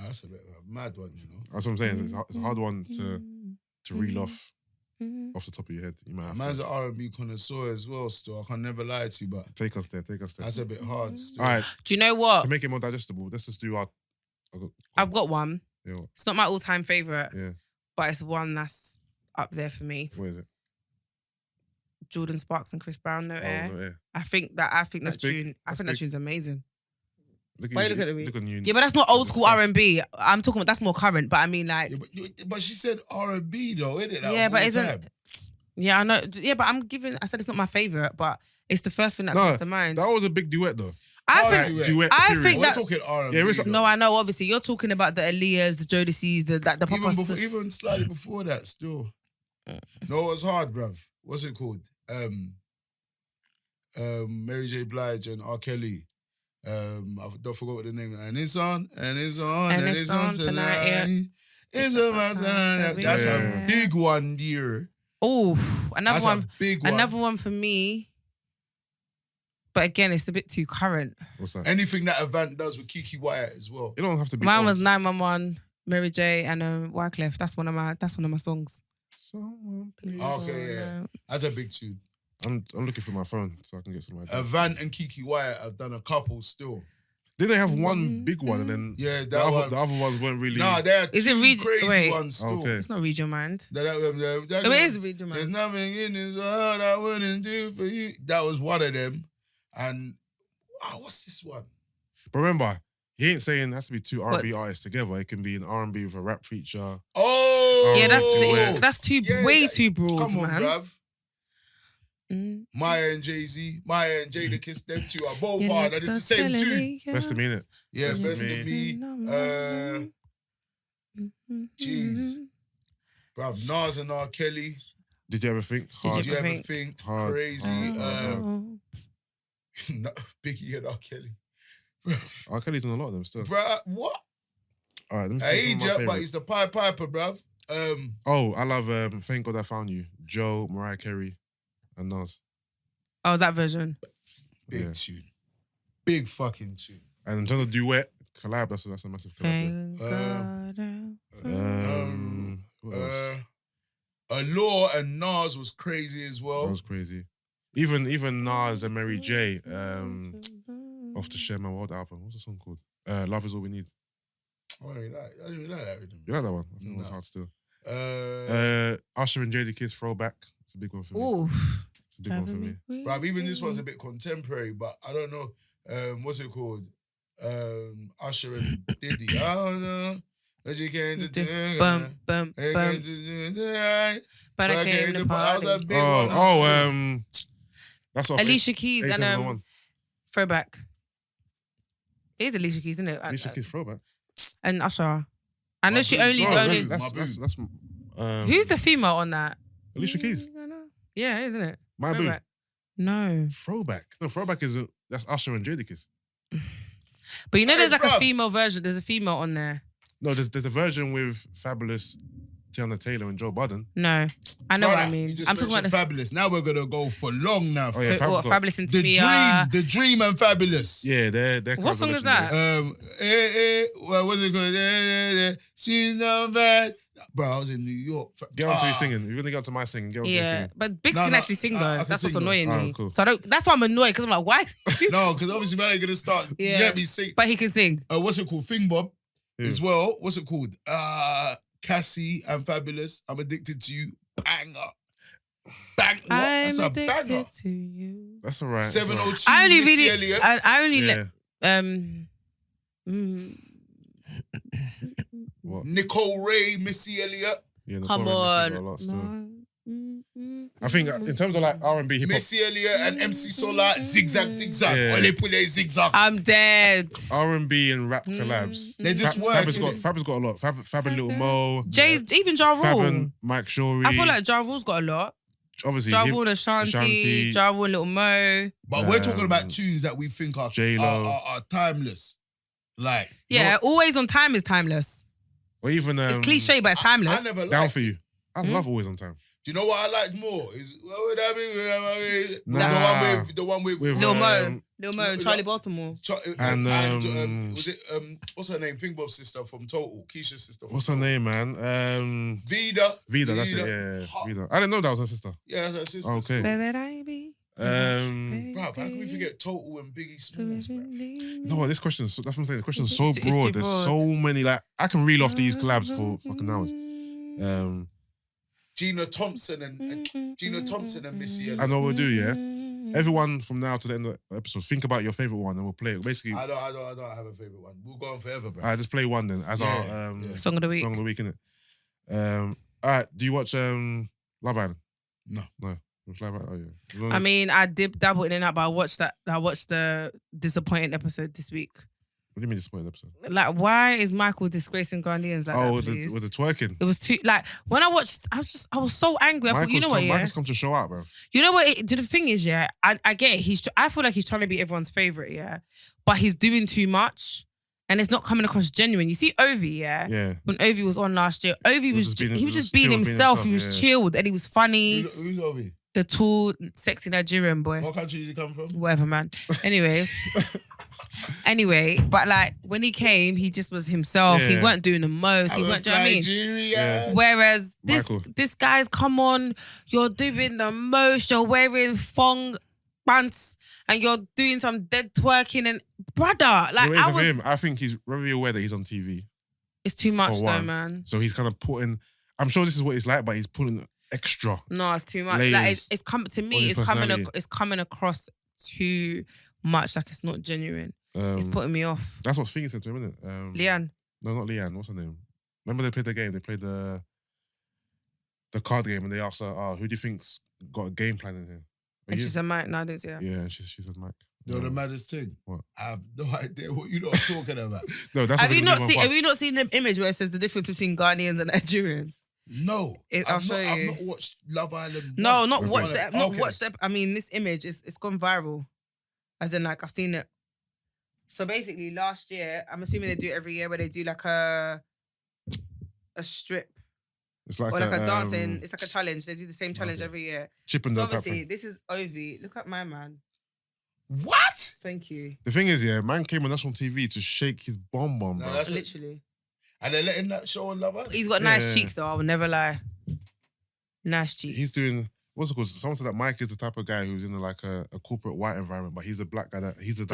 Speaker 3: That's a bit of a mad one, you know.
Speaker 1: That's what I'm saying. It's a hard one to reel off the top of your head. You might have
Speaker 3: man's an R&B connoisseur as well, still. I can never lie to you, but
Speaker 1: take us there.
Speaker 3: That's a bit hard still.
Speaker 1: All right.
Speaker 2: Do you know what?
Speaker 1: To make it more digestible, let's just do our...
Speaker 2: I've got one.
Speaker 1: Yeah.
Speaker 2: It's not my all-time favorite.
Speaker 1: Yeah.
Speaker 2: But it's one that's up there for me.
Speaker 1: What is it?
Speaker 2: Jordan Sparks and Chris Brown, No Air.
Speaker 1: No Air.
Speaker 2: I think that tune. I think that tune's amazing. Why you looking at me?
Speaker 1: Look on you.
Speaker 2: Yeah, but that's not old school R&B. I'm talking about that's more current. But I mean, like,
Speaker 3: but she said R&B though, isn't it? Like,
Speaker 2: yeah, but
Speaker 3: all the
Speaker 2: isn't?
Speaker 3: time.
Speaker 2: Yeah, I know. Yeah, but I said it's not my favorite, but it's the first thing that comes to mind.
Speaker 1: That was a big duet though.
Speaker 2: I think
Speaker 3: We're
Speaker 2: that.
Speaker 3: talking R&B.
Speaker 1: Yeah,
Speaker 2: No, I know. Obviously, you're talking about the Aaliyahs, the Jodeci's, the pop.
Speaker 3: Even slightly before that, still. No, it was hard, bruv. What's it called? Mary J. Blige and R. Kelly. I don't forget what the name is. And it's on tonight. Yeah. It's about time. That's a big one, dear.
Speaker 2: Oh,
Speaker 3: That's a big one.
Speaker 2: Another one for me. But again, it's a bit too current.
Speaker 1: What's that?
Speaker 3: Anything that Avant does with Kiki Wyatt as well.
Speaker 1: It don't have to be.
Speaker 2: Mine was 911, Mary J. and Wyclef. That's one of my songs.
Speaker 1: Someone please.
Speaker 3: Okay, yeah. That's a big tune.
Speaker 1: I'm looking for my phone so I can get some ideas.
Speaker 3: Avant and Kiki Wyatt have done a couple still.
Speaker 1: Did they have one big one and then the other ones weren't really?
Speaker 3: Nah, there are two crazy
Speaker 2: Wait.
Speaker 3: ones still.
Speaker 1: Okay.
Speaker 2: It's not Read Your Mind.
Speaker 3: That
Speaker 2: It is Read Your Mind.
Speaker 3: There's nothing in this world I wouldn't do for you. That was one of them. And what's this one?
Speaker 1: But remember, he ain't saying it has to be two R&B artists together. It can be an R&B with a rap feature.
Speaker 3: Oh,
Speaker 2: yeah, that's too too broad,
Speaker 3: come on,
Speaker 2: man.
Speaker 3: bruv. Maya and Jay-Z, Maya and Jadakiss, them two are both hard, and it's the same tune.
Speaker 1: Best of Me, innit?
Speaker 3: Yeah, Best of Me. Jeez. Bruv, Nas and R. Kelly.
Speaker 1: Did you ever think?
Speaker 3: Did you ever think?
Speaker 1: Hard.
Speaker 3: Crazy. Biggie and R. Kelly.
Speaker 1: R. Kelly's done a lot of them still.
Speaker 3: Bruh, what?
Speaker 1: All right, let me see some of my
Speaker 3: But
Speaker 1: favorites.
Speaker 3: he's the Pied Piper, bruv.
Speaker 1: I love Thank God I Found You. Joe, Mariah Carey, and Nas.
Speaker 2: Oh, that version.
Speaker 3: Big tune. Big fucking tune.
Speaker 1: And in terms of duet, collab, that's a massive collab. What else?
Speaker 3: Allure and Nas was crazy as well.
Speaker 1: That was crazy. Even Nas and Mary J. Off the Share My World album. What's the song called? Love Is All We Need.
Speaker 3: I didn't really like that rhythm.
Speaker 1: You like that one? I think it was hard still. Usher and Jadakiss Throwback. It's a big one for me.
Speaker 2: Ooh.
Speaker 1: It's a big one for me.
Speaker 3: Bruv, even this one's a bit contemporary, but I don't know. What's it called? Usher and Diddy. I don't know what you came to do.
Speaker 2: Bum. But I came to party.
Speaker 3: That was a big one.
Speaker 1: That's what
Speaker 2: Alicia Keys and
Speaker 1: A701.
Speaker 2: Throwback. It is Alicia Keys, isn't it?
Speaker 1: Alicia Keys Throwback.
Speaker 2: And Usher. I know she only.
Speaker 1: That's
Speaker 2: Who's the female on that?
Speaker 1: Alicia Keys.
Speaker 2: Yeah, isn't it?
Speaker 1: My boo.
Speaker 2: No.
Speaker 1: Throwback. No, Throwback that's Usher and Jadakiss.
Speaker 2: But you know, there's like a female version. There's a female on there.
Speaker 1: No, there's a version with Fabulous, Tiana Taylor, and Joe Budden.
Speaker 2: No, I know what I mean.
Speaker 3: I'm talking about
Speaker 2: Fabulous.
Speaker 3: Now we're gonna go for long now.
Speaker 1: Oh yeah,
Speaker 2: Fabulous and
Speaker 3: The
Speaker 2: Tamia.
Speaker 3: Dream and Fabulous.
Speaker 1: Yeah, they're
Speaker 2: What song is that?
Speaker 3: What was it called? She's not bad. Bro, I was in New York.
Speaker 1: Get on to your singing. If you're gonna get on to my singing, get on to your singing.
Speaker 2: But Bigz can actually sing though.
Speaker 3: I can
Speaker 2: That's what's
Speaker 3: sing
Speaker 2: annoying
Speaker 1: those.
Speaker 2: me.
Speaker 1: Oh, cool.
Speaker 2: So that's why I'm annoyed because I'm like, why?
Speaker 3: No, because obviously man ain't gonna start.
Speaker 2: Yeah.
Speaker 3: Let me sing.
Speaker 2: But he can sing.
Speaker 3: What's it called? Thing Bob
Speaker 1: Yeah.
Speaker 3: as well. What's it called? Cassie and Fabulous. I'm addicted to you. Banger. Bang. What? That's a banger.
Speaker 2: addicted to you.
Speaker 1: That's all right.
Speaker 3: 702.
Speaker 2: I only
Speaker 3: Missy
Speaker 2: really,
Speaker 3: Elliott.
Speaker 2: I only
Speaker 1: Yeah. What?
Speaker 3: Nicole Ray, Missy Elliott.
Speaker 1: Yeah,
Speaker 2: Come
Speaker 1: Nicole Richie got
Speaker 2: on.
Speaker 1: a lot still. I think in terms of like R&B, hip hop,
Speaker 3: Missy Elliott and MC Solar. Zigzag, zigzag.
Speaker 1: Yeah.
Speaker 3: When they put their zigzag.
Speaker 2: I'm dead.
Speaker 1: R&B and rap collabs.
Speaker 3: They just work.
Speaker 1: Fab has got a lot. Fab and Little Mo.
Speaker 2: Even Ja
Speaker 1: Fab
Speaker 2: Rule.
Speaker 1: and Mike Shorey.
Speaker 2: I feel like Ja Rule's got a lot.
Speaker 1: obviously
Speaker 2: Ja Rule, Ashanti, Ja Rule, Little Mo.
Speaker 3: But we're talking about tunes that we think are timeless. Like
Speaker 2: Always on Time is timeless.
Speaker 1: Or even
Speaker 2: It's cliche, but it's timeless.
Speaker 3: I never
Speaker 1: Down
Speaker 3: liked
Speaker 1: for You. I love Always on Time.
Speaker 3: Do you know what I liked more? Is what would that be?
Speaker 1: Nah.
Speaker 3: The one with
Speaker 2: Lil Mo, and Charlie Baltimore.
Speaker 1: And,
Speaker 3: was it what's her name? Think Bob's sister from Total, Keisha's sister.
Speaker 1: What's her name, man?
Speaker 3: Vida,
Speaker 1: that's it. Yeah, Vida. I didn't know that was her sister.
Speaker 3: Yeah, that's her sister.
Speaker 1: Okay.
Speaker 3: Bro, how can we forget Total and Biggie Smalls, bro?
Speaker 1: No, this question is, that's what I'm saying. The question is so
Speaker 2: It's too
Speaker 1: broad. There's
Speaker 2: broad.
Speaker 1: so many. Like, I can reel off these collabs for fucking hours.
Speaker 3: Gina Thompson and Missy Elliott.
Speaker 1: I know we do, yeah. Everyone from now to the end of the episode, think about your favorite one, and we'll play it. Basically,
Speaker 3: I don't have a favorite one. We'll go on forever, bro.
Speaker 1: Alright, just play one then as our
Speaker 2: Song of the week.
Speaker 1: Song of the week, innit? Alright, do you watch Love Island?
Speaker 3: No.
Speaker 1: Watch Love Island? Oh yeah.
Speaker 2: I mean, I dabbled in and out, but I watched the disappointing episode this week.
Speaker 1: What do you mean disappointed episode?
Speaker 2: Like, why is Michael disgracing Ghanaians like that, please?
Speaker 1: with the twerking.
Speaker 2: It was too, like, when I watched, I was so angry. I thought, you know what, yeah?
Speaker 1: Michael's come to show out, bro.
Speaker 2: You know what, the thing is, yeah, I get it. I feel like he's trying to be everyone's favourite, yeah? But he's doing too much. And it's not coming across genuine. You see Ovi, yeah?
Speaker 1: Yeah.
Speaker 2: When Ovi was on last year, Ovi was just being himself. He was chilled and he was funny.
Speaker 3: Who's Ovi?
Speaker 2: The tall, sexy Nigerian boy.
Speaker 3: What country does he come from?
Speaker 2: Whatever, man. Anyway, but like when he came, he just was himself.
Speaker 1: Yeah.
Speaker 2: He weren't doing the most. He weren't, do you know what I mean?
Speaker 3: Nigeria.
Speaker 2: Whereas
Speaker 1: Michael.
Speaker 2: this guy's come on, you're doing the most, you're wearing thong pants and you're doing some dead twerking and brother, like
Speaker 1: I think he's very aware that he's on TV.
Speaker 2: It's too much
Speaker 1: for
Speaker 2: though,
Speaker 1: one.
Speaker 2: man.
Speaker 1: So he's kind of putting, I'm sure this is what it's like, but he's putting extra.
Speaker 2: No, it's too much.
Speaker 1: Layers
Speaker 2: Like it's come to me.
Speaker 1: on his personality.
Speaker 2: It's coming across too much. Like it's not genuine. It's putting me off.
Speaker 1: That's what Figgy said to him, isn't it?
Speaker 2: Leanne.
Speaker 1: No, not Leanne. What's her name? Remember they played the game? They played the card game, and they asked her, "Who do you think's got a game plan in here?"
Speaker 2: And she said, "Mike." No, I didn't see that.
Speaker 1: Yeah, and she said, "Mike."
Speaker 3: You know the maddest thing?
Speaker 1: What?
Speaker 3: I have no idea what you're talking about.
Speaker 1: No, that's
Speaker 2: Have
Speaker 1: what
Speaker 2: you not seen the image where it says the difference between Ghanaians and Nigerians?
Speaker 3: No,
Speaker 2: I'll show you.
Speaker 3: I've not watched Love Island.
Speaker 2: No,
Speaker 3: once.
Speaker 2: not watched it. Not
Speaker 3: Okay.
Speaker 2: watched it. I mean, this image it's gone viral, as in like I've seen it. So basically, last year, I'm assuming they do it every year, where they do like a strip
Speaker 1: It's like
Speaker 2: or like a dancing. It's like a challenge. They do the same challenge every year.
Speaker 1: Chip and
Speaker 2: So
Speaker 1: Dale type
Speaker 2: obviously,
Speaker 1: thing.
Speaker 2: this is Ovi. Look at my man.
Speaker 3: What?
Speaker 2: Thank you.
Speaker 1: The thing is, yeah, man came on national TV to shake his bomb, bro.
Speaker 3: No, that's
Speaker 2: Literally.
Speaker 3: And they're letting that show on Love Island?
Speaker 2: He's got nice
Speaker 1: Yeah.
Speaker 2: cheeks though. I will never lie. Nice cheeks.
Speaker 1: He's doing. What's it called? Someone said that Mike is the type of guy who's in a corporate white environment, but he's the black guy he's the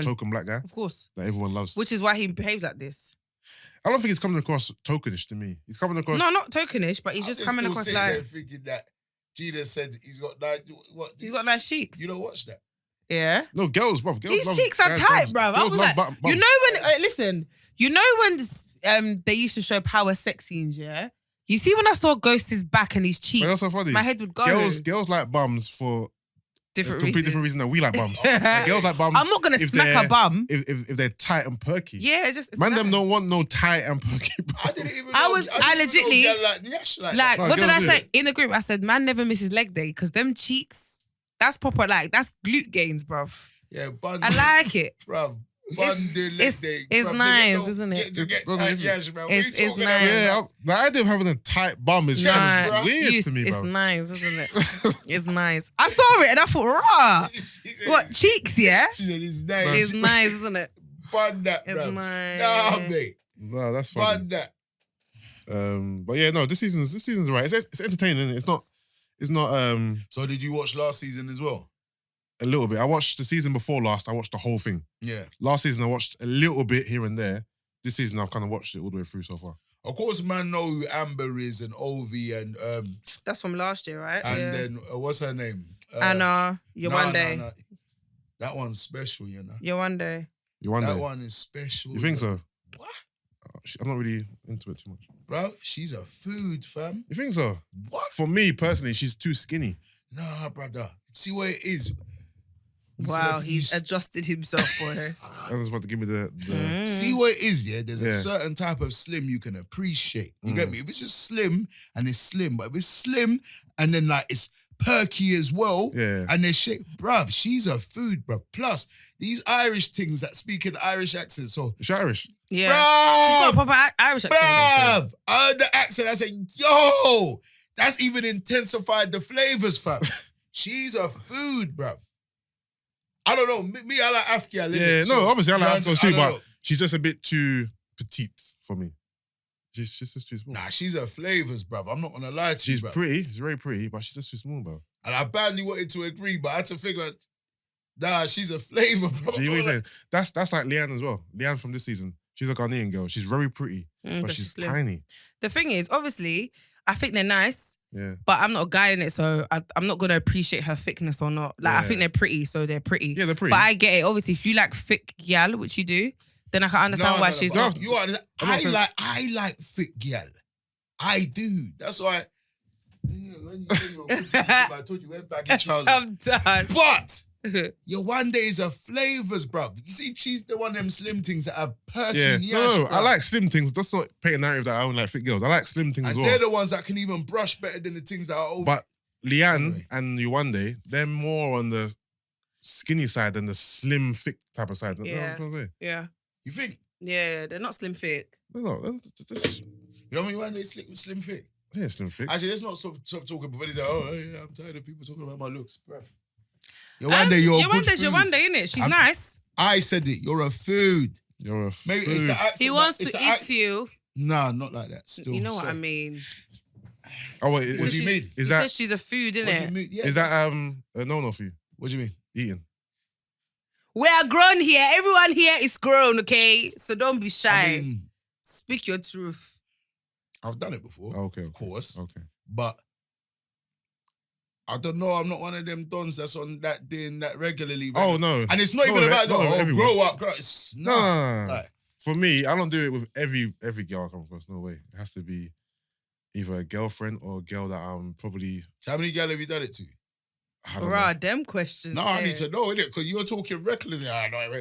Speaker 1: token black guy
Speaker 2: Of course.
Speaker 1: that everyone loves.
Speaker 2: Which is why he behaves like this.
Speaker 1: I don't think he's coming across tokenish to me. He's coming across.
Speaker 2: No, not tokenish, but he's just coming
Speaker 3: still
Speaker 2: across
Speaker 3: sitting there
Speaker 2: like
Speaker 3: thinking that Gina said he's got nice. What?
Speaker 2: he's got nice cheeks.
Speaker 3: You don't watch that?
Speaker 2: Yeah.
Speaker 1: No, girls, bruv. Girls
Speaker 2: These
Speaker 1: love
Speaker 2: cheeks are
Speaker 1: guys'
Speaker 2: tight,
Speaker 1: bums.
Speaker 2: bruv. I
Speaker 1: Girls
Speaker 2: was
Speaker 1: love
Speaker 2: like,
Speaker 1: bums.
Speaker 2: you know when, listen, you know when they used to show power sex scenes, yeah? You see when I saw Ghost's back and his cheeks,
Speaker 1: But that's so funny.
Speaker 2: my head would go.
Speaker 1: Girls like bums for
Speaker 2: different
Speaker 1: completely different reason that we like bums. Like, girls like bums.
Speaker 2: I'm not gonna
Speaker 1: if
Speaker 2: smack
Speaker 1: they're-
Speaker 2: a bum.
Speaker 1: if they're tight and perky.
Speaker 2: Yeah, it's
Speaker 1: Man,
Speaker 2: nice.
Speaker 1: them don't want no tight and perky.
Speaker 3: I didn't even.
Speaker 2: I
Speaker 3: know,
Speaker 2: was-
Speaker 3: didn't
Speaker 2: I
Speaker 3: even know
Speaker 2: legitly-
Speaker 3: girl like Nyash like
Speaker 2: Like,
Speaker 3: that.
Speaker 1: No,
Speaker 2: what did
Speaker 1: girls
Speaker 2: I
Speaker 1: do
Speaker 2: say
Speaker 1: it.
Speaker 2: in the group? I said, man never misses leg day because them cheeks, that's proper. Like that's glute gains, bruv.
Speaker 3: Yeah, bun.
Speaker 2: I like it.
Speaker 3: Bruv.
Speaker 2: It's nice, isn't it?
Speaker 3: Get
Speaker 1: Doesn't
Speaker 3: tight,
Speaker 1: it?
Speaker 3: Yash, man. What
Speaker 2: It's
Speaker 3: are you talking
Speaker 2: nice.
Speaker 3: about?
Speaker 1: Yeah, the idea of having a tight bum is
Speaker 3: Nice,
Speaker 1: just
Speaker 3: bruv.
Speaker 1: weird to me,
Speaker 2: It's
Speaker 1: bro.
Speaker 2: nice, isn't it? It's nice. I saw it and I thought, rah. What cheeks? Yeah,
Speaker 3: She said it's nice.
Speaker 2: it's nice, isn't it?
Speaker 3: Bun that,
Speaker 2: It's
Speaker 3: bruv.
Speaker 2: nice.
Speaker 3: Nah, mate.
Speaker 1: No, that's funny.
Speaker 3: Bun that.
Speaker 1: But yeah, no, this season's right. It's entertaining. It's not.
Speaker 3: So did you watch last season as well?
Speaker 1: A little bit. I watched the season before last. I watched the whole thing.
Speaker 3: Yeah.
Speaker 1: Last season, I watched a little bit here and there. This season, I've kind of watched it all the way through so far.
Speaker 3: Of course, man know who Amber is and Ovi and
Speaker 2: That's from last year, right?
Speaker 3: and
Speaker 2: Yeah.
Speaker 3: then what's her name?
Speaker 2: Anna, you're
Speaker 3: no,
Speaker 2: one
Speaker 3: no,
Speaker 2: day.
Speaker 3: no. That one's special, you know.
Speaker 2: You're one day.
Speaker 1: You wonder?
Speaker 3: That one is special.
Speaker 1: You think so?
Speaker 3: What?
Speaker 1: I'm not really into it too much.
Speaker 3: Bro, she's a food, fam.
Speaker 1: You think so?
Speaker 3: What?
Speaker 1: For me personally, she's too skinny.
Speaker 3: Nah, brother. See what it is.
Speaker 2: Wow, he's adjusted himself for her.
Speaker 1: I was about to give me the
Speaker 3: See what it is, yeah? There's a
Speaker 1: Yeah.
Speaker 3: certain type of slim you can appreciate. You get me? If it's just slim and it's slim, but if it's slim and then like it's perky as well,
Speaker 1: Yeah.
Speaker 3: and there's shape, bruv, she's a food, bruv. Plus, these Irish things that speak in Irish accents, so
Speaker 1: Is she Irish?
Speaker 2: Yeah. She's got a
Speaker 3: bruv,
Speaker 2: proper Irish accent.
Speaker 3: bruv, I heard the accent, I said, yo, that's even intensified the flavors, fam. She's a food, bruv. I don't know. Me, I like Afghan.
Speaker 1: Yeah, no, obviously I like Afghans too,
Speaker 3: don't
Speaker 1: but
Speaker 3: know.
Speaker 1: she's just a bit too petite for me. She's just too small.
Speaker 3: Nah, she's a flavors, bruv. I'm not gonna lie to
Speaker 1: She's
Speaker 3: you, bruv.
Speaker 1: pretty. She's very pretty, but she's just too small, bro.
Speaker 3: And I badly wanted to agree, but I had to figure out, nah, she's a flavor, bro.
Speaker 1: Do you know what you're saying? That's like Leanne as well. Leanne from this season. She's a Ghanaian girl. She's very pretty, but she's
Speaker 2: slim.
Speaker 1: tiny.
Speaker 2: The thing is, obviously, I think they're nice.
Speaker 1: Yeah.
Speaker 2: But I'm not a guy in it, so I'm not gonna appreciate her thickness or not. Like I think they're pretty, so they're pretty.
Speaker 1: Yeah, they're pretty.
Speaker 2: But I get it. Obviously, if you like thick gal, which you do, then I can understand why she's not.
Speaker 3: You are. I like thick gal. I do. That's why. When you say you're good, I told you wear baggy trousers.
Speaker 2: I'm done.
Speaker 3: But your one day is a flavors, bruv. You see, she's the one of them slim things that have perky.
Speaker 1: No, I like slim things. That's not paint a narrative that I only like fit girls. I like slim things as well.
Speaker 3: They're the ones that can even brush better than the things that are old.
Speaker 1: But Leanne and Yuwande, they're more on the skinny side than the slim, thick type of side.
Speaker 2: Yeah.
Speaker 1: You know what I'm trying to say?
Speaker 2: Yeah.
Speaker 3: You think?
Speaker 2: Yeah, they're not slim thick.
Speaker 1: No,
Speaker 3: You know what I mean? When they slim thick.
Speaker 1: Yeah, slim thick.
Speaker 3: Actually, let's not stop talking before they say, oh, yeah, I'm tired of people talking about my looks, bruv. Yuwande, you're good food.
Speaker 2: Yuwande, innit? She's nice.
Speaker 3: I said it. You're a food.
Speaker 1: You're a
Speaker 3: Maybe
Speaker 1: food.
Speaker 3: it's the accent.
Speaker 2: He wants to eat you.
Speaker 3: Nah, not like that. Still,
Speaker 2: You know what I mean?
Speaker 1: Oh, wait.
Speaker 3: What do you mean?
Speaker 1: Is
Speaker 2: He
Speaker 1: that
Speaker 2: says she's a food,
Speaker 3: What do you
Speaker 2: innit?
Speaker 3: mean? Yeah,
Speaker 1: is that a no for you?
Speaker 3: What do you mean?
Speaker 1: Eating.
Speaker 2: We are grown here. Everyone here is grown, okay? So don't be shy.
Speaker 3: I mean,
Speaker 2: Speak your truth.
Speaker 3: I've done it before.
Speaker 1: Okay.
Speaker 3: Of course.
Speaker 1: Okay.
Speaker 3: But I don't know. I'm not one of them dons that's on that doing that regularly.
Speaker 1: Oh, no.
Speaker 3: And it's not even about
Speaker 1: everyone.
Speaker 3: grow up. It's
Speaker 1: No.
Speaker 3: Like,
Speaker 1: For me, I don't do it with every girl I come across. No way. It has to be either a girlfriend or a girl that I'm probably.
Speaker 3: so how many girls have you done it to?
Speaker 1: I don't know.
Speaker 2: Bruh, them questions.
Speaker 3: No, I need to know, innit? Because you're talking recklessly. I don't know.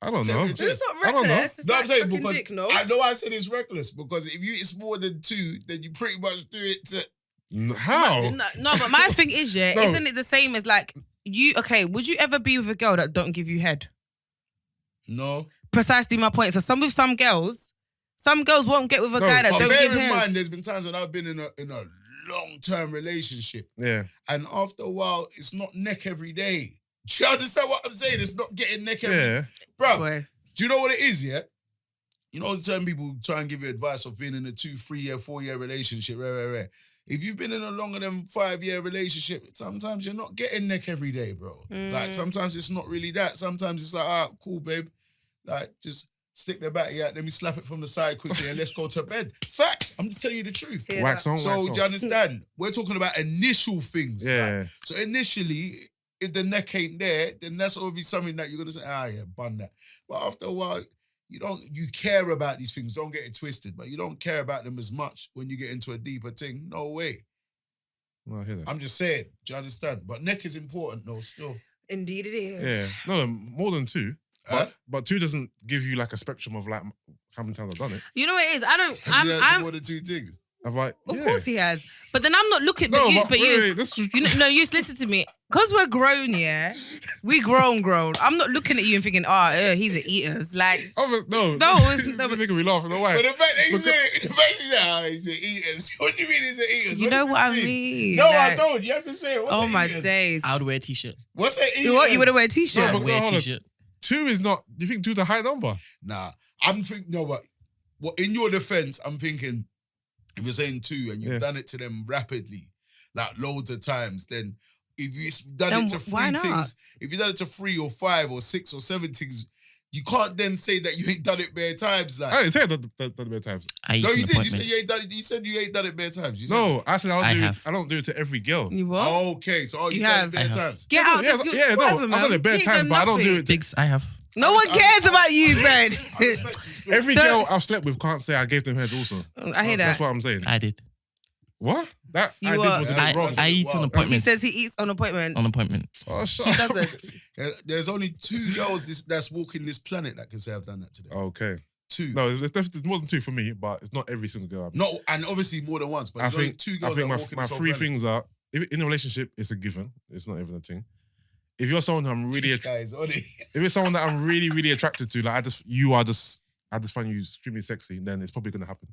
Speaker 1: I don't know.
Speaker 2: It's not
Speaker 1: I don't know.
Speaker 2: reckless. It's
Speaker 3: No,
Speaker 2: like
Speaker 3: I'm saying
Speaker 2: sucking
Speaker 3: because
Speaker 2: dick, no?
Speaker 3: I know I said it's reckless because if you it's more than two, then you pretty much do it to.
Speaker 1: How?
Speaker 2: No, but my thing is,
Speaker 1: No.
Speaker 2: isn't it the same as like you? Okay, would you ever be with a girl that don't give you head?
Speaker 3: No.
Speaker 2: Precisely my point. So some girls won't get with a guy that
Speaker 3: But
Speaker 2: don't
Speaker 3: bear
Speaker 2: give
Speaker 3: in
Speaker 2: head.
Speaker 3: mind, there's been times when I've been in a long-term relationship,
Speaker 1: Yeah.
Speaker 3: and after a while, it's not neck every day. Do you understand what I'm saying? It's not getting neck every day.
Speaker 1: Yeah.
Speaker 3: Bro,
Speaker 2: Boy.
Speaker 3: do you know what it is, yeah? You know, certain people try and give you advice of being in a 2, 3 year, 4 year relationship, rare. If you've been in a longer than 5 year relationship, sometimes you're not getting neck every day, bro. Like, sometimes it's not really that. Sometimes it's like, cool, babe. Like, just stick the battery out, let me slap it from the side quickly and let's go to bed. Facts. I'm just telling you the truth.
Speaker 2: Yeah.
Speaker 1: Wax on,
Speaker 3: So,
Speaker 1: wax
Speaker 3: do you
Speaker 1: off.
Speaker 3: understand? We're talking about initial things.
Speaker 1: Yeah.
Speaker 3: Like, so, initially, if the neck ain't there, then that's obviously something that you're going to say, yeah, bun that. But after a while, you care about these things. Don't get it twisted, but you don't care about them as much when you get into a deeper thing. No way.
Speaker 1: No, I hear that.
Speaker 3: I'm just saying. Do you understand? But neck is important, though, still.
Speaker 2: Indeed, it is.
Speaker 1: Yeah. No, more than 2. But 2 doesn't give you like a spectrum of like how many times I've done it.
Speaker 2: You know what it is? I don't.
Speaker 3: Have you done
Speaker 2: I'm.
Speaker 3: more than 2 things?
Speaker 1: I've like,
Speaker 2: Of course he has. But then I'm not looking.
Speaker 1: No,
Speaker 2: But
Speaker 1: wait, that's
Speaker 2: you know, you listen to me. Because we're grown, yeah. We grown. I'm not looking at you and thinking, he's an eater's. Like,
Speaker 1: no,
Speaker 2: it's
Speaker 1: you're making me laugh. No, why?
Speaker 3: But the fact that you said it, he's an eater. What do you mean he's an eater?
Speaker 2: you know what I mean?
Speaker 3: No, I
Speaker 2: Like,
Speaker 3: don't. You have to say it. What's
Speaker 2: Oh
Speaker 3: an
Speaker 2: my
Speaker 3: eaters?
Speaker 2: days.
Speaker 4: I would wear a t-shirt.
Speaker 3: What's an eater?
Speaker 2: What? You would wear a t-shirt?
Speaker 1: No, but
Speaker 4: Wear a
Speaker 1: hold on.
Speaker 4: t-shirt.
Speaker 1: 2 is not. Do you think 2's a high number?
Speaker 3: Nah, I'm thinking. No, but in your defense, I'm thinking if you're saying 2 and you've done it to them rapidly, like loads of times, then if you've done
Speaker 2: Then
Speaker 3: it to 3
Speaker 2: why not?
Speaker 3: things, if you've done it to 3 or 5 or 6 or 7 things, you can't then say that you ain't done it bare times. Like,
Speaker 1: I didn't say I done it bare times.
Speaker 3: no, you did. You
Speaker 4: appointment.
Speaker 3: said you ain't done it. You said you ain't done it bare times. You said
Speaker 1: No, I said
Speaker 4: I
Speaker 1: I don't do it to every girl.
Speaker 2: You what?
Speaker 3: Okay, so
Speaker 2: You
Speaker 3: you've done
Speaker 2: have.
Speaker 3: it bare
Speaker 4: I have.
Speaker 3: times.
Speaker 2: Get out.
Speaker 1: Yeah,
Speaker 2: that's good.
Speaker 1: yeah, no,
Speaker 2: Whatever,
Speaker 1: I've done
Speaker 2: man.
Speaker 1: it bare
Speaker 2: You ain't
Speaker 1: times,
Speaker 2: done
Speaker 1: but I don't do
Speaker 2: nothing.
Speaker 1: it.
Speaker 4: Bigz, I have.
Speaker 2: No one cares about you, man.
Speaker 1: Every girl I've slept with can't say I gave them head also.
Speaker 2: I hear that.
Speaker 1: That's what I'm saying.
Speaker 4: I did.
Speaker 1: What? That
Speaker 2: You
Speaker 1: I did
Speaker 2: are-
Speaker 1: was a bit wrong.
Speaker 4: I eat on
Speaker 2: He
Speaker 4: appointment.
Speaker 2: says he eats on appointment.
Speaker 4: On appointment.
Speaker 1: Oh, shut
Speaker 2: He
Speaker 1: up.
Speaker 2: doesn't.
Speaker 3: There's only 2 girls that's walking this planet that can say I've done that today.
Speaker 1: Okay.
Speaker 3: 2.
Speaker 1: No, there's definitely more than 2 for me, but it's not every single girl.
Speaker 3: No, and obviously more than once, but
Speaker 1: I
Speaker 3: there's only
Speaker 1: think
Speaker 3: 2
Speaker 1: I
Speaker 3: girls
Speaker 1: think
Speaker 3: that walk in
Speaker 1: my
Speaker 3: this whole
Speaker 1: 3
Speaker 3: planet.
Speaker 1: things are if in a relationship it's a given. It's not even a thing. If you're someone who I'm really
Speaker 3: This guy is on it.
Speaker 1: if it's someone that I'm really, really attracted to, like I just find you extremely sexy, then it's probably gonna happen.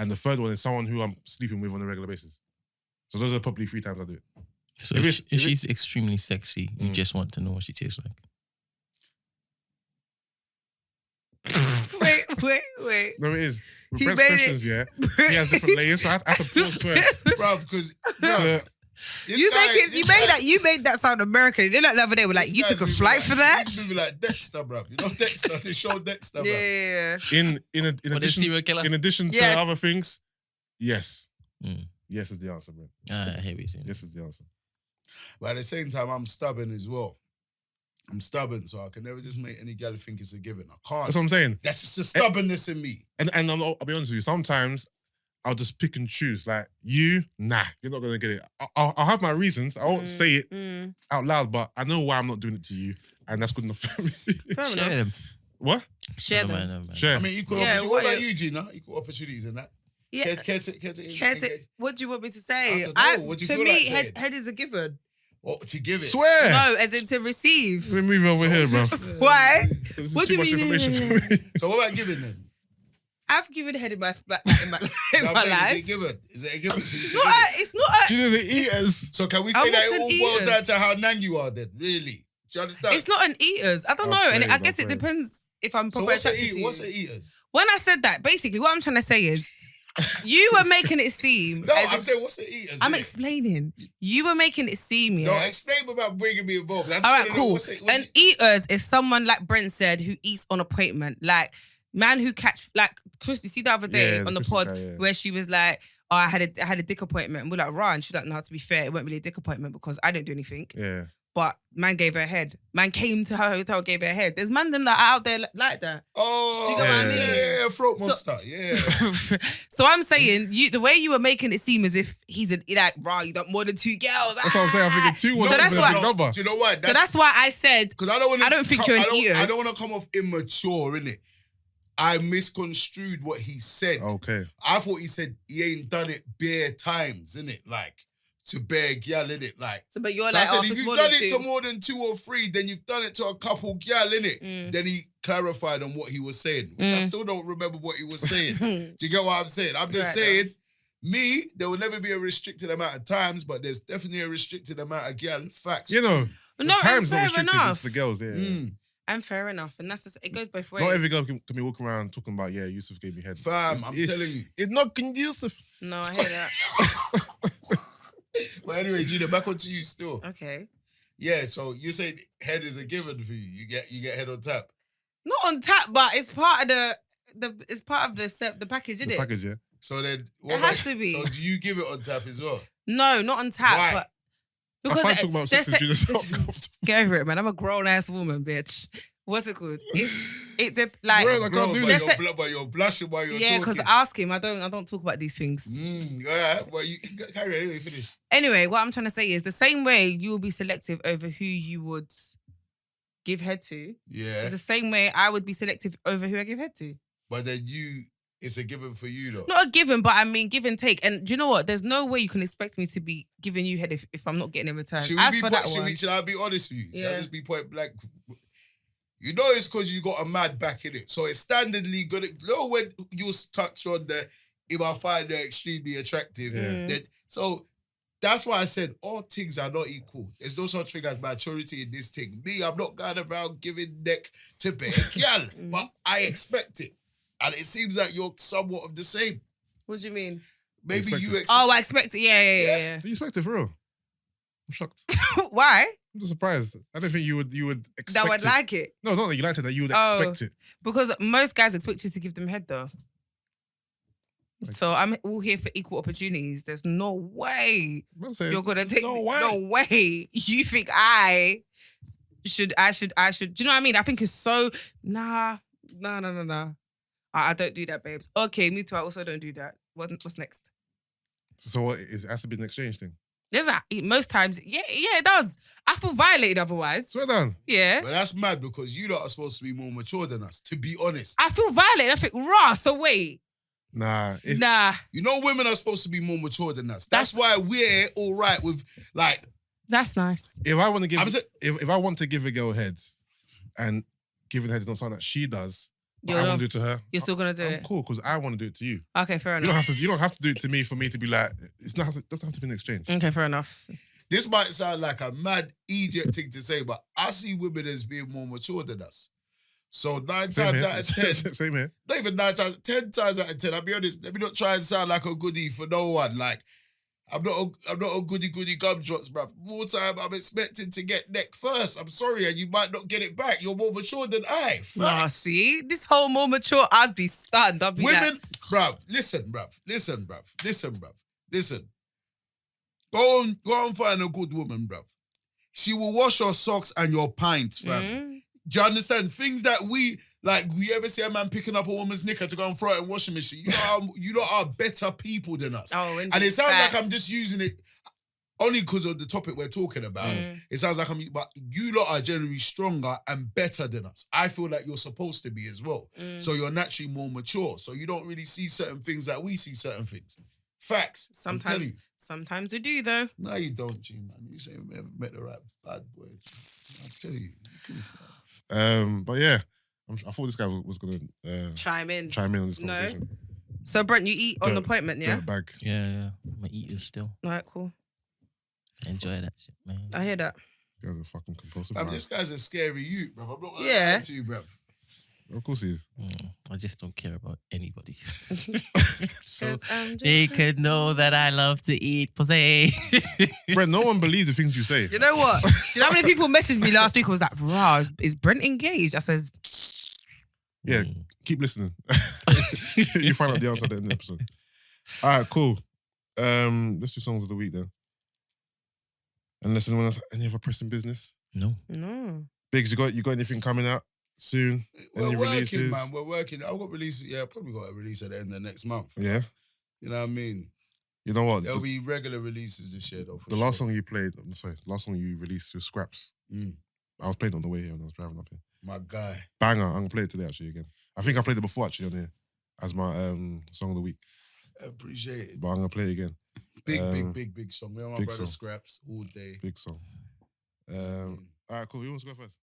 Speaker 1: And the third one is someone who I'm sleeping with on a regular basis. So those are probably 3 times I do it.
Speaker 4: So
Speaker 1: If
Speaker 4: if she's extremely sexy, you
Speaker 1: Mm.
Speaker 4: just want to know what she tastes like.
Speaker 2: Wait.
Speaker 1: No, it is. With
Speaker 2: He
Speaker 1: Brent's
Speaker 2: made
Speaker 1: questions, yeah, he has different layers, so I have to pause first.
Speaker 3: Bruv, because
Speaker 2: You made that sound American. You did that the other day. We're like, you took a flight for that?
Speaker 3: He's moving like Dexter, bruv. You know Dexter? They show Dexter, bruv.
Speaker 2: Yeah.
Speaker 1: In
Speaker 4: What, the serial killer?
Speaker 1: addition to
Speaker 2: Yes.
Speaker 1: other things, yes.
Speaker 4: Mm.
Speaker 1: Yes is the answer, bro.
Speaker 4: I hear what you're saying.
Speaker 1: Yes is the answer.
Speaker 3: But at the same time, I'm stubborn as well. I'm stubborn, so I can never just make any girl think it's a given. I can't.
Speaker 1: That's what I'm saying.
Speaker 3: That's just the stubbornness in me.
Speaker 1: And I'll be honest with you. Sometimes I'll just pick and choose. Like you're not gonna get it. I'll have my reasons. I won't say it out loud, but I know why I'm not doing it to you, and that's good enough for me.
Speaker 2: Fair
Speaker 4: Share
Speaker 2: enough.
Speaker 4: them.
Speaker 1: What?
Speaker 2: Share them.
Speaker 4: Man.
Speaker 1: Share.
Speaker 3: I mean, equal
Speaker 2: Yeah,
Speaker 3: opportunities. What about you, Gina? Equal opportunities and that.
Speaker 2: Yeah.
Speaker 3: Care to engage?
Speaker 2: What do you want me to say?
Speaker 3: I don't know. What do you
Speaker 2: to
Speaker 3: feel
Speaker 2: me,
Speaker 3: like saying?
Speaker 2: head is a given.
Speaker 3: What, to give it?
Speaker 1: Swear.
Speaker 2: No, as in to receive.
Speaker 1: Let me move over here, bro.
Speaker 2: Why?
Speaker 1: This is
Speaker 2: What
Speaker 1: too
Speaker 2: do
Speaker 1: much
Speaker 2: you mean?
Speaker 1: information for me.
Speaker 3: So what about giving then?
Speaker 2: I've given head in my
Speaker 3: No, I'm saying,
Speaker 2: life.
Speaker 3: is it given? Is it a given?
Speaker 2: It's not a.
Speaker 1: Do you know the eaters?
Speaker 3: So can we
Speaker 2: I'm
Speaker 3: say that
Speaker 2: not
Speaker 3: it all
Speaker 2: an
Speaker 3: boils
Speaker 2: eater.
Speaker 3: down to how nang you are then? Really? Do you understand?
Speaker 2: It's not an eaters. I don't know, and
Speaker 1: Okay,
Speaker 2: I guess it
Speaker 1: okay.
Speaker 2: depends if I'm
Speaker 3: So
Speaker 2: proper
Speaker 3: what's the
Speaker 2: attracted to you.
Speaker 3: what's the eaters?
Speaker 2: When I said that, basically, what I'm trying to say is, you were making it seem.
Speaker 3: No,
Speaker 2: as
Speaker 3: I'm
Speaker 2: if-
Speaker 3: saying what's the eaters?
Speaker 2: I'm
Speaker 3: innit?
Speaker 2: explaining. You were making it seem,
Speaker 3: No,
Speaker 2: yeah.
Speaker 3: explain without bringing me involved.
Speaker 2: All right, cool. And eaters is someone like Brent said who eats on appointment, like man who catch like Chris. You see the other day
Speaker 1: Yeah,
Speaker 2: on the
Speaker 1: Christy
Speaker 2: pod
Speaker 3: uh,
Speaker 1: show, yeah.
Speaker 2: where she was like, "Oh, I had a dick appointment," and we're like, "Rah," and she's like, "No, to be fair, it wasn't really a dick appointment because I didn't do anything."
Speaker 1: Yeah.
Speaker 2: But man gave her a head. Man came to her hotel, gave her a head. There's man them that are out there like that.
Speaker 3: Oh,
Speaker 2: Do you get what I mean?
Speaker 3: yeah, throat monster. Yeah.
Speaker 2: So I'm saying, the way you were making it seem as if he's like, "Rah, you got more than 2 girls."
Speaker 1: That's what I'm saying. I'm thinking 2 was
Speaker 2: So that's
Speaker 1: even a
Speaker 2: why-
Speaker 1: big number.
Speaker 3: Do you know what?
Speaker 2: So that's why I said,
Speaker 3: because I don't want.
Speaker 2: I don't think you're an eaters.
Speaker 3: I don't want to come off immature, innit? I misconstrued what he said.
Speaker 1: Okay.
Speaker 3: I thought he said he ain't done it bare times, innit? Like to bare gal, innit? Like.
Speaker 2: so, but you're
Speaker 3: So
Speaker 2: like,
Speaker 3: I said,
Speaker 2: oh,
Speaker 3: if
Speaker 2: it's
Speaker 3: you've
Speaker 2: more
Speaker 3: done
Speaker 2: than
Speaker 3: it
Speaker 2: 2.
Speaker 3: to more than 2 or 3, then you've done it to a couple gal, innit? Then he clarified on what he was saying, which I still don't remember what he was saying. Do you get what I'm saying? I'm just
Speaker 2: Right,
Speaker 3: saying, me, there will never be a restricted amount of times, but there's definitely a restricted amount of gal. Facts.
Speaker 1: You know, the
Speaker 2: No, and
Speaker 1: time's not
Speaker 2: fair
Speaker 1: restricted.
Speaker 2: enough.
Speaker 1: It's the girls, yeah.
Speaker 3: Mm.
Speaker 2: And fair enough. And that's just, it goes both ways.
Speaker 1: Not every girl can be walking around talking about, yeah, Yusuff gave me head.
Speaker 3: Fam, I'm telling you.
Speaker 1: It's not conducive.
Speaker 2: No, I hear that.
Speaker 3: But anyway, Gina, back onto you still.
Speaker 2: Okay.
Speaker 3: Yeah, so you said head is a given for you. You get head on tap.
Speaker 2: Not on tap, but it's part of the package, isn't
Speaker 1: The
Speaker 2: it?
Speaker 1: package, yeah.
Speaker 3: So then,
Speaker 2: It has to be.
Speaker 3: So do you give it on tap as well?
Speaker 2: No, not on tap.
Speaker 3: Why?
Speaker 2: But
Speaker 1: I
Speaker 2: because
Speaker 1: find talking about sex with Junior so
Speaker 2: listen,
Speaker 1: uncomfortable.
Speaker 2: get over it, man. I'm a grown ass woman, bitch. What's it called? Like
Speaker 1: Word, I can't do
Speaker 3: but
Speaker 1: this.
Speaker 3: But you're blushing while you're
Speaker 2: yeah,
Speaker 3: talking.
Speaker 2: because ask him. I don't talk about these things.
Speaker 3: All right, well, you carry on anyway, finish.
Speaker 2: Anyway, what I'm trying to say is the same way you will be selective over who you would give head to.
Speaker 3: Yeah,
Speaker 2: It's the same way I would be selective over who I give head to.
Speaker 3: but then it's a given for you though.
Speaker 2: Not a given, but I mean give and take. And do you know what? There's no way you can expect me to be giving you head if I'm not getting in return.
Speaker 3: Should I be honest with you? Should I
Speaker 2: Yeah.
Speaker 3: just be point blank? You know it's because you got a mad back in it. So it's standardly good. You know when you touch on if I find her extremely attractive, then so that's why I said all things are not equal. There's no such thing as maturity in this thing. Me, I'm not going around giving neck to big gal, but I expect it. And it seems like you're somewhat of the same.
Speaker 2: What do you mean?
Speaker 3: Maybe
Speaker 1: Expect
Speaker 3: you
Speaker 1: it.
Speaker 3: expect.
Speaker 2: Oh, I expect it. Yeah.
Speaker 1: Do you expect it for real? I'm shocked.
Speaker 2: Why?
Speaker 1: I'm just surprised. I don't think you would expect
Speaker 2: That would
Speaker 1: it.
Speaker 2: like it.
Speaker 1: No, not that you liked it, that you would
Speaker 2: Oh.
Speaker 1: expect it.
Speaker 2: Because most guys expect you to give them head though. So I'm all here for equal opportunities. There's no way
Speaker 1: I'm saying,
Speaker 2: you're gonna take
Speaker 1: no
Speaker 2: me.
Speaker 1: way.
Speaker 2: No way. You think I should. Do you know what I mean? I think it's so no. I don't do that, babes. Okay, me too. I also don't do that. What's next?
Speaker 1: So what, it has to be an exchange thing.
Speaker 2: There's that. Most times, yeah, it does. I feel violated otherwise.
Speaker 1: Swear down.
Speaker 2: Yeah.
Speaker 3: But that's mad because you lot are supposed to be more mature than us, to be honest.
Speaker 2: I feel violated. I think, rah, so wait.
Speaker 1: Nah. It's,
Speaker 2: Nah.
Speaker 3: You know women are supposed to be more mature than us. That's why we're all right with, like,
Speaker 2: That's nice.
Speaker 1: If I want to give,
Speaker 3: I'm sa-
Speaker 1: if I want to give a girl head, and giving head is not something that she does, but I
Speaker 2: You're
Speaker 1: want to do it to her.
Speaker 2: You're still gonna do
Speaker 1: I'm
Speaker 2: it.
Speaker 1: cool because I want to do it to you.
Speaker 2: Okay, fair
Speaker 1: You don't
Speaker 2: enough.
Speaker 1: have to. You don't have to do it to me for me to be like. It doesn't have to be an exchange.
Speaker 2: Okay, fair enough.
Speaker 3: this might sound like a mad idiot thing to say, but I see women as being more mature than us. So 9
Speaker 1: Same
Speaker 3: times
Speaker 1: here.
Speaker 3: out of 10,
Speaker 1: Same here.
Speaker 3: not even 9 times, 10 times out of 10, I'll be honest, let me not try and sound like a goodie for no one. Like, I'm not a goody gumdrops, bruv. More time, I'm expecting to get neck first. I'm sorry, and you might not get it back. You're more mature than I.
Speaker 2: Nah,
Speaker 3: Facts.
Speaker 2: see, this whole more mature, I'd be stunned. I'd be
Speaker 3: Women,
Speaker 2: like,
Speaker 3: bruv, listen. Go and find a good woman, bruv. She will wash your socks and your pints, fam. Do you understand? Things that we ever see a man picking up a woman's knicker to go and throw it in washing machine. You lot are better people than us.
Speaker 2: Oh,
Speaker 3: and it sounds like I'm just using it only because of the topic we're talking about. It sounds like but you lot are generally stronger and better than us. I feel like you're supposed to be as well. So you're naturally more mature. So you don't really see certain things that we see certain things. Facts.
Speaker 2: Sometimes we do though.
Speaker 3: No, you don't, G, man. You say we haven't met the right bad boy. I tell you.
Speaker 1: But yeah, I thought this guy was gonna
Speaker 2: chime in
Speaker 1: on this conversation.
Speaker 2: No. So Brent, you eat on appointment, yeah?
Speaker 1: Bag.
Speaker 4: Yeah. I'm a eater still.
Speaker 2: Alright, cool.
Speaker 4: Enjoy that shit, man.
Speaker 2: I hear that.
Speaker 1: This guy's a fucking compulsive.
Speaker 3: This guy's a scary youth, bruv. I'm not gonna lie to you, bruv.
Speaker 1: Of course he is.
Speaker 4: I just don't care about anybody. So they could know that I love to eat pussy.
Speaker 1: Brent, no one believes the things you say.
Speaker 2: You know what? Do you know how many people messaged me last week and was like, "Wow, is Brent engaged?" I said,
Speaker 1: "Yeah, keep listening. You find out the answer at the end of the episode." All right, cool. Let's do songs of the week then. Unless anyone else has any other pressing business.
Speaker 4: No.
Speaker 1: Bigz, you got anything coming out soon?
Speaker 3: We're
Speaker 1: Any
Speaker 3: working,
Speaker 1: releases?
Speaker 3: man. We're working. I've got releases. Yeah, probably got a release at the end of next month.
Speaker 1: Yeah.
Speaker 3: You know what I mean?
Speaker 1: You know what?
Speaker 3: There'll be regular releases this year though.
Speaker 1: The last song you played, the last song you released was Scraps. I was playing on the way here when I was driving up here.
Speaker 3: My guy.
Speaker 1: Banger. I'm gonna play it today actually again. I think I played it before actually on here as my song of the week.
Speaker 3: Appreciate it.
Speaker 1: But I'm gonna play it again.
Speaker 3: Big song. Me and my brother
Speaker 1: song.
Speaker 3: Scraps all day.
Speaker 1: Big song. All right, cool. Who wants to go first?